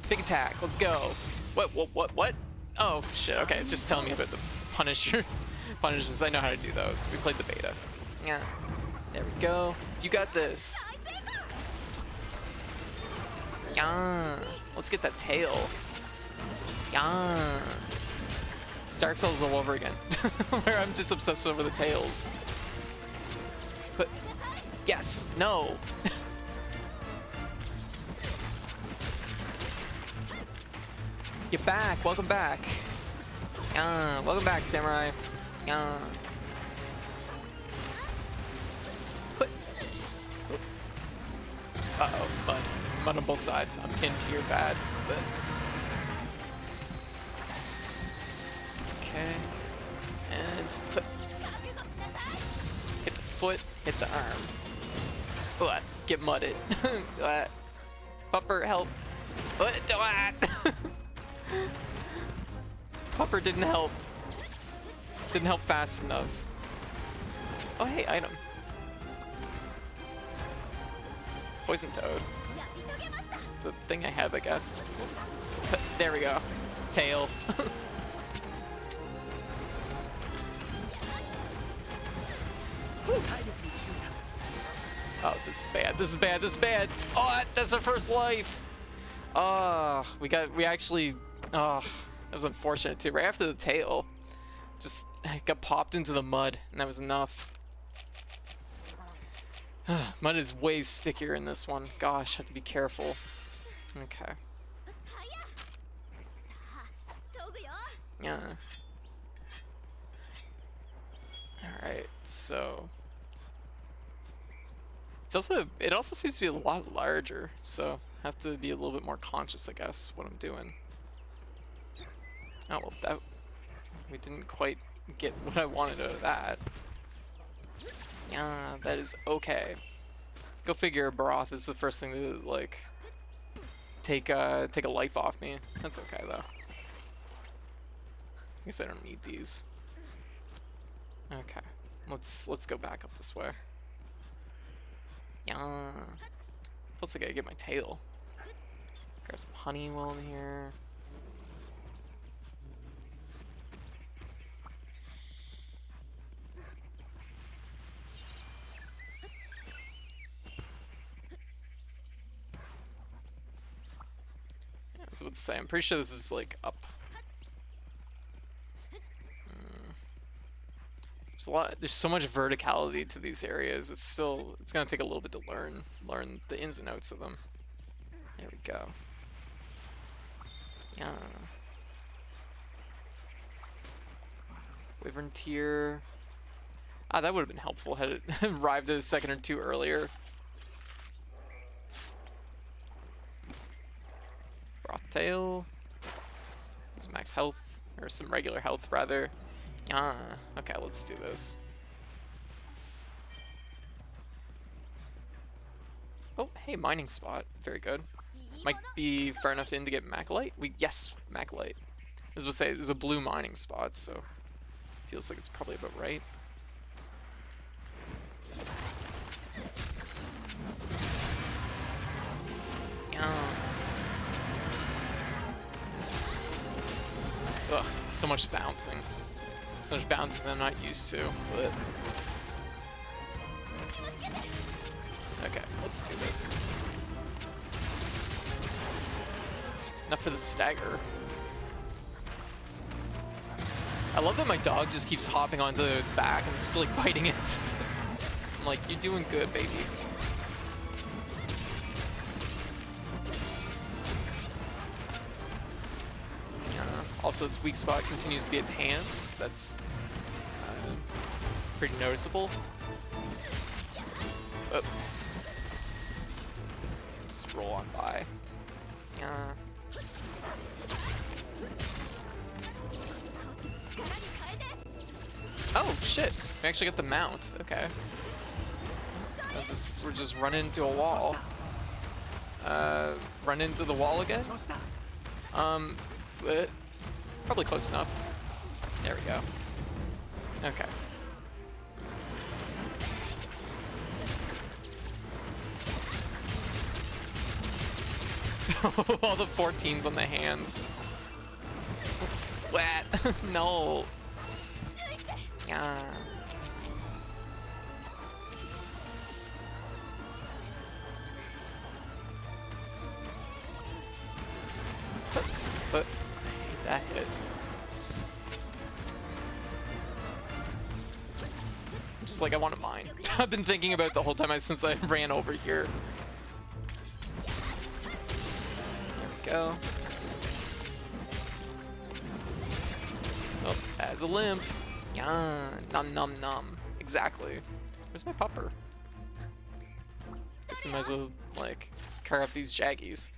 Big attack, let's go. What? Oh shit, okay, it's just telling me about the Punisher. Punishes, I know how to do those. We played the beta. Yeah. There we go. You got this. Let's get that tail. It's Dark Souls all over again. Where I'm just obsessed over the tails. But yes, no. You're back. Welcome back. Welcome back, Samurai. Uh-oh, but I'm on both sides. I'm pinned here bad. But okay. And put. Hit the foot, hit the arm. What? Get mudded. What? Pupper, help. What? Pupper didn't help. Didn't help fast enough. Oh, hey, item. Poison toad. It's a thing I have, I guess. There we go. Tail. Oh, this is bad. This is bad. This is bad. Oh, that's our first life. We actually. Oh, that was unfortunate too. Right after the tail, just got popped into the mud, and that was enough. Mud is way stickier in this one. Gosh, have to be careful. Okay. Yeah. Alright, so it also seems to be a lot larger, so I have to be a little bit more conscious, I guess, what I'm doing. Oh well, we didn't quite get what I wanted out of that. Yeah, that is okay. Go figure, Baroth is the first thing to like take a life off me. That's okay though. I guess I don't need these. Okay, let's go back up this way. Yeah. Plus I gotta get my tail. Grab some honey while I'm here. Yeah, I was about to say, I'm pretty sure this is like up. There's so much verticality to these areas. It's gonna take a little bit to learn the ins and outs of them. There we go. Yeah. Wyvern tier. Ah, that would have been helpful had it arrived a second or two earlier. Broth tail. Use max health, or some regular health rather. Ah, okay, let's do this. Oh, hey, mining spot. Very good. Might be far enough in to get Macalite. Yes, Macalite. As I say, there's a blue mining spot, so feels like it's probably about right. Yeah. Ugh, so much bouncing. So much bouncing that I'm not used to, but... Okay, let's do this. Enough for the stagger. I love that my dog just keeps hopping onto its back and just like biting it. I'm like, you're doing good, baby. Also, its weak spot continues to be its hands. That's pretty noticeable. Oh. Just roll on by. Oh shit! We actually got the mount. Okay. We're just running into a wall. Run into the wall again. Probably close enough. There we go. Okay. All the 14s on the hands. What? No. Yeah. But that hit. Just like I want to mine. I've been thinking about it the whole time since I ran over here. There we go. Oh, as a limp. Yeah, nom nom nom. Exactly. Where's my pupper? Guess we might as well like carve up these jaggies.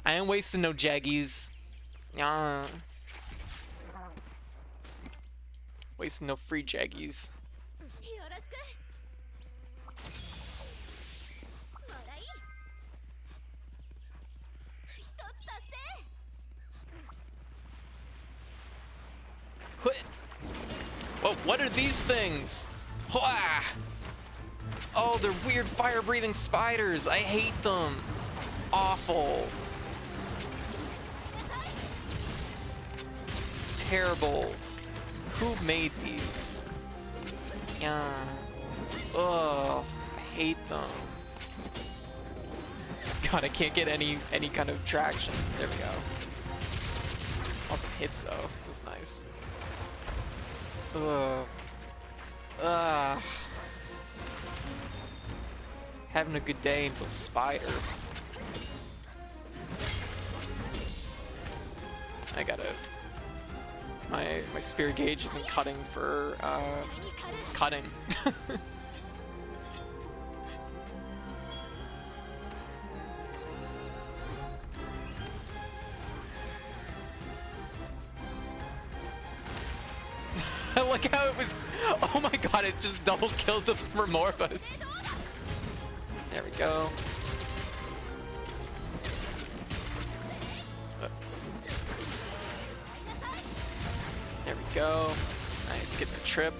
I ain't wasting no jaggies. Yeah. Wasting no free jaggies. Whoa, what are these things? Hwah! Oh, they're weird fire-breathing spiders. I hate them. Awful. Terrible. Who made these? Yeah. Ugh, I hate them. God, I can't get any kind of traction. There we go. Lots of hits though. That's nice. Ugh. Ugh. Having a good day until Spider. I gotta. My spirit gauge isn't cutting for cutting. I like how it was. Oh my god! It just double killed the Remorbus. There we go. There we go. Nice, get the trip.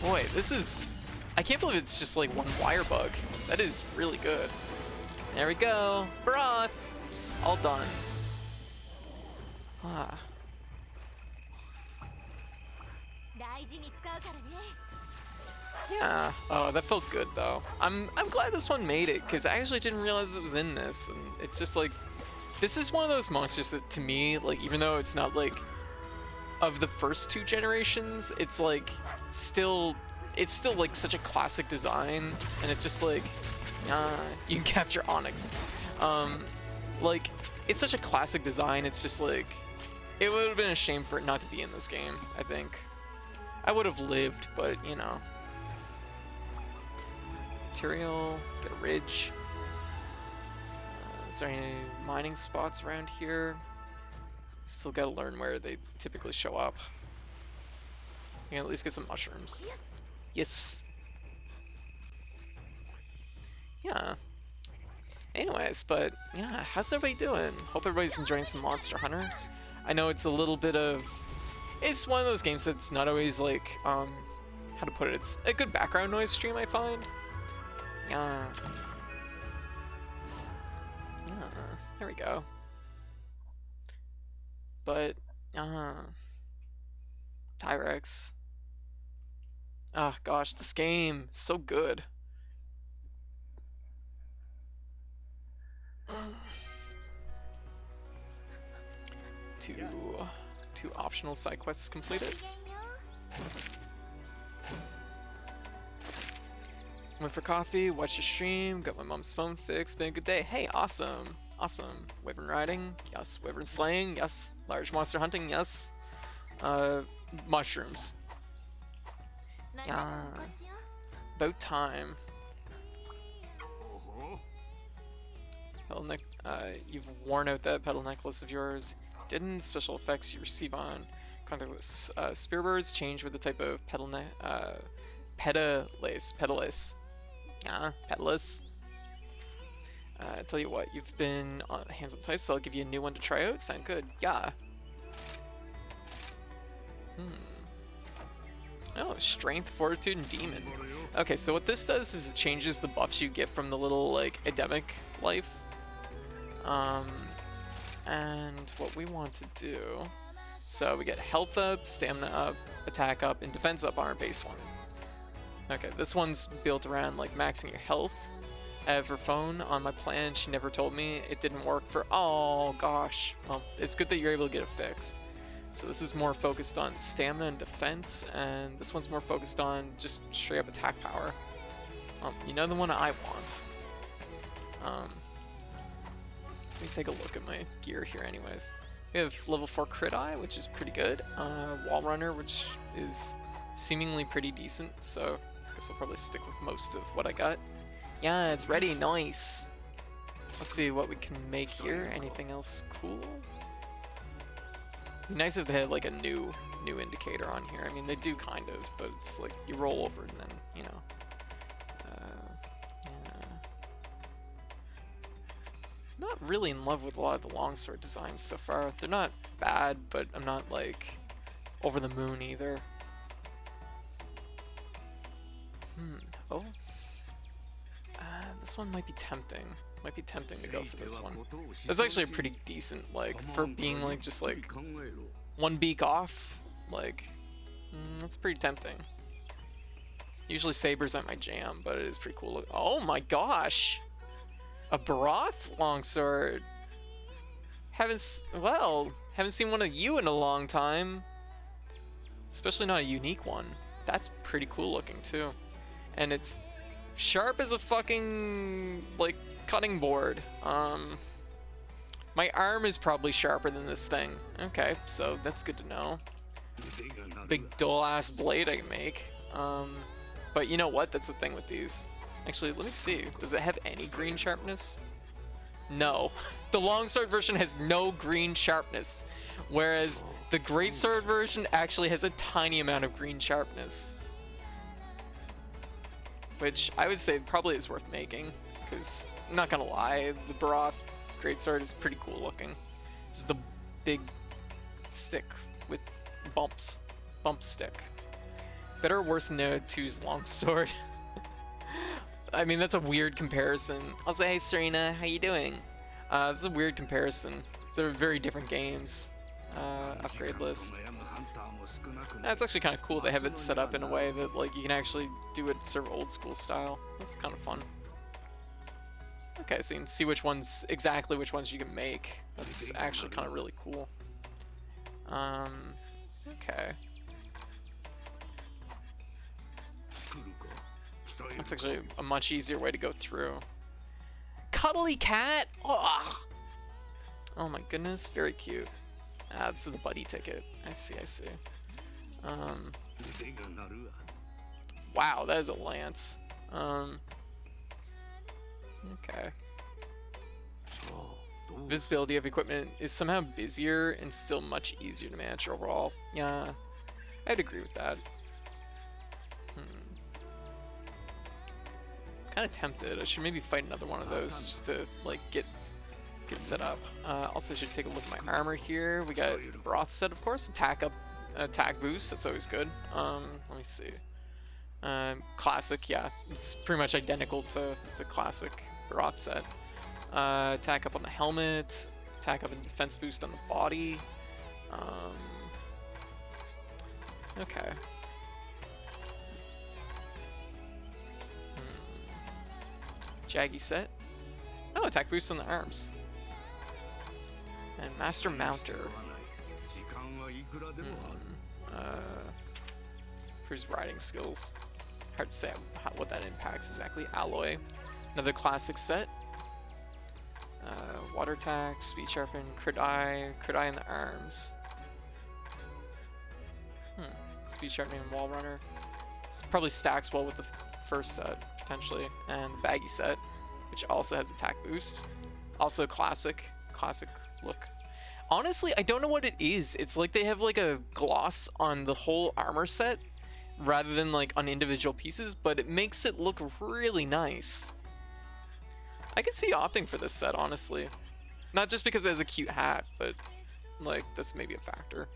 Boy, this is... I can't believe it's just like one wire bug. That is really good. There we go. Broth! All done. Ah. Yeah. Oh, that felt good though. I'm glad this one made it because I actually didn't realize it was in this, and it's just like this is one of those monsters that to me, like, even though it's not like of the first two generations, it's like still like such a classic design, and it's just like you can capture Onyx. Like it's such a classic design. It's just like it would have been a shame for it not to be in this game. I think I would have lived, but you know. Material, get a ridge. Is there any mining spots around here? Still gotta learn where they typically show up. You can at least get some mushrooms. Yes. Yeah. Anyways, but yeah, how's everybody doing? Hope everybody's enjoying some Monster Hunter. I know it's a little bit of... It's one of those games that's not always like, how to put it? It's a good background noise stream, I find. Yeah. There we go. But, Tyrex. Ah, gosh, this game is so good. Two optional side quests completed. Went for coffee, watched a stream, got my mom's phone fixed, been a good day. Hey, awesome. Awesome. Wyvern riding, yes. Wyvern slaying, yes. Large monster hunting, yes. Mushrooms. About time. Petal you've worn out that petal necklace of yours. Didn't special effects you receive on contact with spearbirds change with the type of petalace. Petalus. Tell you what, you've been on hands-on type, so I'll give you a new one to try out. Sound good? Yeah. Oh, strength, fortitude, and demon. Okay, so what this does is it changes the buffs you get from the little, like, endemic life. And what we want to do... So we get health up, stamina up, attack up, and defense up on our base one. Okay, this one's built around, like, maxing your health. I have her phone on my plan. She never told me it didn't work for... Oh, gosh. Well, it's good that you're able to get it fixed. So this is more focused on stamina and defense, and this one's more focused on just straight up attack power. You know the one I want. Let me take a look at my gear here anyways. We have level 4 crit eye, which is pretty good. Wall runner, which is seemingly pretty decent, so I guess I'll probably stick with most of what I got. Yeah, it's ready, nice! Let's see what we can make here. Anything else cool? It'd be nice if they had like a new indicator on here. I mean, they do kind of, but it's like you roll over and then, you know. Yeah. Not really in love with a lot of the longsword designs so far. They're not bad, but I'm not like over the moon either. Oh. This This one might be tempting. Might be tempting to go for this one. That's actually a pretty decent, like, for being like just like one beak off. Like, that's pretty tempting. Usually sabers aren't my jam, but it is pretty cool. Oh my gosh, a Broth longsword. Haven't seen one of you in a long time. Especially not a unique one. That's pretty cool looking too. And it's sharp as a fucking, like, cutting board. My arm is probably sharper than this thing. Okay, so that's good to know. Big dull ass blade I can make. But you know what? That's the thing with these. Actually, let me see. Does it have any green sharpness? No. The longsword version has no green sharpness, whereas the greatsword version actually has a tiny amount of green sharpness. Which I would say probably is worth making, because I'm not gonna lie, the Broth greatsword is pretty cool looking. This is the big stick with bumps. Bump stick. Better or worse than Node 2's longsword? I mean, that's a weird comparison. I'll say, hey Serena, how you doing? That's a weird comparison. They're very different games. Upgrade list. That's actually kind of cool. They have it set up in a way that, like, you can actually do it sort of old school style. That's kind of fun. Okay, so you can see exactly which ones you can make. That's actually kind of really cool. Okay. That's actually a much easier way to go through. Cuddly cat! Oh my goodness, very cute. This is the buddy ticket. I see. Wow, that is a lance. Okay. Visibility of equipment is somehow busier and still much easier to manage overall. Yeah, I'd agree with that. Kind of tempted. I should maybe fight another one of those just to, like, get set up. Also should take a look at my armor here. We got the Broth set, of course. Attack boost. That's always good. Let me see. Classic. Yeah, it's pretty much identical to the classic Broth set. Attack up on the helmet. Attack up and defense boost on the body. Okay. Jaggy set. Oh, attack boost on the arms. And Master Mounter. For his riding skills. Hard to say what that impacts exactly. Alloy. Another classic set. Water attack, speed sharpen, crit eye in the arms. Speed sharpening and wall runner. This probably stacks well with the first set, potentially. And the baggy set, which also has attack boost. Also classic look. Honestly, I don't know what it is. It's like they have like a gloss on the whole armor set rather than like on individual pieces, but it makes it look really nice. I could see opting for this set, honestly. Not just because it has a cute hat, but like that's maybe a factor.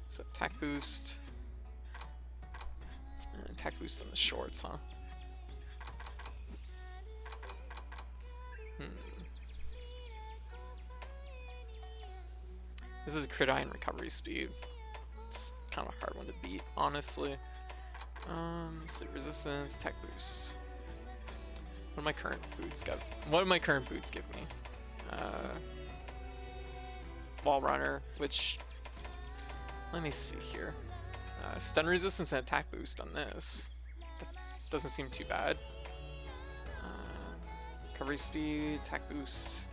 So attack boost. Attack boost on the shorts, huh? This is crit eye and recovery speed. It's kind of a hard one to beat, honestly. Sleep resistance, attack boost. What do my current boots give me? Wall runner, which, let me see here. Stun resistance and attack boost on this. That doesn't seem too bad. Recovery speed, attack boost.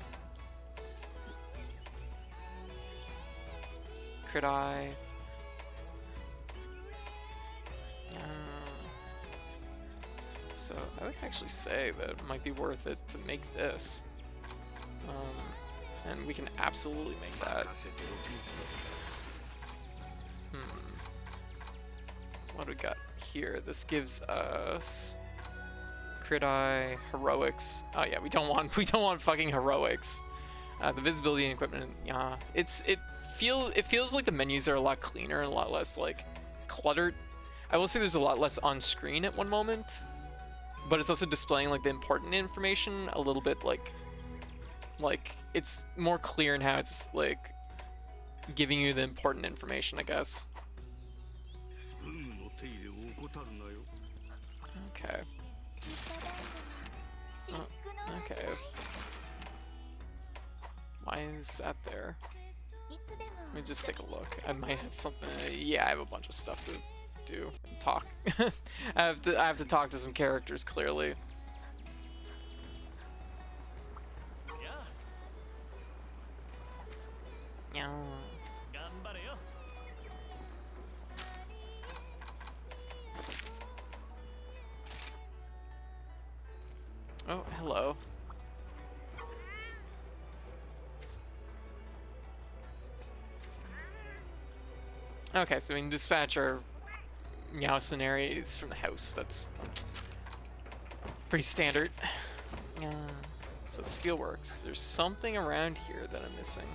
Crit eye. So I would actually say that it might be worth it to make this. And we can absolutely make that. What do we got here? This gives us crit eye, heroics. Oh yeah, we don't want fucking heroics. The visibility and equipment. Yeah, it feels like the menus are a lot cleaner and a lot less like cluttered. I will say there's a lot less on screen at one moment, but it's also displaying like the important information a little bit like it's more clear in how it's like giving you the important information, I guess. Okay. Oh, okay. Why is that there? Let me just take a look. I might have something. Yeah, I have a bunch of stuff to do and talk. I have to talk to some characters clearly. Yeah. Oh, hello. Okay, so we can dispatch our meow scenarios from the house. That's pretty standard. So steelworks. There's something around here that I'm missing.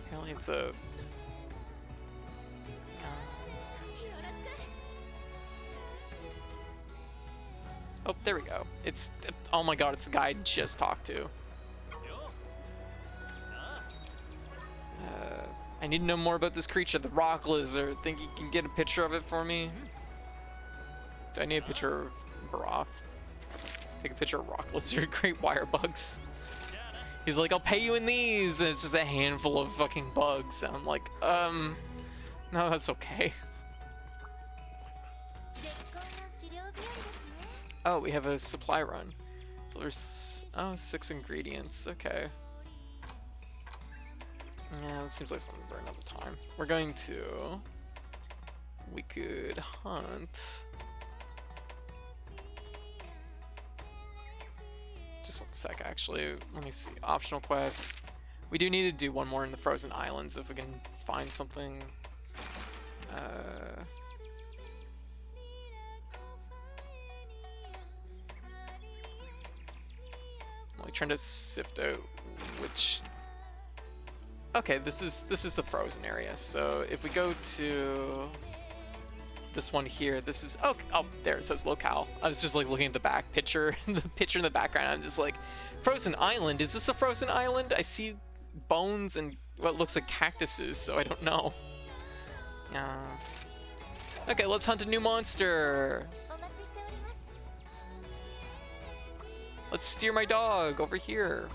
Apparently it's a... Oh, there we go. It's... Oh my god, it's the guy I just talked to. I need to know more about this creature, the rock lizard. Think you can get a picture of it for me? Do I need a picture of Baroth? Take a picture of rock lizard, great wire bugs. He's like, I'll pay you in these, and it's just a handful of fucking bugs. And I'm like, no, that's okay. Oh, we have a supply run. There's 6 ingredients. Okay. Yeah, that seems like something to burn up the time. We're going to... We could hunt... Just 1 sec, actually. Let me see. Optional quest. We do need to do one more in the Frozen Islands if we can find something. I'm like trying to sift out which. Okay, this is the frozen area. So if we go to this one here, this is oh there it says locale. I was just like looking at the back picture, the picture in the background. I'm just like, Frozen Island. Is this a frozen island? I see bones and what looks like cactuses, so I don't know. Okay, let's hunt a new monster. Let's steer my dog over here.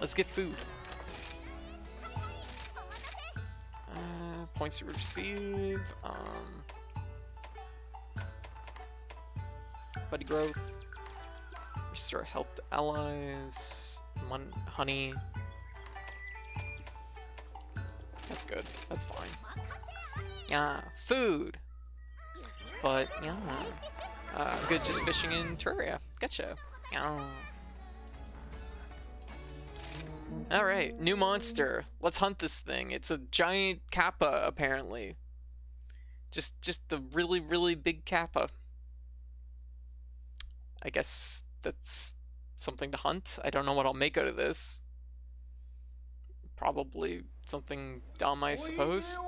Let's get food. Points to receive. Buddy growth. Restore health to allies. Honey. That's good. That's fine. Food. But good. Just fishing in Terraria. Gotcha. Alright, new monster. Let's hunt this thing. It's a giant kappa, apparently. Just a really, really big kappa. I guess that's something to hunt. I don't know what I'll make out of this. Probably something dumb, I suppose.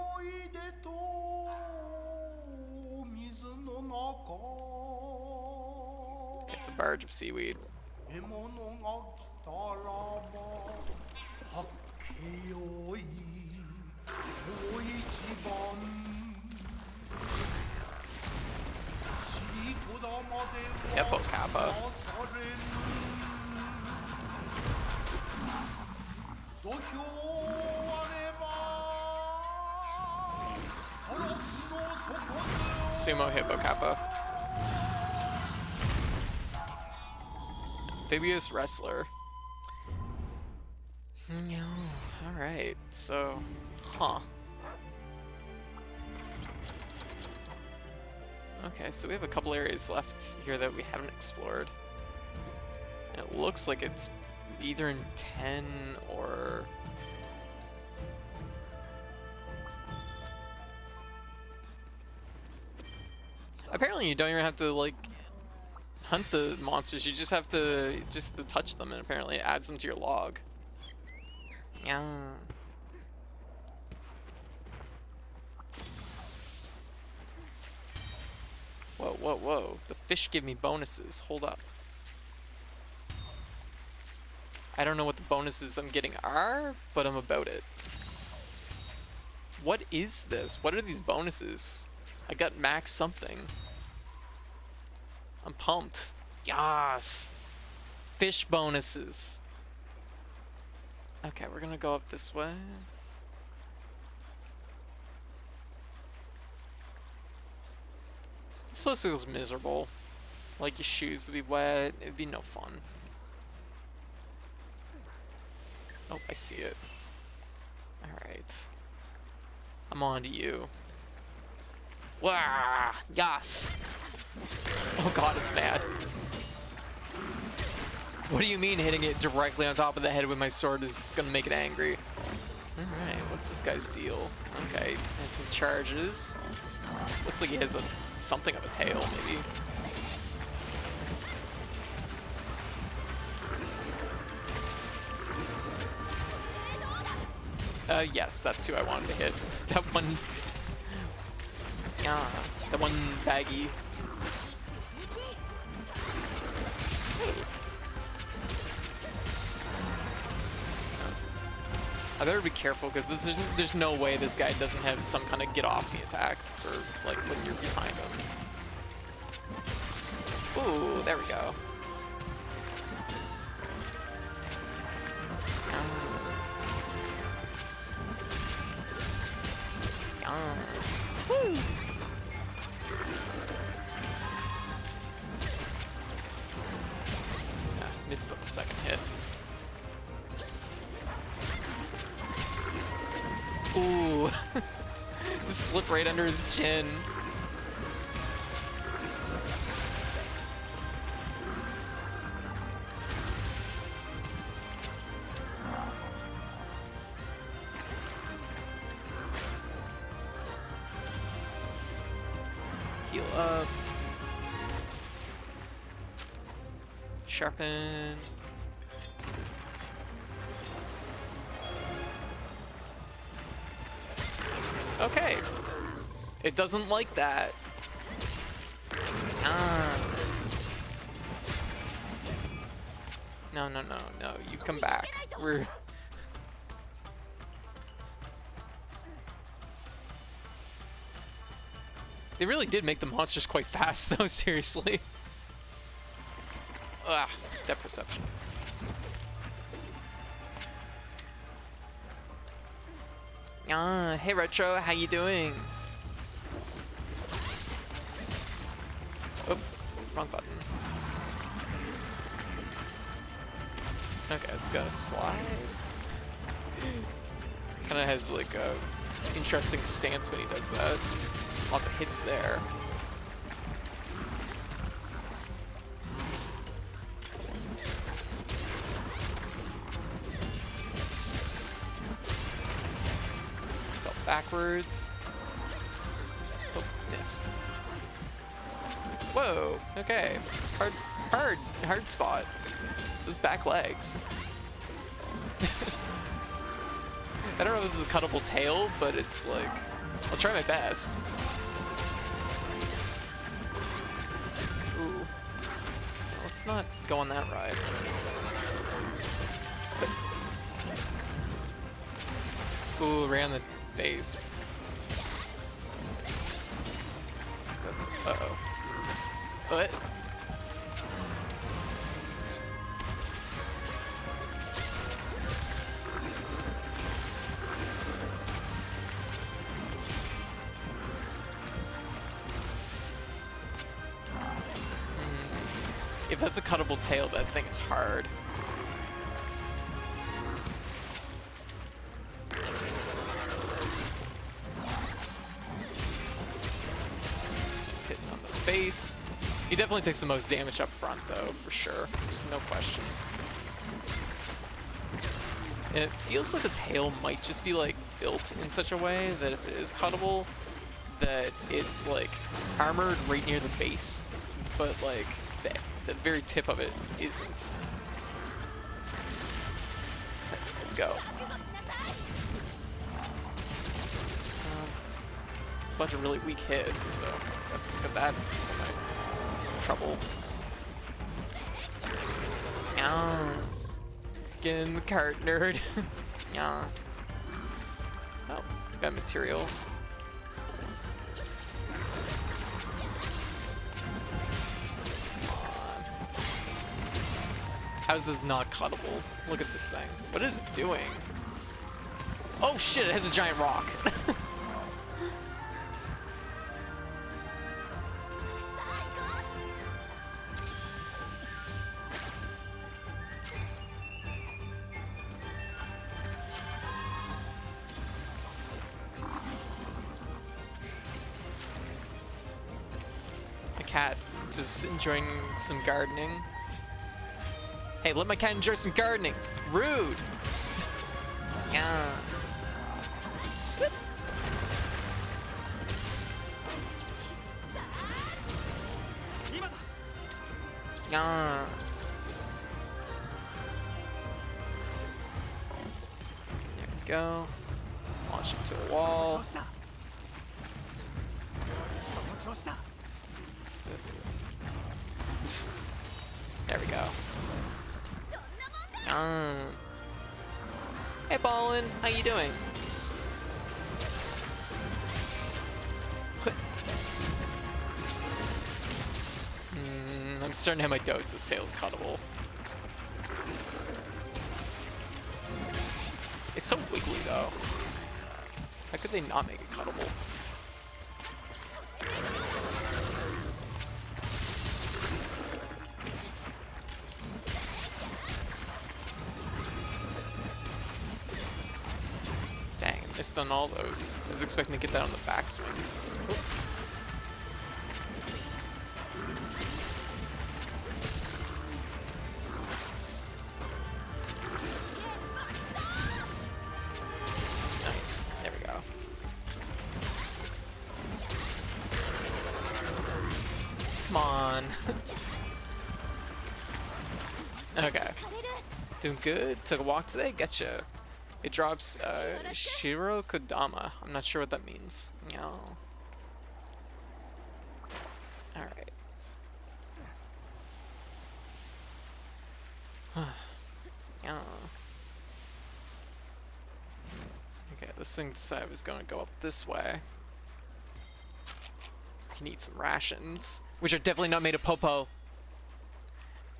It's a barrage of seaweed. Hippo kappa. Sumo hippo kappa. Amphibious wrestler. Alright, so... Okay, so we have a couple areas left here that we haven't explored. And it looks like it's either in 10 or... Apparently you don't even have to like hunt the monsters, you just have to touch them, and apparently it adds them to your log. Yeah. Whoa, whoa, whoa. The fish give me bonuses. Hold up. I don't know what the bonuses I'm getting are, but I'm about it. What is this? What are these bonuses? I got max something. I'm pumped. Yas! Fish bonuses. Okay, we're gonna go up this way. This place feels miserable. Like your shoes would be wet. It'd be no fun. Oh, I see it. Alright. I'm on to you. Wah! Yas! Oh god, it's bad. What do you mean hitting it directly on top of the head with my sword is gonna make it angry? Alright, what's this guy's deal? Okay, has some charges. Looks like he has something of a tail, maybe. Yes, that's who I wanted to hit. That one... that one baggy. I better be careful, because there's no way this guy doesn't have some kind of get off me attack for like when you're behind him. Ooh, there we go. Woo! Missed on the second hit. Ooh. Just slip right under his chin. Heal up. Sharpen. Okay. It doesn't like that. No, no, no, no. You come back. We're... They really did make the monsters quite fast, though, seriously. Ah, depth perception. Hey Retro, how you doing? Oh, wrong button. Okay, it's got a slide. Kinda has like a interesting stance when he does that. Lots of hits there. Backwards. Oh, missed. Whoa, okay. Hard spot. Those back legs. I don't know if this is a cuttable tail, but it's like, I'll try my best. Ooh. Let's not go on that ride. Ooh, ran the face. Uh-oh. What? If that's a cuttable tail, that thing is hard. Face. He definitely takes the most damage up front, though, for sure. There's no question. And it feels like the tail might just be like built in such a way that if it is cuttable, that it's like armored right near the base, but like the very tip of it isn't. Let's go. It's a bunch of really weak hits, so I guess look at that for my trouble. Yeah. Get in the cart, nerd. Yeah. Oh, got material. How is this not cuttable? Look at this thing. What is it doing? Oh shit, it has a giant rock. My cat just enjoying some gardening. Hey, let my cat enjoy some gardening. Rude. Yeah. Yeah. There we go. Launch it to a wall. There we go. Hey, Ballin, how you doing? I'm starting to have my doubts this tail's cuttable. It's so wiggly though. How could they not make it cuttable? Dang, I missed on all those. I was expecting to get that on the backswing. Oh. Nice. There we go. Come on. Okay. Doing good. Took a walk today. Getcha. It drops Shiro Kodama. I'm not sure what that means. No. Alright. Yeah. Okay, this thing decided it was gonna go up this way. Can eat some rations, which are definitely not made of popo.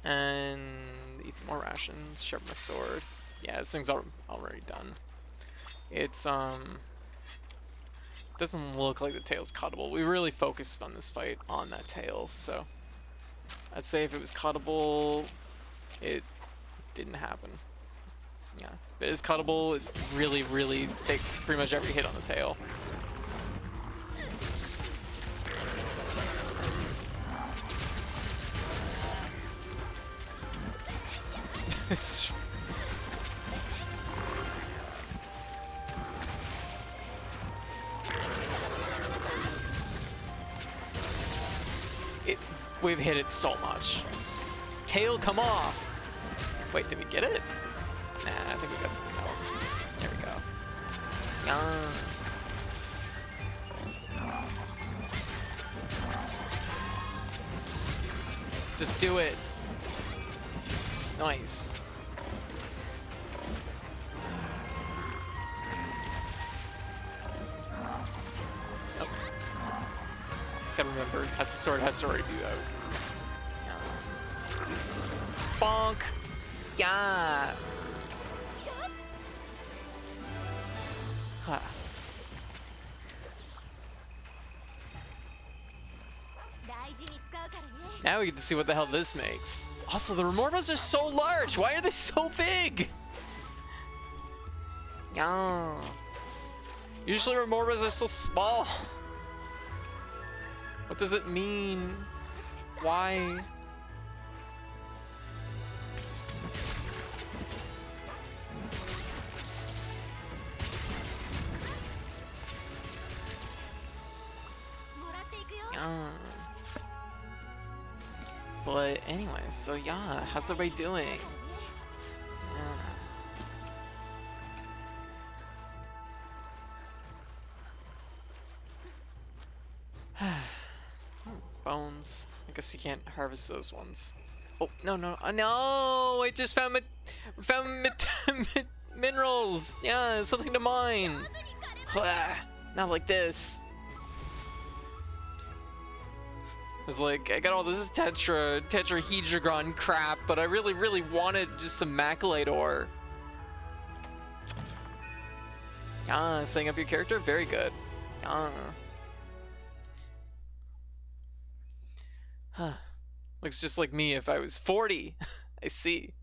And eat some more rations. Sharpen my sword. Yeah, this thing's already done. It's doesn't look like the tail's cuttable. We really focused on this fight on that tail, so I'd say if it was cuttable, it didn't happen. Yeah, if it is cuttable, it really, really takes pretty much every hit on the tail. We've hit it so much. Tail, come off! Wait, did we get it? Nah, I think we got something else. There we go. Just do it. Nice. Oh. Gotta remember, sword has to already be out. Bonk! Yeah! Huh. Now we get to see what the hell this makes. Also, the Remorbas are so large! Why are they so big? Yeah. Usually Remorbas are so small. What does it mean? Why? But anyway, so yeah, how's everybody doing? Bones. I guess you can't harvest those ones. Oh no no no! I just found minerals. Yeah, something to mine. Not like this. It's like, I got all this tetrahedron crap, but I really wanted just some macellite ore. Ah, setting up your character? Very good. Ah. Huh. Looks just like me if I was 40. I see.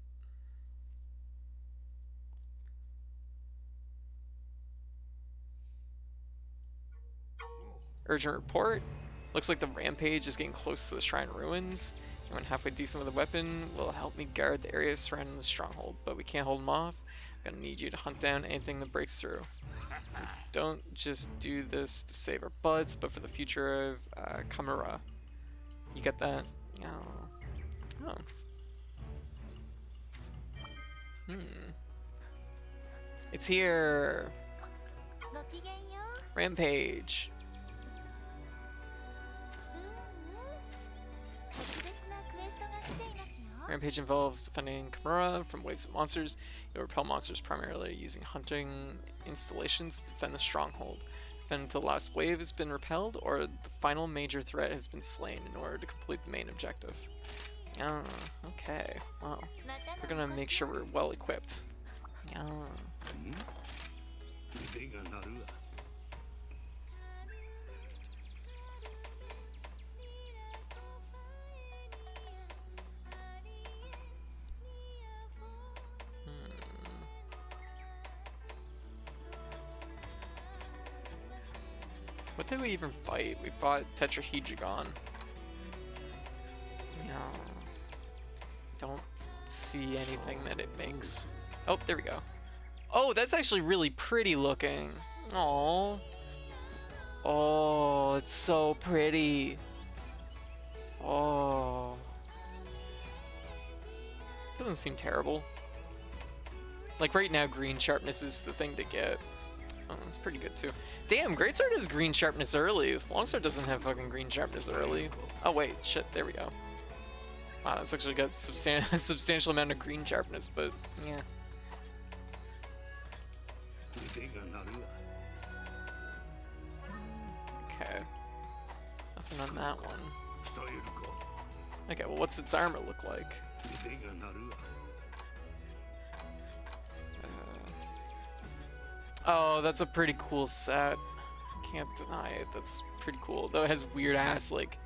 Urgent report. Looks like the rampage is getting close to the shrine ruins. Anyone halfway decent with a weapon will help me guard the area surrounding the stronghold, but we can't hold them off. I'm gonna need you to hunt down anything that breaks through. Don't just do this to save our butts, but for the future of Kamura. You get that? Oh. It's here. Rampage. Rampage involves defending Kamura from waves of monsters. You'll repel monsters primarily using hunting installations to defend the stronghold. Defend until the last wave has been repelled or the final major threat has been slain in order to complete the main objective. Oh, okay. Well, we're gonna make sure we're well equipped. What did we even fight? We fought Tetrahedron. No. Don't see anything that it makes. Oh, there we go. Oh, that's actually really pretty looking. Oh. Oh, it's so pretty. Oh. Doesn't seem terrible. Like right now, green sharpness is the thing to get. Oh, that's pretty good too. Damn, Greatsword has green sharpness early. Longsword doesn't have fucking green sharpness early. Oh wait, shit, there we go. Wow, that's actually got a substantial amount of green sharpness, but yeah. Okay. Nothing on that one. Okay, well what's its armor look like? Oh, that's a pretty cool set. Can't deny it. That's pretty cool. Though it has weird ass like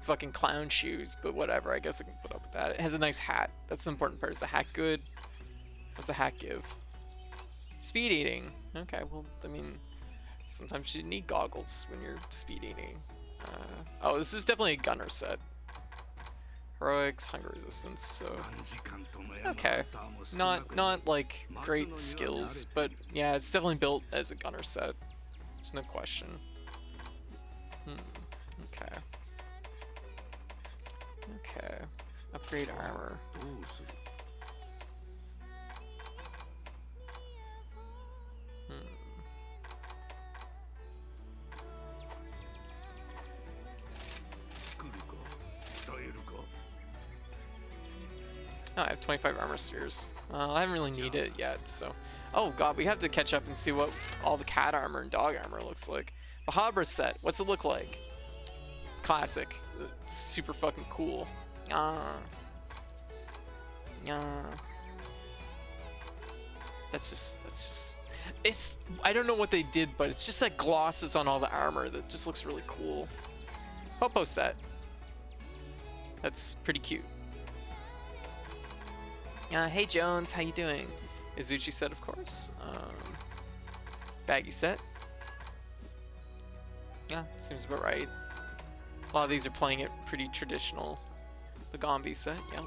fucking clown shoes, but whatever. I guess I can put up with that. It has a nice hat. That's the important part. Is the hat good? What's the hat give? Speed eating. Okay, well, I mean, sometimes you need goggles when you're speed eating. Oh, this is definitely a gunner set. Heroics, hunger resistance, so okay, not like great skills, but yeah, it's definitely built as a gunner set. There's no question. Okay. Okay. Upgrade armor. Oh, I have 25 armor spheres. I haven't really needed it yet, so... Oh god, we have to catch up and see what all the cat armor and dog armor looks like. Bahabra set, what's it look like? Classic. It's super fucking cool. That's just... It's... I don't know what they did, but it's just that gloss that's on all the armor that just looks really cool. Popo set. That's pretty cute. Hey Jones, how you doing? Izuchi set, of course. Baggy set. Yeah, seems about right. A lot of these are playing it pretty traditional. The Gombi set, yep.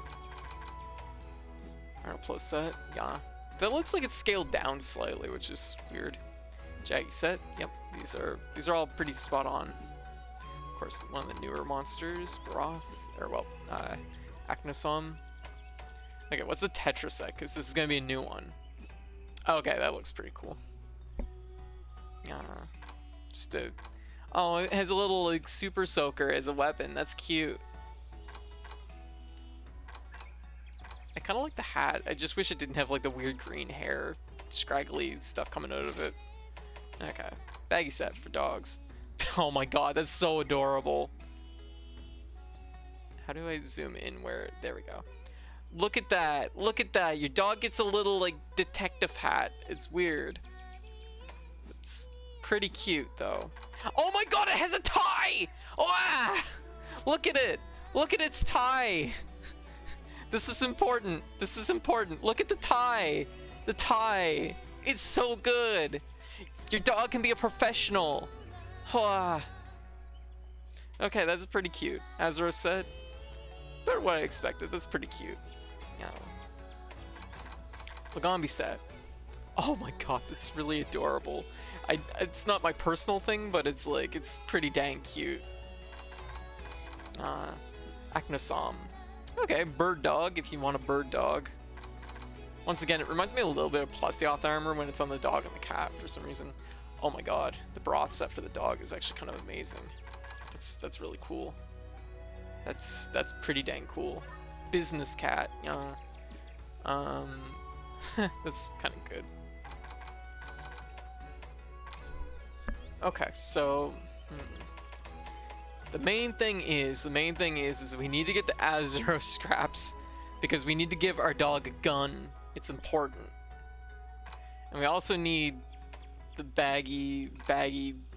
Arnoplo set, yeah. That looks like it's scaled down slightly, which is weird. Jaggy set, yep. These are all pretty spot on. Of course, one of the newer monsters, Baroth, or well, Acnosome. Okay, what's a Tetrasect? Because this is gonna be a new one. Okay, that looks pretty cool. Just a... Oh, it has a little like super soaker as a weapon. That's cute. I kind of like the hat. I just wish it didn't have like the weird green hair, scraggly stuff coming out of it. Okay, baggy set for dogs. Oh my god, that's so adorable. How do I zoom in where... There we go. Look at that. Look at that. Your dog gets a little like detective hat. It's weird. It's pretty cute though. Oh my god, it has a tie! Oh, ah! Look at it. Look at its tie. This is important. This is important. Look at the tie. The tie. It's so good. Your dog can be a professional. Ah. Okay, that's pretty cute. Azura said. Better what I expected. That's pretty cute. Yeah. Lagambi set. Oh my god, that's really adorable. It's not my personal thing, but it's like, it's pretty dang cute. Acnosome. Okay, bird dog if you want a bird dog. Once again, it reminds me a little bit of Plesioth armor when it's on the dog and the cat for some reason. Oh my god, the broth set for the dog is actually kind of amazing. That's really cool. That's pretty dang cool. Business cat. That's kind of good. Okay, so the main thing is we need to get the Azuro scraps because we need to give our dog a gun. It's important. And we also need the baggy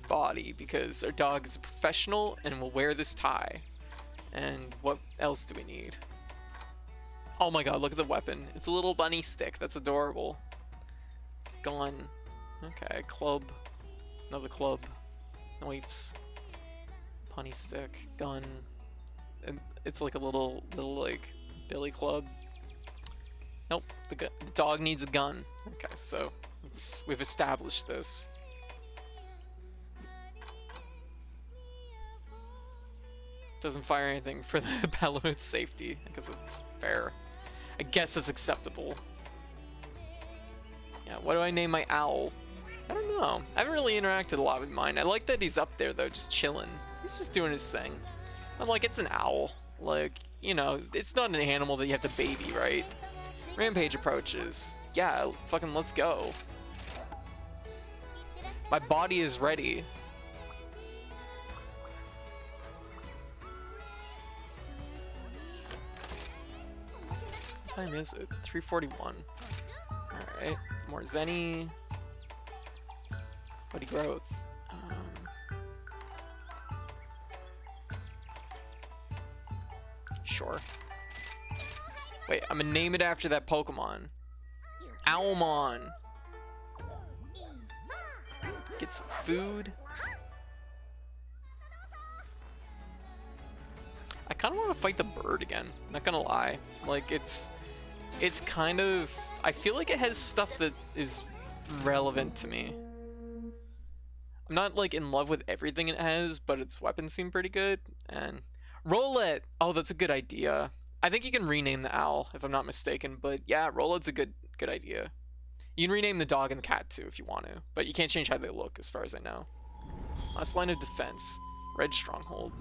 body because our dog is a professional and will wear this tie. And what else do we need? Oh my god, look at the weapon. It's a little bunny stick. That's adorable. Gun. Okay, club. Another club. Knives. Punny stick. Gun. And it's like a little like billy club. Nope. The dog needs a gun. Okay, so we've established this. Doesn't fire anything for the Balamut's safety. I guess it's fair. I guess it's acceptable. Yeah, what do I name my owl? I don't know. I haven't really interacted a lot with mine. I like that he's up there though, just chilling. He's just doing his thing. I'm like, it's an owl. Like, you know, it's not an animal that you have to baby, right? Rampage approaches. Yeah, fucking let's go. My body is ready. What time is it? 3:41. Alright, more Zenny. Buddy growth. Sure. Wait, I'm gonna name it after that Pokemon. Owlmon. Get some food. I kind of want to fight the bird again. Not gonna lie. Like, it's kind of... I feel like it has stuff that is relevant to me. I'm not, like, in love with everything it has, but its weapons seem pretty good. And... Rowlet! Oh, that's a good idea. I think you can rename the owl, if I'm not mistaken. But yeah, Rowlet's a good idea. You can rename the dog and the cat, too, if you want to. But you can't change how they look, as far as I know. Last line of defense. Red Stronghold.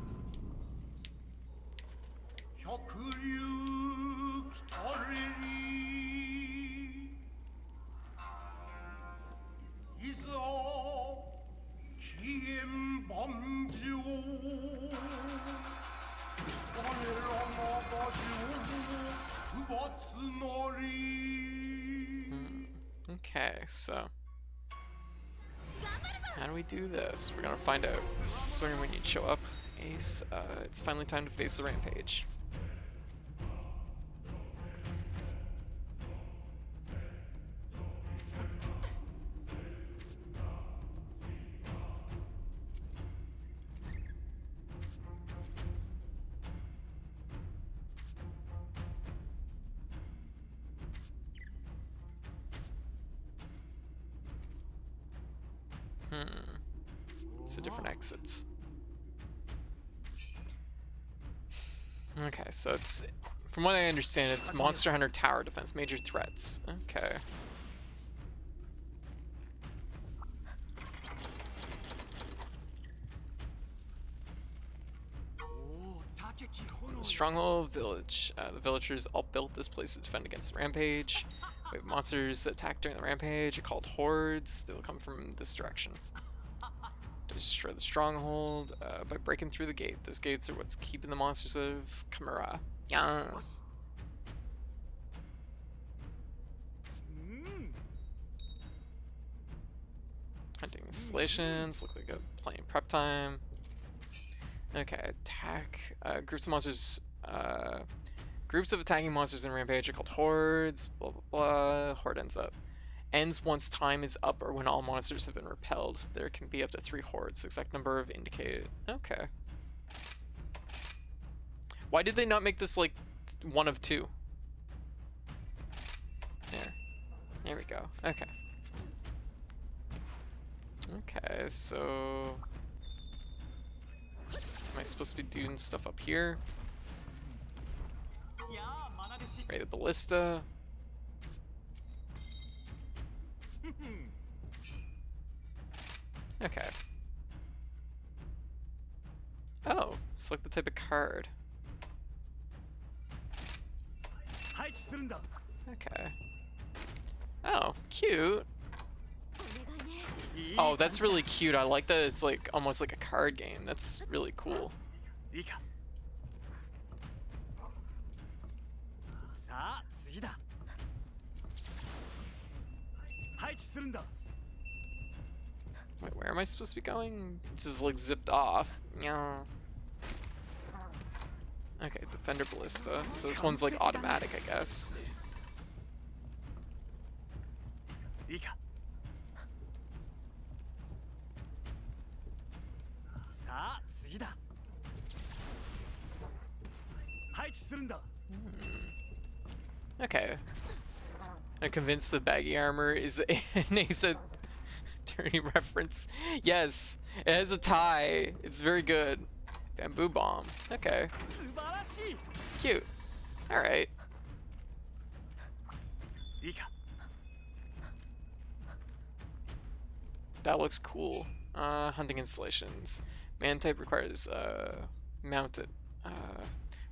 Okay, so how do we do this? We're gonna find out. So when you show up, Ace, it's finally time to face the rampage. So different exits. Okay, so it's From what I understand, it's Monster Hunter Tower Defense, major threats. Okay. Stronghold Village. The villagers all built this place to defend against the rampage. We have monsters that attack during the rampage are called hordes. They will come from this direction. To destroy the stronghold by breaking through the gate. Those gates are what's keeping the monsters of Chimera. Yeah. Hunting installations. Look like a playing prep time. Okay, attack. Groups of monsters. Groups of attacking monsters in rampage are called hordes. Blah blah blah. Horde ends once time is up or when all monsters have been repelled. There can be up to 3 hordes. Exact number of indicated. Okay. Why did they not make this like 1 of 2? There we go. Okay. Okay, so am I supposed to be doing stuff up here? Right, the Ballista. Okay. Oh, select the type of card. Okay. Oh, cute. Oh, that's really cute. I like that it's like almost like a card game. That's really cool. Wait, where am I supposed to be going? This is like zipped off. Yeah. Okay, Defender Ballista. So this one's like automatic, I guess. Okay. I'm convinced the baggy armor is an Ace Attorney reference. Yes, it has a tie. It's very good. Bamboo bomb. Okay. Cute. Alright. That looks cool. Hunting installations. Man type requires mounted.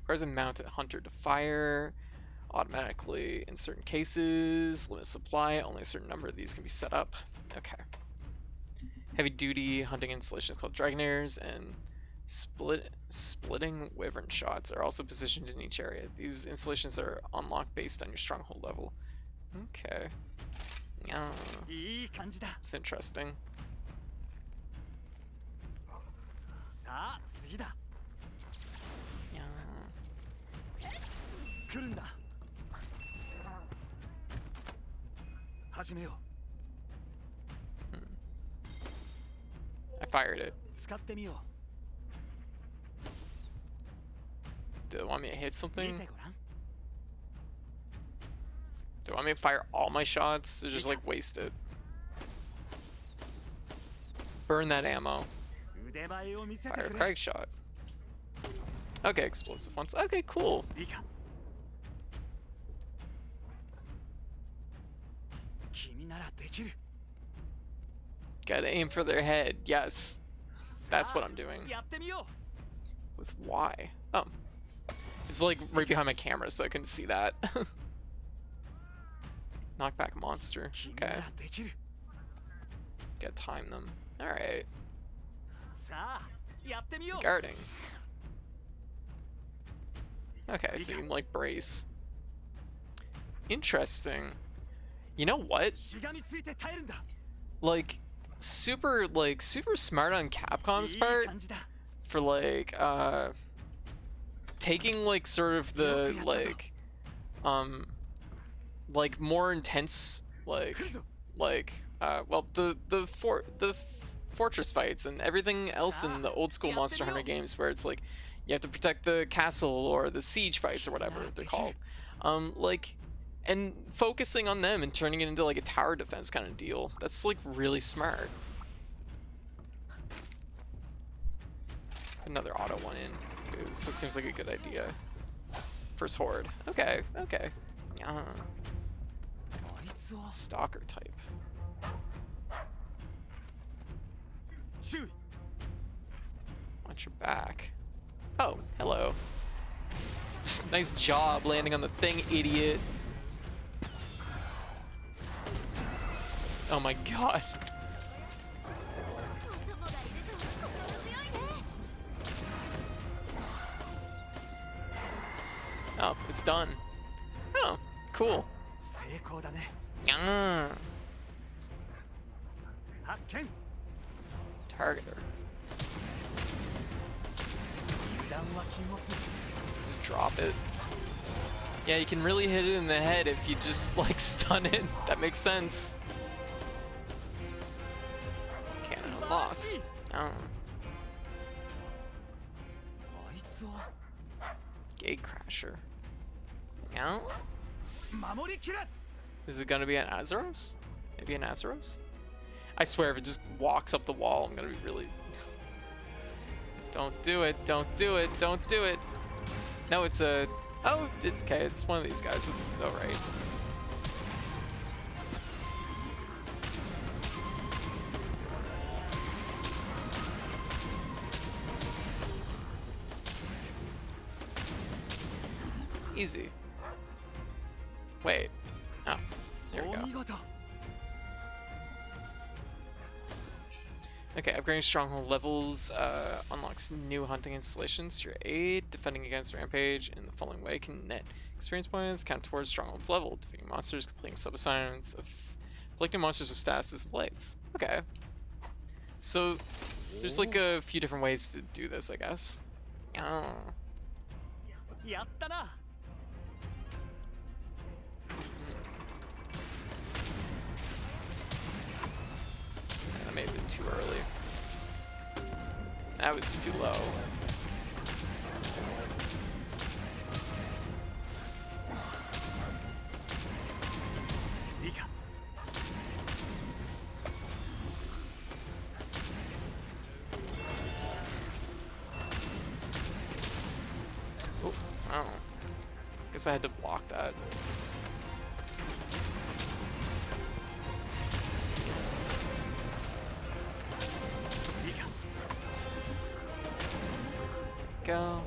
Requires a mounted hunter to fire automatically in certain cases. Limit supply. Only a certain number of these can be set up. Okay. Heavy duty hunting installations called Dragonairs and splitting wyvern shots are also positioned in each area. These installations are unlocked based on your stronghold level. Okay. Yeah. It's interesting. Yeah. I fired it. Do they want me to hit something? Do they want me to fire all my shots? Or just like waste it? Burn that ammo. Fire a Craig shot. Okay, explosive ones. Okay, cool. Gotta aim for their head. Yes. That's what I'm doing. With Y. Oh. It's like right behind my camera, so I couldn't see that. Knockback monster. Okay. Gotta time them. Alright. Guarding. Okay, so you can like brace. Interesting. You know what? Like super smart on Capcom's part for like taking like sort of the like more intense well the fortress fights and everything else in the old school Monster Hunter games where it's like you have to protect the castle or the siege fights or whatever they're called, and focusing on them and turning it into like a tower defense kind of deal. That's like really smart. Another auto one in, because that seems like a good idea. First horde. Okay, okay. Stalker type. Watch your back. Oh, hello. Nice job landing on the thing, idiot. Oh my god. Oh, it's done. Oh, cool. 成功だね Ah, 発見 targeter. 油断は禁物 Just drop it. Yeah, you can really hit it in the head if you just like stun it. That makes sense. Cannon unlocked. Oh, あいつは gate crasher. Oh, 守りきれ is it gonna be an Azeros? Maybe an Azeros? I swear, if it just walks up the wall, I'm gonna be really. Don't do it! Don't do it! Don't do it! No, it's a. Oh, it's okay. It's one of these guys. It's alright. Easy. Wait. Oh, there we お go. 見事 Okay, upgrading stronghold levels unlocks new hunting installations to your aid. Defending against rampage in the following way can net experience points, count towards stronghold's level. Defeating monsters, completing sub-assignments, afflicting monsters with statuses and blades. Okay. So, there's like a few different ways to do this, I guess. Oh. やったな That may have been too early. That was too low. Oh, oh. Guess I had to block that. Go.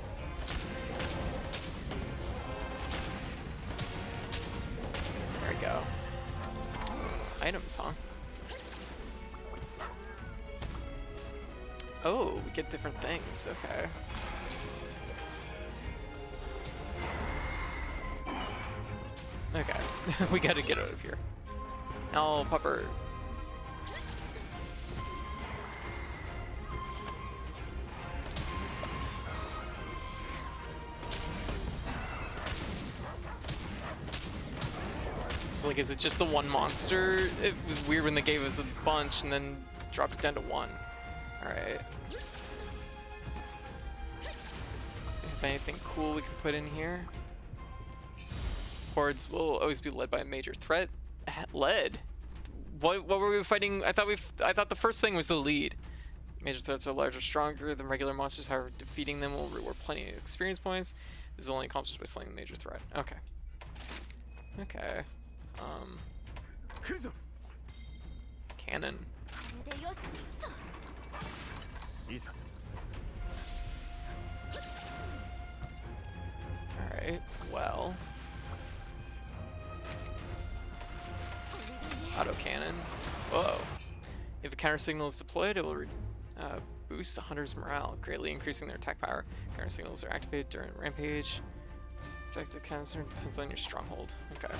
There we go. Items, huh? Oh, we get different things. Okay. Okay. We gotta get out of here. Oh, pupper. Like, is it just the one monster? It was weird when they gave us a bunch and then dropped it down to one. Alright. If anything cool we can put in here. Hordes will always be led by a major threat. Led? What were we fighting? I thought the first thing was the lead. Major threats are larger, stronger than regular monsters, however defeating them will reward plenty of experience points. This is only accomplished by slaying the major threat. Okay. Okay. Cannon. これでよしと いざ Alright, well. Auto cannon. Whoa. If a counter signal is deployed, it will boost the hunter's morale, greatly increasing their attack power. Counter signals are activated during rampage. Its effective counter depends on your stronghold. Okay.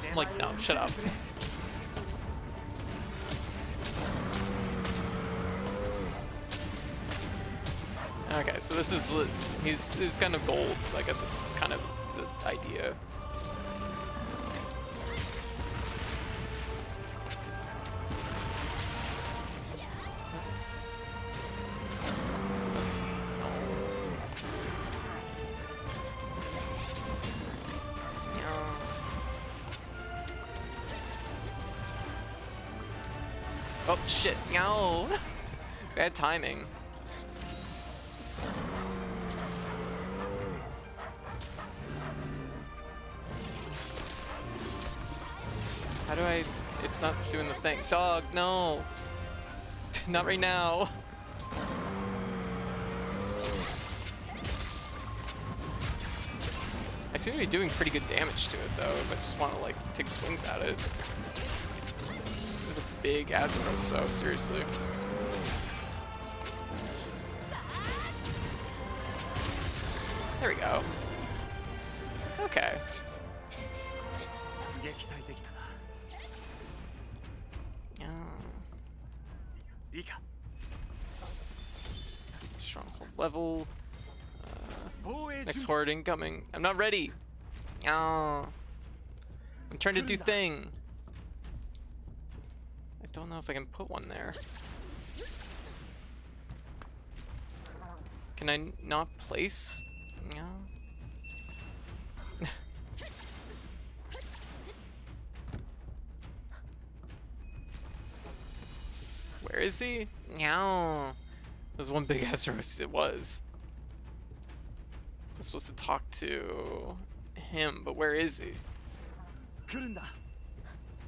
I'm like, no, shut up. Okay, so this is he's kind of gold, so I guess it's kind of the idea. Oh shit, no! Bad timing. How do I... It's not doing the thing. Dog, no! Not right now! I seem to be doing pretty good damage to it though, if I just want to like take swings at it. It's a big Azeros though, seriously. There we go. Okay. 撃退できたな。 Yeah. いいか。 Stronghold level. 防衛 Next 準備。 horde incoming. I'm not ready. Oh. I'm trying to do thing. I don't know if I can put one there. Can I not place? No. Where is he? No. There's one big Azeros. It was. I'm supposed to talk to him, but where is he? 来るんだ。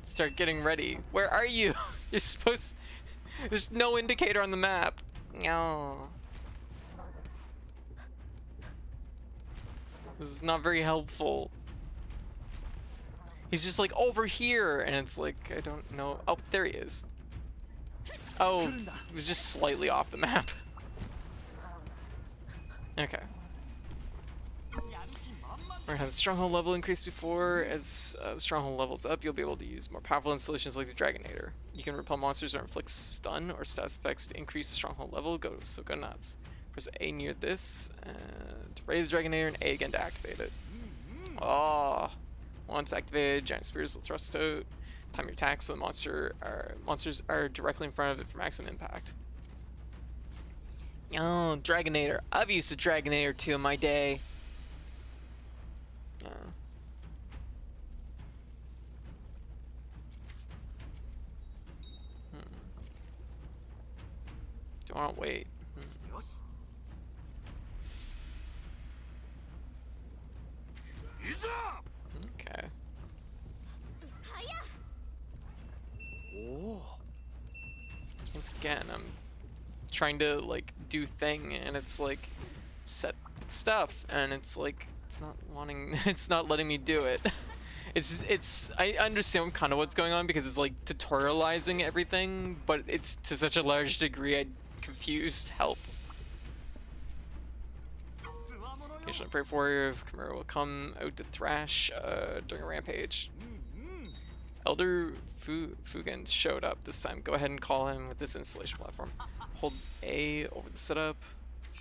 Start getting ready. Where are you? You're supposed... There's no indicator on the map. No. This is not very helpful. He's just like over here, and it's like, I don't know. Oh, there he is. Oh, he was just slightly off the map. Okay. We're gonna have the Stronghold level increase before. As the Stronghold levels up, you'll be able to use more powerful installations like the Dragonator. You can repel monsters or inflict stun or status effects to increase the Stronghold level. Go nuts. Press A near this to ready the Dragonator, and A again to activate it. Oh, once activated, giant spears will thrust out. Time your attacks so the monsters are directly in front of it for maximum impact. Oh, Dragonator. I've used a Dragonator too in my day. Do I want to wait? よし。いざ。 Okay. おお。 Once again, I'm trying to like do thing, and it's like set stuff, and it's like it's not wanting, it's not letting me do it. I understand kind of what's going on because it's like tutorializing everything, but it's to such a large degree I'm confused. Help. Occasionally, brave warrior of Chimera will come out to thrash during a rampage. Elder Fugans showed up this time. Go ahead and call him with this installation platform. Hold A over the setup.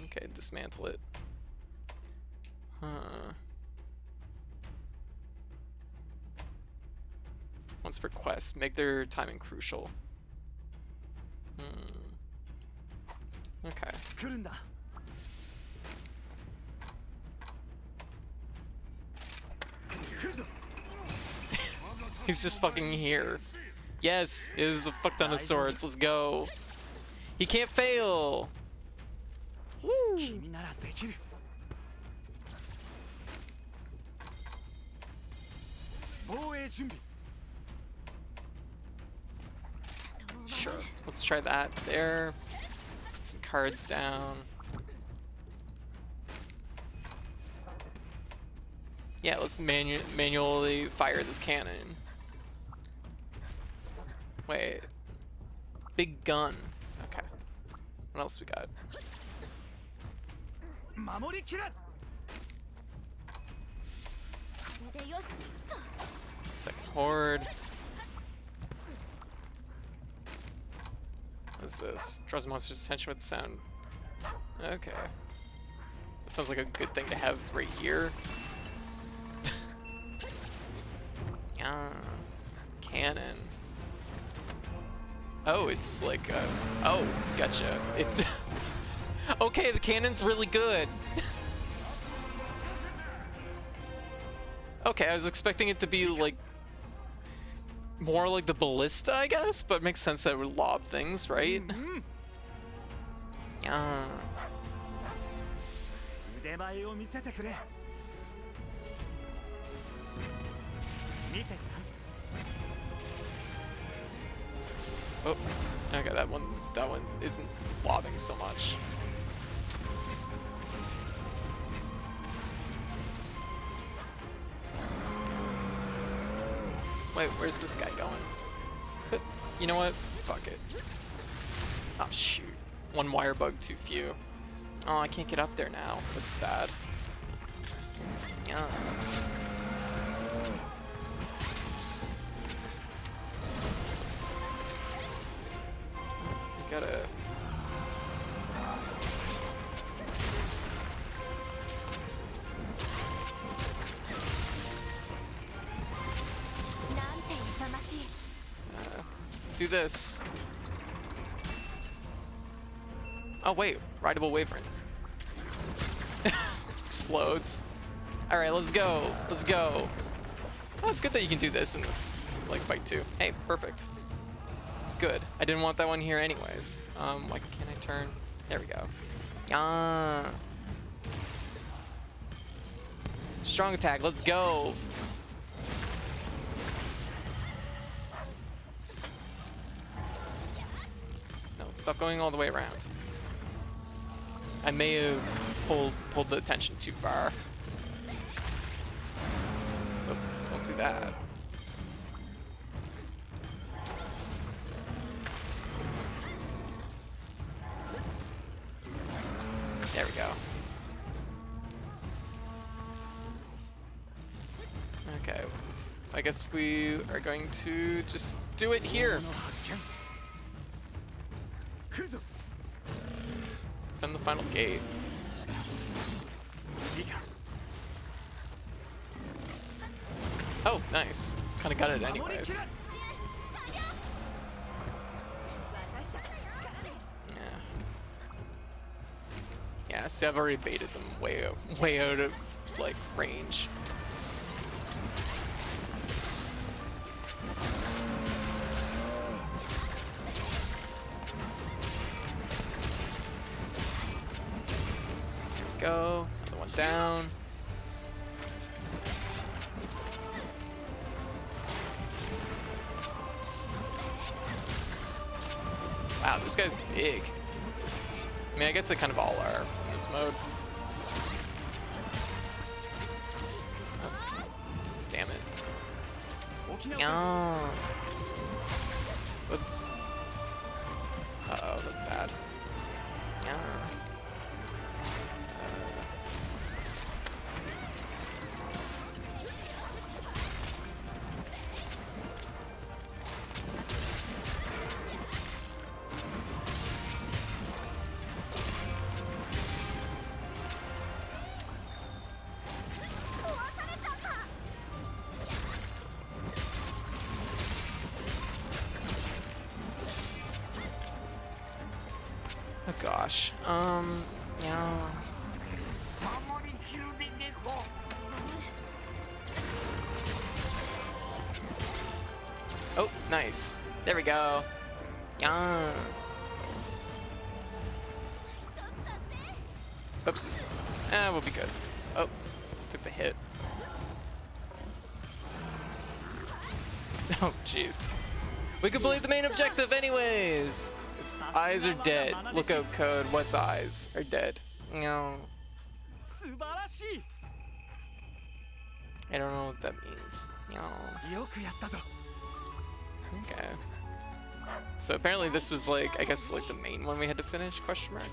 Okay, dismantle it. Huh. Once per quest, make their timing crucial. Okay. 来るんだ。 来るぞ。 He's just fucking here. Yes, it is a fuck ton of swords. Let's go. He can't fail. Woo. 君ならできる。 防衛準備。 Sure. Let's try that there. Put some cards down. Yeah, let's manually fire this cannon. Wait. Big gun. Okay. What else we got? 守りきれ。 これでよしと Second horde. What is this? Draws monsters' attention with the sound. Okay. That sounds like a good thing to have right here. Cannon. Oh, it's like oh, gotcha. It okay, the cannon's really good. Okay, I was expecting it to be like more like the Ballista, I guess, but it makes sense that it would lob things, right? 腕前を見せてくれ。見てごらん。Oh, okay, that one isn't lobbing so much. Wait, where's this guy going? You know what? Fuck it. Oh shoot. One wire bug too few. Oh, I can't get up there now. That's bad. Yeah. Gotta... do this. Oh wait, rideable wyvern. Explodes. All right, let's go. Let's go. Oh, it's good that you can do this in this like fight too. Hey, perfect. Good. I didn't want that one here anyways. Why can't I turn? There we go. Strong attack. Let's go. No, stop going all the way around. I may have pulled the attention too far. Oh, don't do that. There we go. Okay. I guess we are going to just do it here. Defend the final gate. Oh, nice. Kind of got it anyways. Yeah, see, I've already baited them way out of like range. There we go. Another one down. Wow, this guy's big. I mean, I guess they kind of all are in this mode. Oh. Damn it. No. Whoops. Uh-oh, that's bad. Yeah. Oh gosh. Yeah. Oh, nice. There we go. Yeah. Oops. We'll be good. Oh, took the hit. Oh, jeez. We complete the main objective anyways! Its eyes are dead. Lookout code, what's eyes? Are dead. No. I don't know what that means. No. Okay. So apparently this was like, I guess like the main one we had to finish, question mark?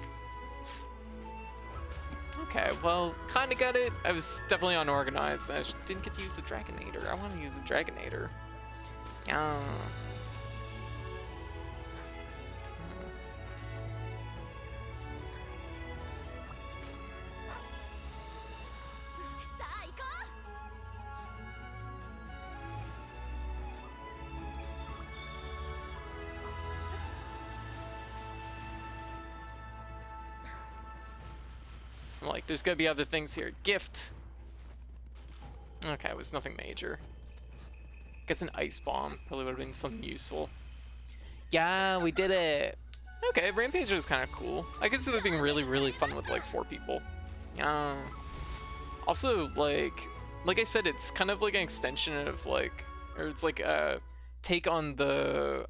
Okay, well, kinda got it. I was definitely unorganized. I didn't get to use the Dragonator. I want to use the Dragonator. Yeah. I'm like, there's gotta be other things here. Gift. Okay, it was nothing major. Guess an ice bomb probably would have been something useful. Yeah, we did it. Okay, Rampage was kind of cool. I could see that being really, really fun with like 4 people. Also, like I said, it's kind of like an extension of like, or it's like a take on the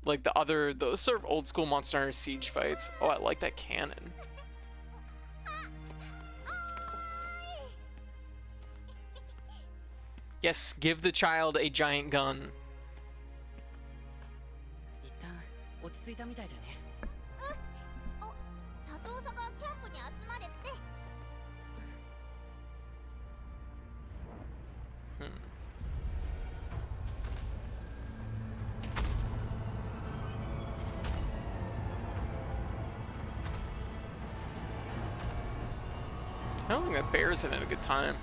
like those sort of old school Monster Hunter Siege fights. Oh, I like that cannon. Yes, give the child a giant gun. 一旦落ち着いたみたいだね。あ、佐藤さんがキャンプに集まれって。 I don't think that bear's having a good time.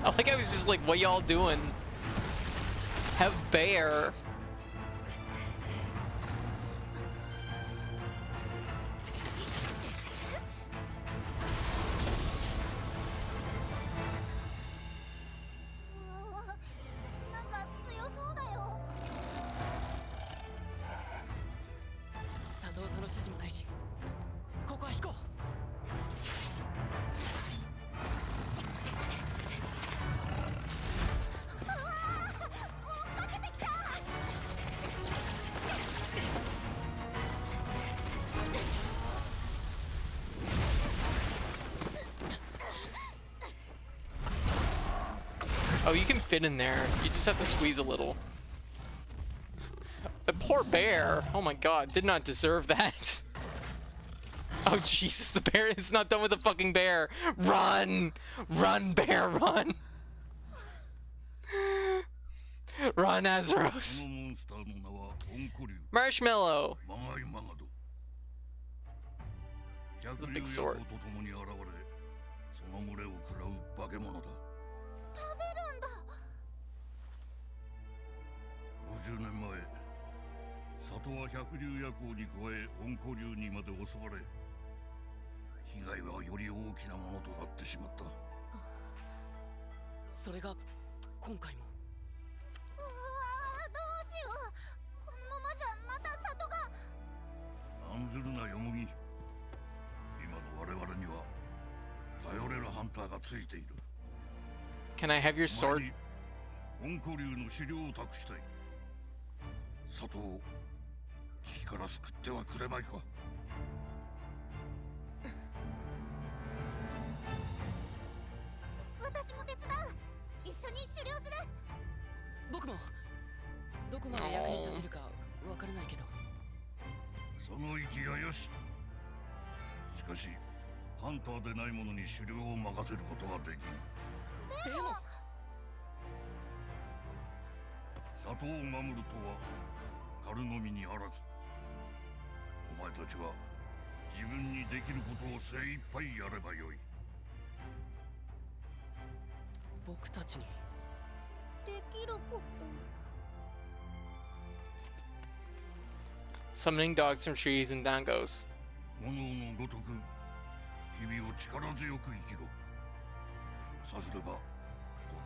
I like how he's just like, what y'all doing? Have bear. Oh, you can fit in there. You just have to squeeze a little. The poor bear. Oh my god, did not deserve that. Oh Jesus, the bear is not done with the fucking bear. Run! Run, bear, run! Run, Azeros. Marshmallow. The big sword. 50年前、里は百竜夜行に加え温古竜にまで襲われ、被害はより大きなものとなってしまった。それが今回も。うわー、どうしよう。このままじゃまた里が。案ずるなよもぎ。今の我々には頼れるハンターがついている。Can I have your sword? 温古竜の狩猟を託したい。 里を危機から救ってはくれまいか。私も手伝う。一緒に狩猟する。僕もどこまで役に立てるかわからないけど。その意気がよし。しかしハンターでない者に狩猟を任せることはできん。でも里を守るとは 狩るのみにあらず、お前たちは自分にできることを精一杯やればよい。僕たちにできること。 Summoning dogs from trees and dangos. 炎のごとく日々を力強く生きろ。さすれば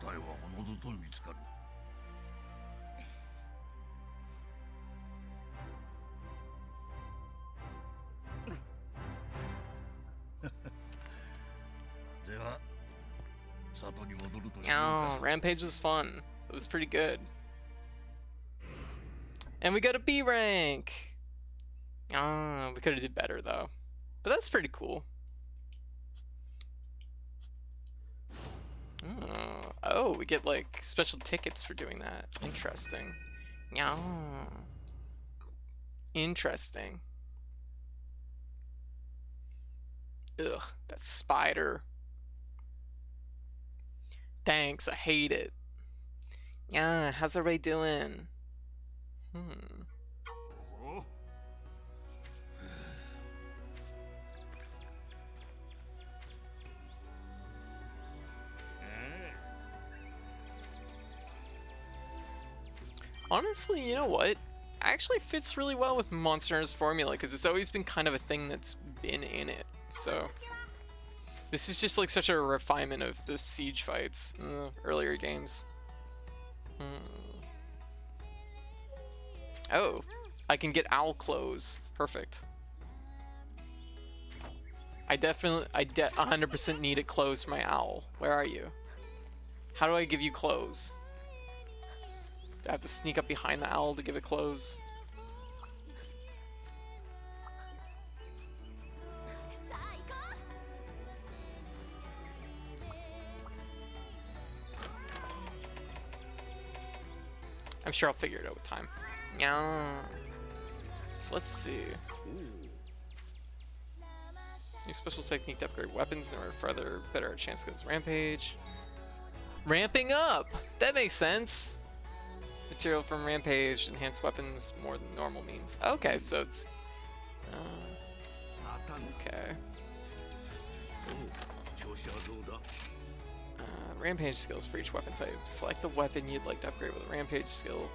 答えはおのずと見つかる。 Oh, Rampage was fun. It was pretty good. And we got a B rank. Oh, we could have did better though. But that's pretty cool. Oh, we get like special tickets for doing that. Interesting. Yeah. Interesting. Ugh, that spider. Thanks, I hate it. Yeah, how's everybody doing? Honestly, you know what? Actually fits really well with Monster Hunter's formula because it's always been kind of a thing that's been in it. So this is just like such a refinement of the siege fights in the earlier games. Oh, I can get owl clothes. Perfect. I 100% need it closed for my owl. Where are you? How do I give you clothes? Do I have to sneak up behind the owl to give it clothes? I'm sure I'll figure it out with time. Yeah. So let's see. New special technique to upgrade weapons in order to further better chance against Rampage. Ramping up! That makes sense! Material from Rampage, enhanced weapons more than normal means. Okay, so it's... okay. Rampage skills for each weapon type. Select the weapon you'd like to upgrade with a Rampage skill.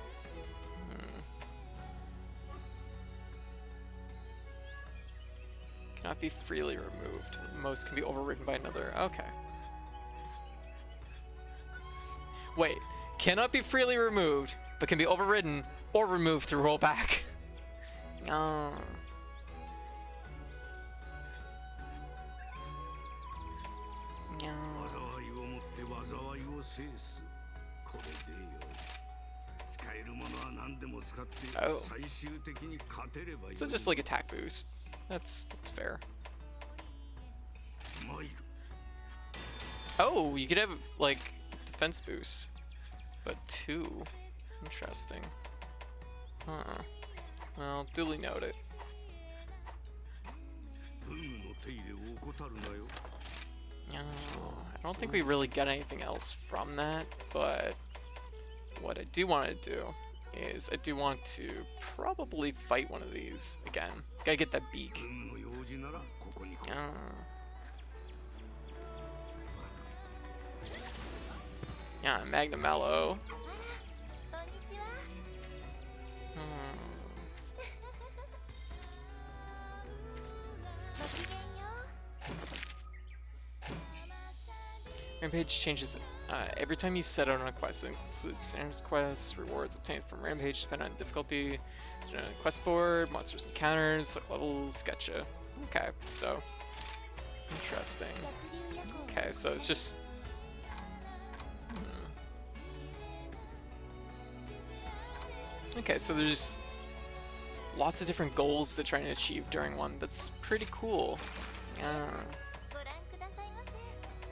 Cannot be freely removed. Most can be overridden by another. Okay. Wait. Cannot be freely removed, but can be overridden or removed through rollback. Oh. Oh. So it's just like attack boost. That's fair. Oh, you could have like defense boost, but 2. Interesting. Huh. Well, duly noted. I don't think we really get anything else from that, but what I do want to do is I do want to probably fight one of these again. Gotta get that beak. Yeah, Magnamello. Rampage changes every time you set out on a quest. It includes standard quests, rewards obtained from Rampage depend on difficulty. Quest board, monsters encounters, like levels, gotcha. Okay, so interesting. Okay, so it's just okay, so there's lots of different goals to try and achieve during one. That's pretty cool.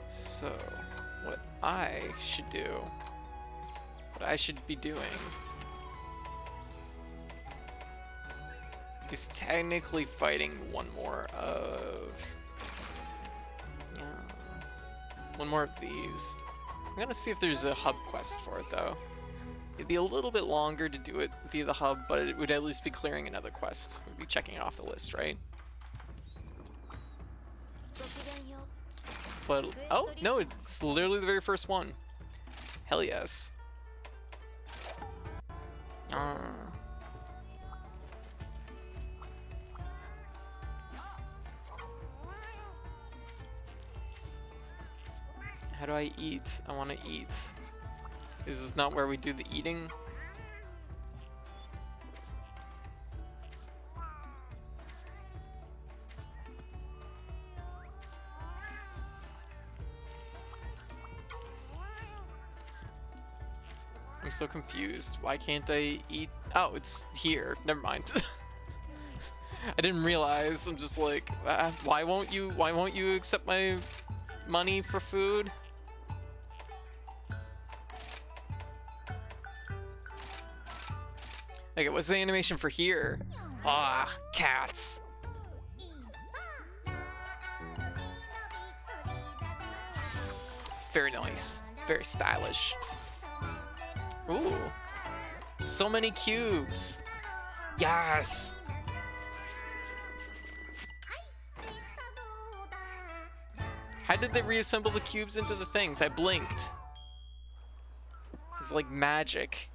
So what I should do, what I should be doing is technically fighting one more of these. I'm gonna see if there's a hub quest for it though. It'd be a little bit longer to do it via the hub, but it would at least be clearing another quest. We'd be checking it off the list, right? But, oh, no, it's literally the very first one. Hell yes. How do I eat? I want to eat. Is this not where we do the eating? I'm so confused. Why can't I eat? Oh, it's here. Never mind. I didn't realize. I'm just like, why won't you accept my money for food? Okay, what's the animation for here? Ah, cats. Very nice. Very stylish. Ooh. So many cubes. Yes. How did they reassemble the cubes into the things? I blinked. It's like magic.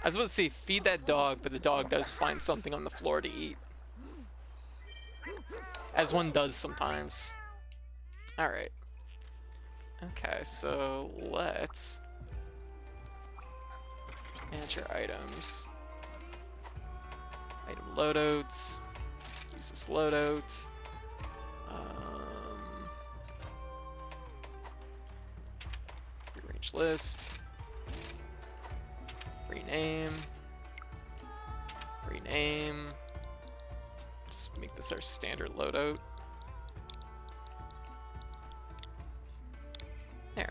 I was about to say feed that dog, but the dog does find something on the floor to eat. As one does sometimes. Alright. Okay, so let's manage your items. Item loadouts. Use this loadout. Rearrange list. Rename. Rename. Just make this our standard loadout. There.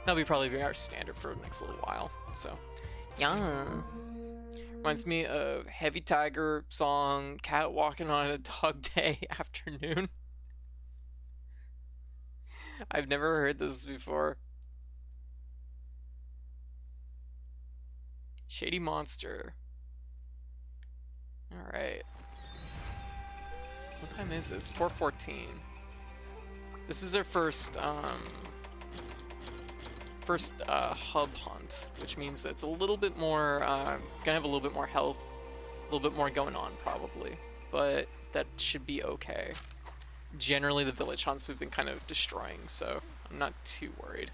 That'll probably be our standard for the next little while. So, yeah. Reminds me of Heavy Tiger song, Cat Walking on a Dog Day Afternoon. I've never heard this before. Shady Monster. Alright. What time is it? It's 4:14. This is our first hub hunt, which means that it's a little bit more, gonna have a little bit more health, a little bit more going on probably, but that should be okay. Generally the village hunts we've been kind of destroying, so I'm not too worried.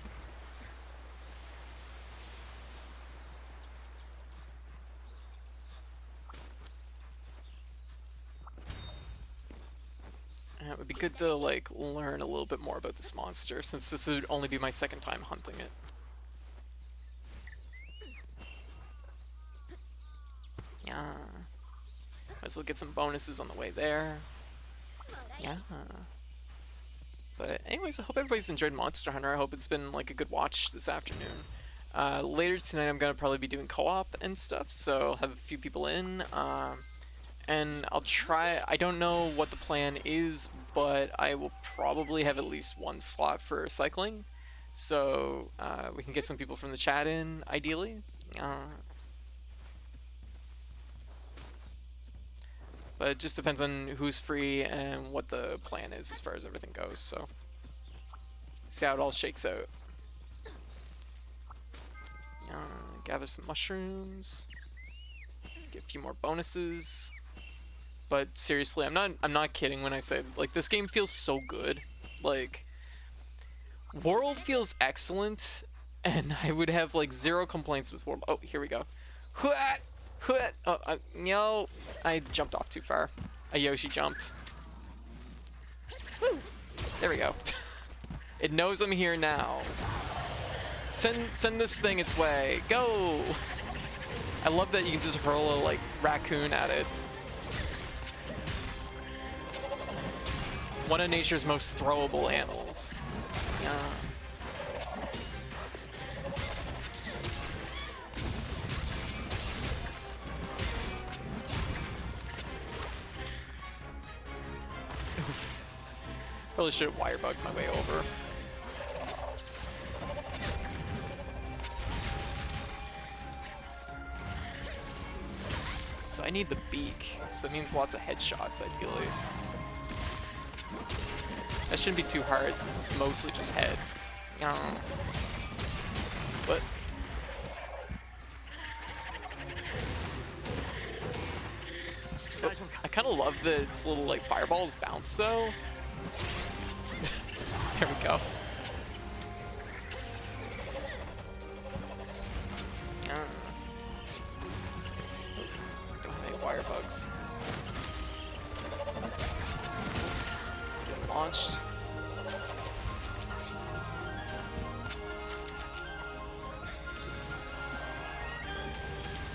And it would be good to like learn a little bit more about this monster, since this would only be my second time hunting it. Yeah. Might as well get some bonuses on the way there. Yeah. But anyways, I hope everybody's enjoyed Monster Hunter. I hope it's been like a good watch this afternoon. Later tonight I'm gonna probably be doing co-op and stuff, so I'll have a few people in. And I'll try, I don't know what the plan is, but I will probably have at least one slot for cycling. So we can get some people from the chat in, ideally. But it just depends on who's free and what the plan is as far as everything goes, so see how it all shakes out. Gather some mushrooms, get a few more bonuses. But seriously, I'm not kidding when I say, like, this game feels so good. Like, World feels excellent, and I would have like 0 complaints with World. Oh, here we go. Oh, no, I jumped off too far. A Yoshi jumped. Woo. There we go. It knows I'm here now. Send this thing its way. Go! I love that you can just hurl a like raccoon at it. One of nature's most throwable animals. Yeah. Probably should have wirebugged my way over. So I need the beak, so that means lots of headshots ideally. That shouldn't be too hard since it's mostly just head. But oh, I kind of love that its little like fireballs bounce though. There we go. Don't have any wire bugs. Get launched.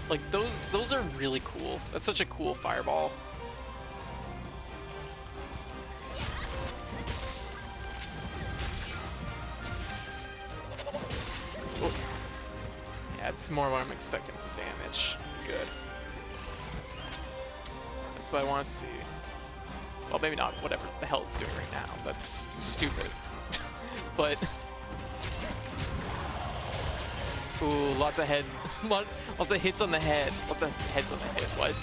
Like those are really cool. That's such a cool fireball. Oh. Yeah, it's more what I'm expecting for damage. Good. That's what I want to see. Well, maybe not whatever the hell it's doing right now. That's stupid. But ooh, lots of heads. Lots of hits on the head. Lots of heads on the head. What?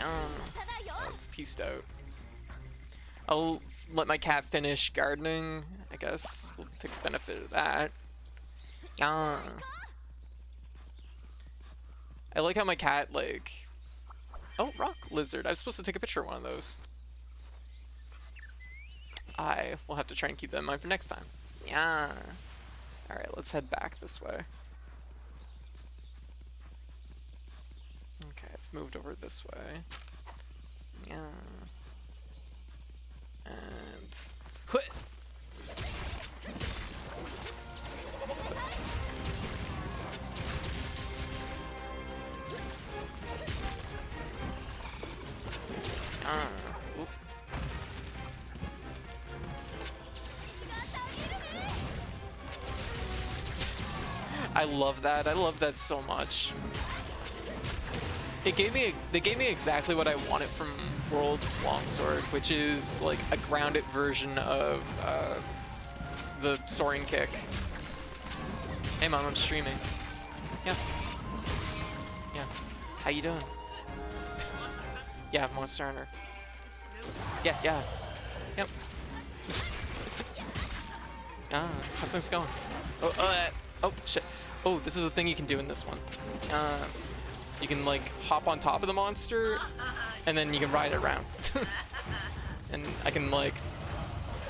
Oh, it's pieced out. I'll let my cat finish gardening, I guess. We'll take the benefit of that. I like how my cat, like Oh, rock lizard. I was supposed to take a picture of one of those. I will have to try and keep that in mind for next time. Yeah. Alright, let's head back this way. Okay, it's moved over this way. Yeah. And... Hut! Oop. I love that. I love that so much. They gave me exactly what I wanted from World's Longsword, which is like a grounded version of the soaring kick. Hey mom, I'm streaming. Yeah. Yeah. How you doing? Yeah, Monster Hunter. Yeah, yeah. Yep. How's things going? Oh, shit. Oh, this is a thing you can do in this one. You can, like, hop on top of the monster, and then you can ride it around. And I can, like,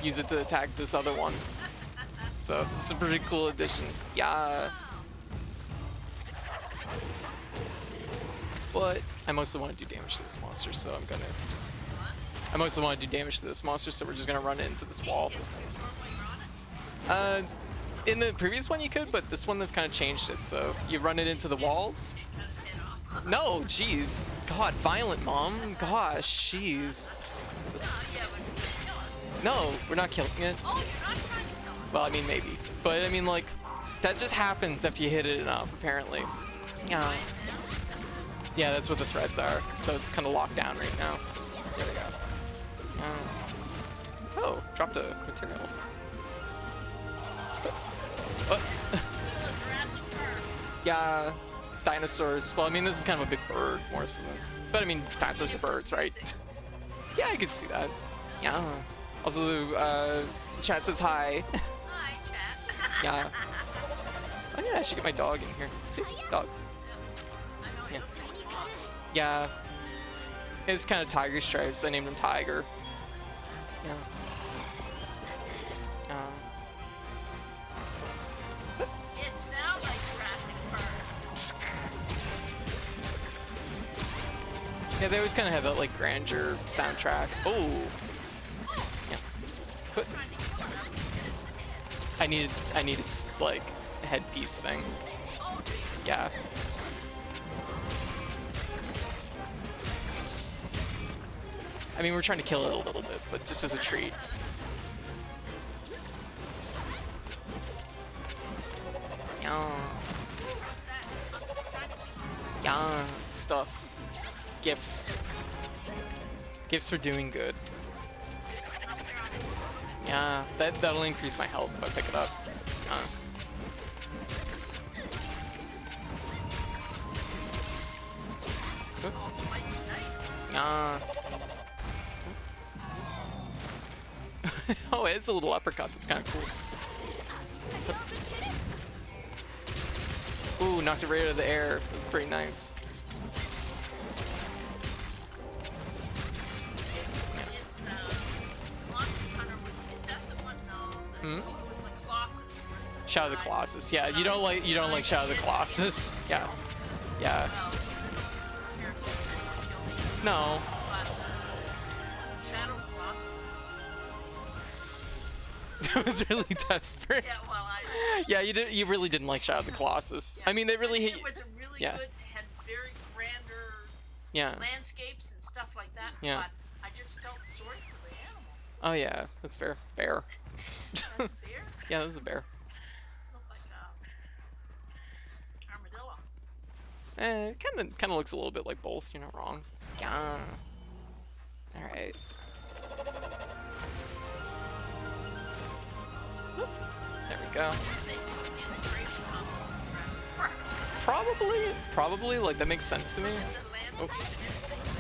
use it to attack this other one. So, it's a pretty cool addition. Yeah. But I mostly want to do damage to this monster, so I'm gonna just... I mostly want to do damage to this monster, so we're just gonna run it into this wall. In the previous one you could, but this one they've kind of changed it, so you run it into the walls. No, jeez. God, violent, Mom. Gosh, jeez. No, we're not killing it. Well, I mean, maybe. But, I mean, like, that just happens after you hit it enough, apparently. Yeah. Yeah, that's what the threads are. So it's kind of locked down right now. There we go. Oh, dropped a material. What? Yeah, dinosaurs. Well, I mean, this is kind of a big bird more so than... But I mean, dinosaurs are birds, right? Yeah, I could see that. Yeah. Also, chat says hi. Hi, chat. Yeah. Oh yeah, I should get my dog in here. See? Dog. Yeah. Yeah. It's kind of tiger stripes. I named him Tiger. Yeah. It sounds like Jurassic Park. Yeah, they always kind of have that like grandeur soundtrack. Oh. Yeah. But I needed like a headpiece thing. Yeah. I mean, we're trying to kill it a little bit, but just as a treat. Yeah, stuff. Gifts. Gifts for doing good. Yeah, that'll increase my health if I pick it up. Oh, it's a little uppercut. That's kind of cool. Ooh, knocked it right out of the air. That's pretty nice. Shadow of the Colossus. Yeah, you don't like Shadow of the Colossus. Yeah. Yeah. No. That was really desperate. Yeah, well, Yeah, you really didn't like Shadow of the Colossus. I mean, they really it was a really yeah. good, had very grander Yeah. landscapes and stuff like that. Yeah. But I just felt sorry for the animal. Oh yeah, that's fair. Bear. That's a bear. Yeah, that was a bear. Looked like armadillo. It kind of looks a little bit like both. You're not wrong. Yeah. All right. There we go. They took inspiration off of Jurassic Park. Probably. Like that makes sense to me. The landscape and everything.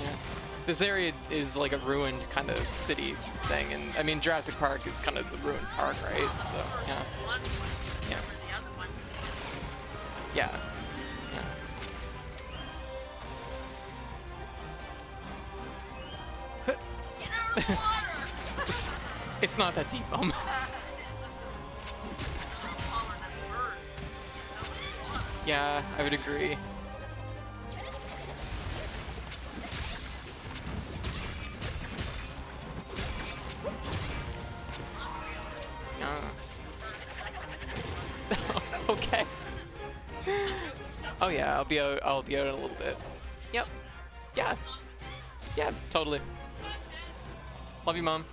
Yeah. This area is like a ruined kind of city thing, and I mean Jurassic Park is kind of the ruined park, right? So yeah. One was Yeah. where the other ones. Yeah. It's not that deep, Mom. Yeah, I would agree. Okay. Oh yeah, I'll be out in a little bit. Yep. Yeah. Yeah, totally. Love you, Mom.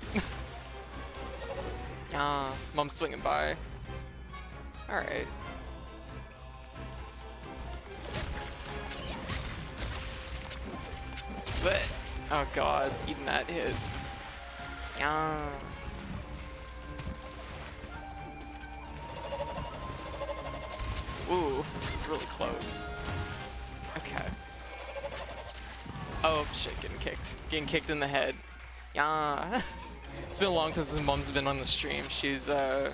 Mom's swinging by. Alright. But, oh god, even that hit. Ooh, it's really close. Okay. Oh shit, getting kicked. Getting kicked in the head. Yeah. It's been a long time since Mom's been on the stream. She's not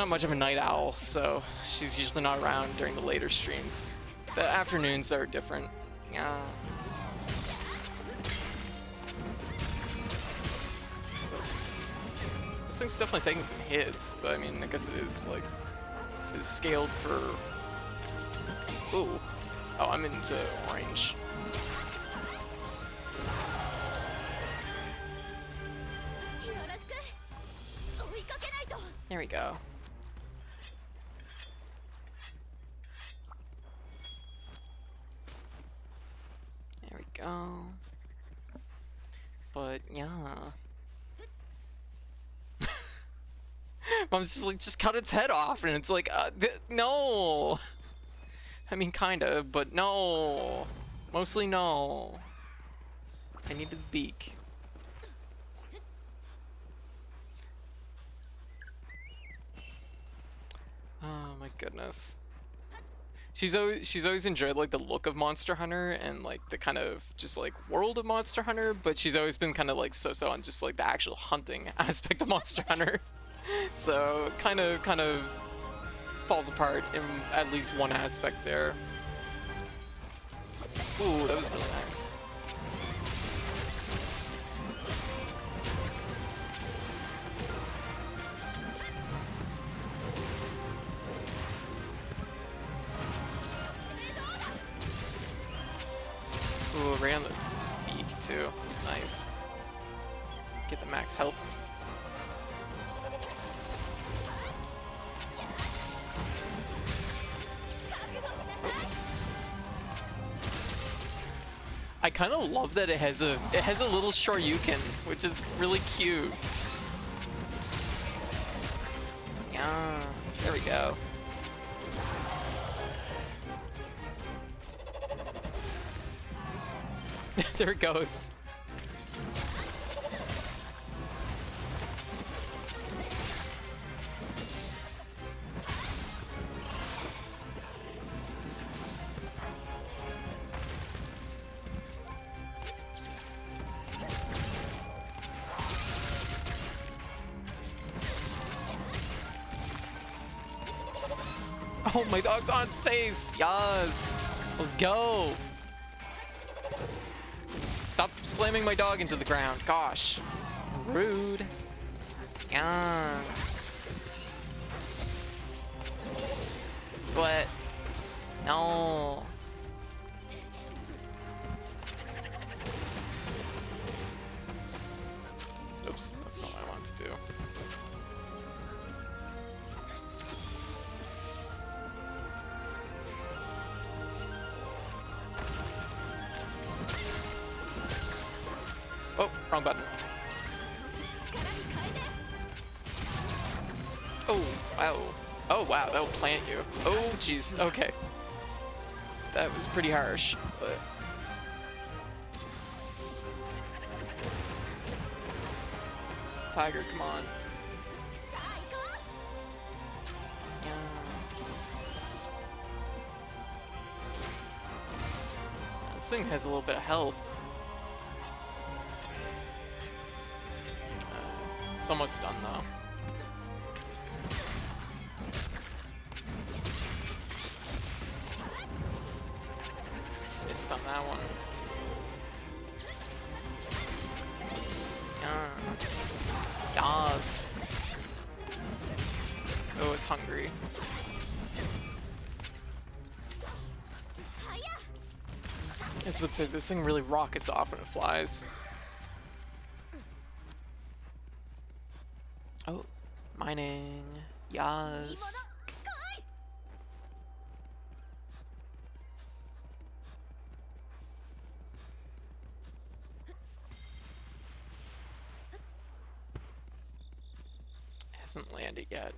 much of a night owl, so she's usually not around during the later streams. The afternoons are different. Yeah. This thing's definitely taking some hits, but I mean, I guess it is like scaled for. Ooh. Oh, I'm into orange. There we go. There we go. But yeah. Mom's just like, just cut its head off, and it's like, no. I mean, kinda, but no. Mostly no. I need his beak. Oh my goodness. She's always enjoyed like the look of Monster Hunter and like the kind of just like world of Monster Hunter, but she's always been kind of like so on just like the actual hunting aspect of Monster Hunter. So kind of falls apart in at least one aspect there. Ooh, that was really nice. Ooh, right on the beak too. It was nice. Get the max health. I kind of love that it has a little Shoryuken, which is really cute. Yeah, there we go. There it goes. Oh, my dog's on its face! Yes! Let's go! Stop slamming my dog into the ground. Gosh. Rude. Yeah. What? No. Oops, that's not what I wanted to do. Oh, wrong button. Oh, wow. Oh, wow, that'll plant you. Oh, jeez, okay. That was pretty harsh, but... Tiger, come on. Yeah. This thing has a little bit of health. It's almost done though. Missed on that one. Yes. Oh, it's hungry. I was about to say, this thing really rockets off when it flies. Oh, mining. Yas. Hasn't landed yet.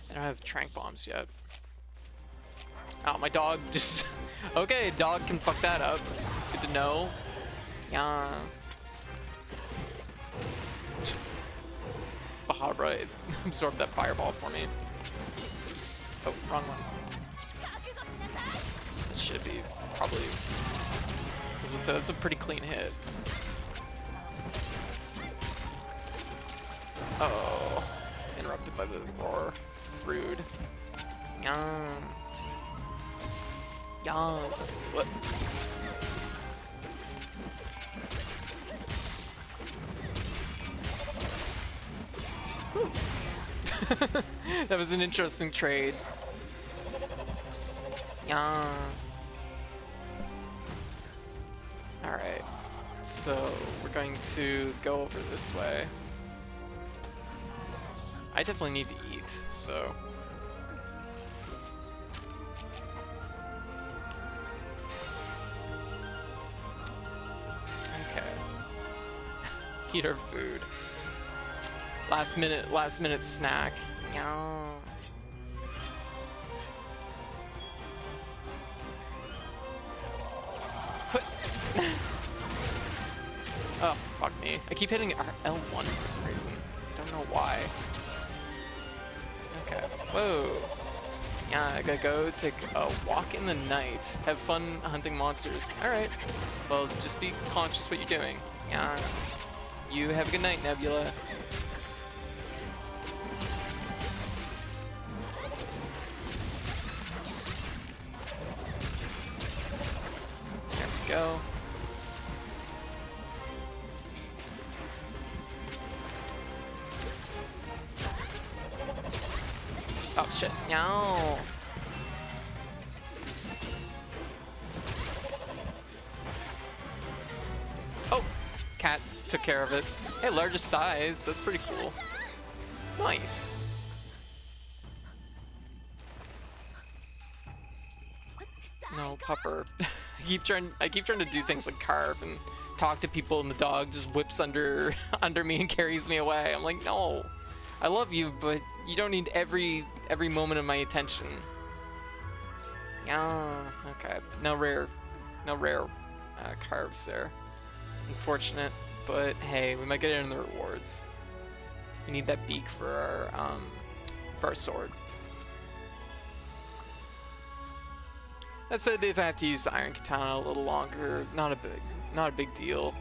I don't have trank bombs yet. Oh, my dog just... Okay, dog can fuck that up. Good to know. Yeah. Bahabra, absorb that fireball for me. Oh, wrong one. That should be probably... As we said, it's a pretty clean hit. Oh, interrupted by the roar. Rude. Yas. What? That was an interesting trade. Alright. So, we're going to go over this way. I definitely need to eat, so... Okay. Eat our food. Last minute snack. Yeah. Oh, fuck me. I keep hitting L1 for some reason. Don't know why. Okay. Whoa. Yeah, I gotta go take a walk in the night. Have fun hunting monsters. Alright. Well, just be conscious what you're doing. Yeah. You have a good night, Nebula. There we go. Oh shit, no. Oh, cat took care of it. Hey, largest size, that's pretty cool. Nice. No, pupper. I keep trying to do things like carve and talk to people, and the dog just whips under me and carries me away. I'm like, no. I love you, but you don't need every moment of my attention. Yeah, okay. No rare carves there. Unfortunate, but hey, we might get it in the rewards. We need that beak for our sword. That said, if I have to use the iron katana a little longer, not a big deal.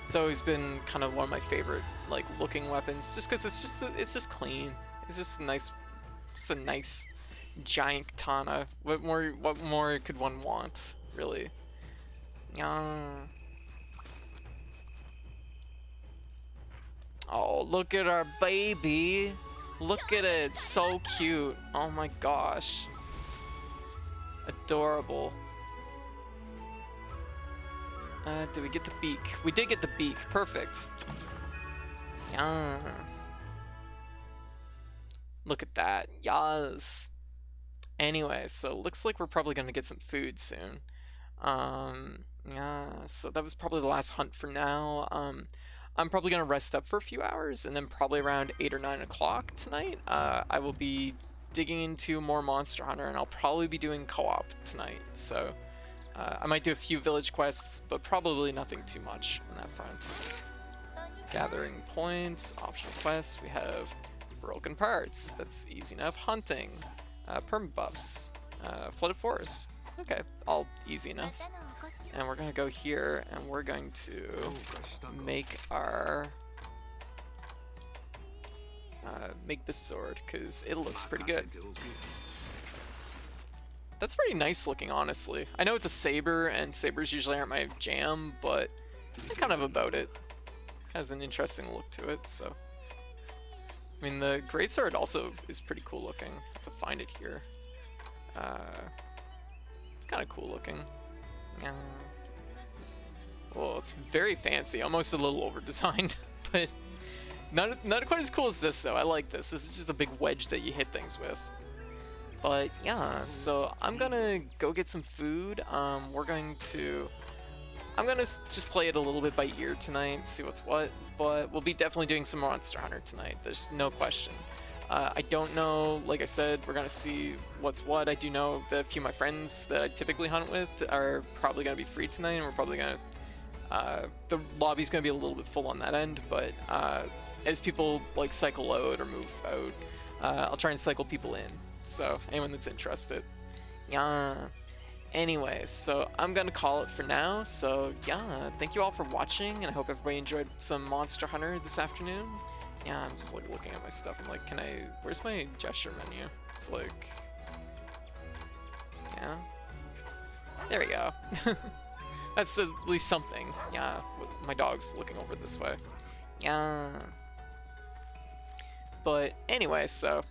It's always been kind of one of my favorite like looking weapons, just because it's just clean. It's just a nice giant katana. What more could one want, really? Oh, look at our baby! Look at it, it's so cute. Oh my gosh, adorable. Did we get the beak? We did get the beak. Perfect. Look at that. Yas. Anyway, so looks like we're probably gonna get some food soon. Yeah, so that was probably the last hunt for now. I'm probably gonna rest up for a few hours, and then probably around 8 or 9 o'clock tonight, I will be digging into more Monster Hunter, and I'll probably be doing co-op tonight. So I might do a few village quests, but probably nothing too much on that front. Gathering points, optional quests. We have broken parts. That's easy enough. Hunting, permabuffs, flooded forest. Okay, all easy enough. And we're gonna go here, and we're going to make our make this sword, because it looks pretty good. That's pretty nice looking, honestly. I know it's a saber, and sabers usually aren't my jam, but I'm kind of about it. Has an interesting look to it, so. I mean, the greatsword also is pretty cool looking. I have to find it here. It's kind of cool looking. Yeah. Well, it's very fancy, almost a little over-designed, but not quite as cool as this, though. I like this. This is just a big wedge that you hit things with. But yeah, so I'm gonna go get some food. I'm gonna just play it a little bit by ear tonight, see what's what, but we'll be definitely doing some Monster Hunter tonight, there's no question. I don't know, like I said, we're gonna see what's what. I do know that a few of my friends that I typically hunt with are probably gonna be free tonight, and we're probably gonna, the lobby's gonna be a little bit full on that end, but as people like cycle out or move out, I'll try and cycle people in. So anyone that's interested. Yeah. Anyway, so I'm gonna call it for now. So yeah, thank you all for watching, and I hope everybody enjoyed some Monster Hunter this afternoon. Yeah, I'm just like looking at my stuff. I'm like, where's my gesture menu? It's like, yeah, there we go. That's at least something. Yeah, my dog's looking over this way. Yeah. But anyway, so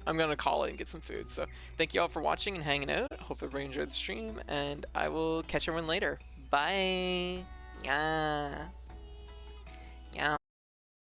I'm gonna call it and get some food. So thank you all for watching and hanging out. Hope everybody enjoyed the stream, and I will catch everyone later. Bye. Yeah.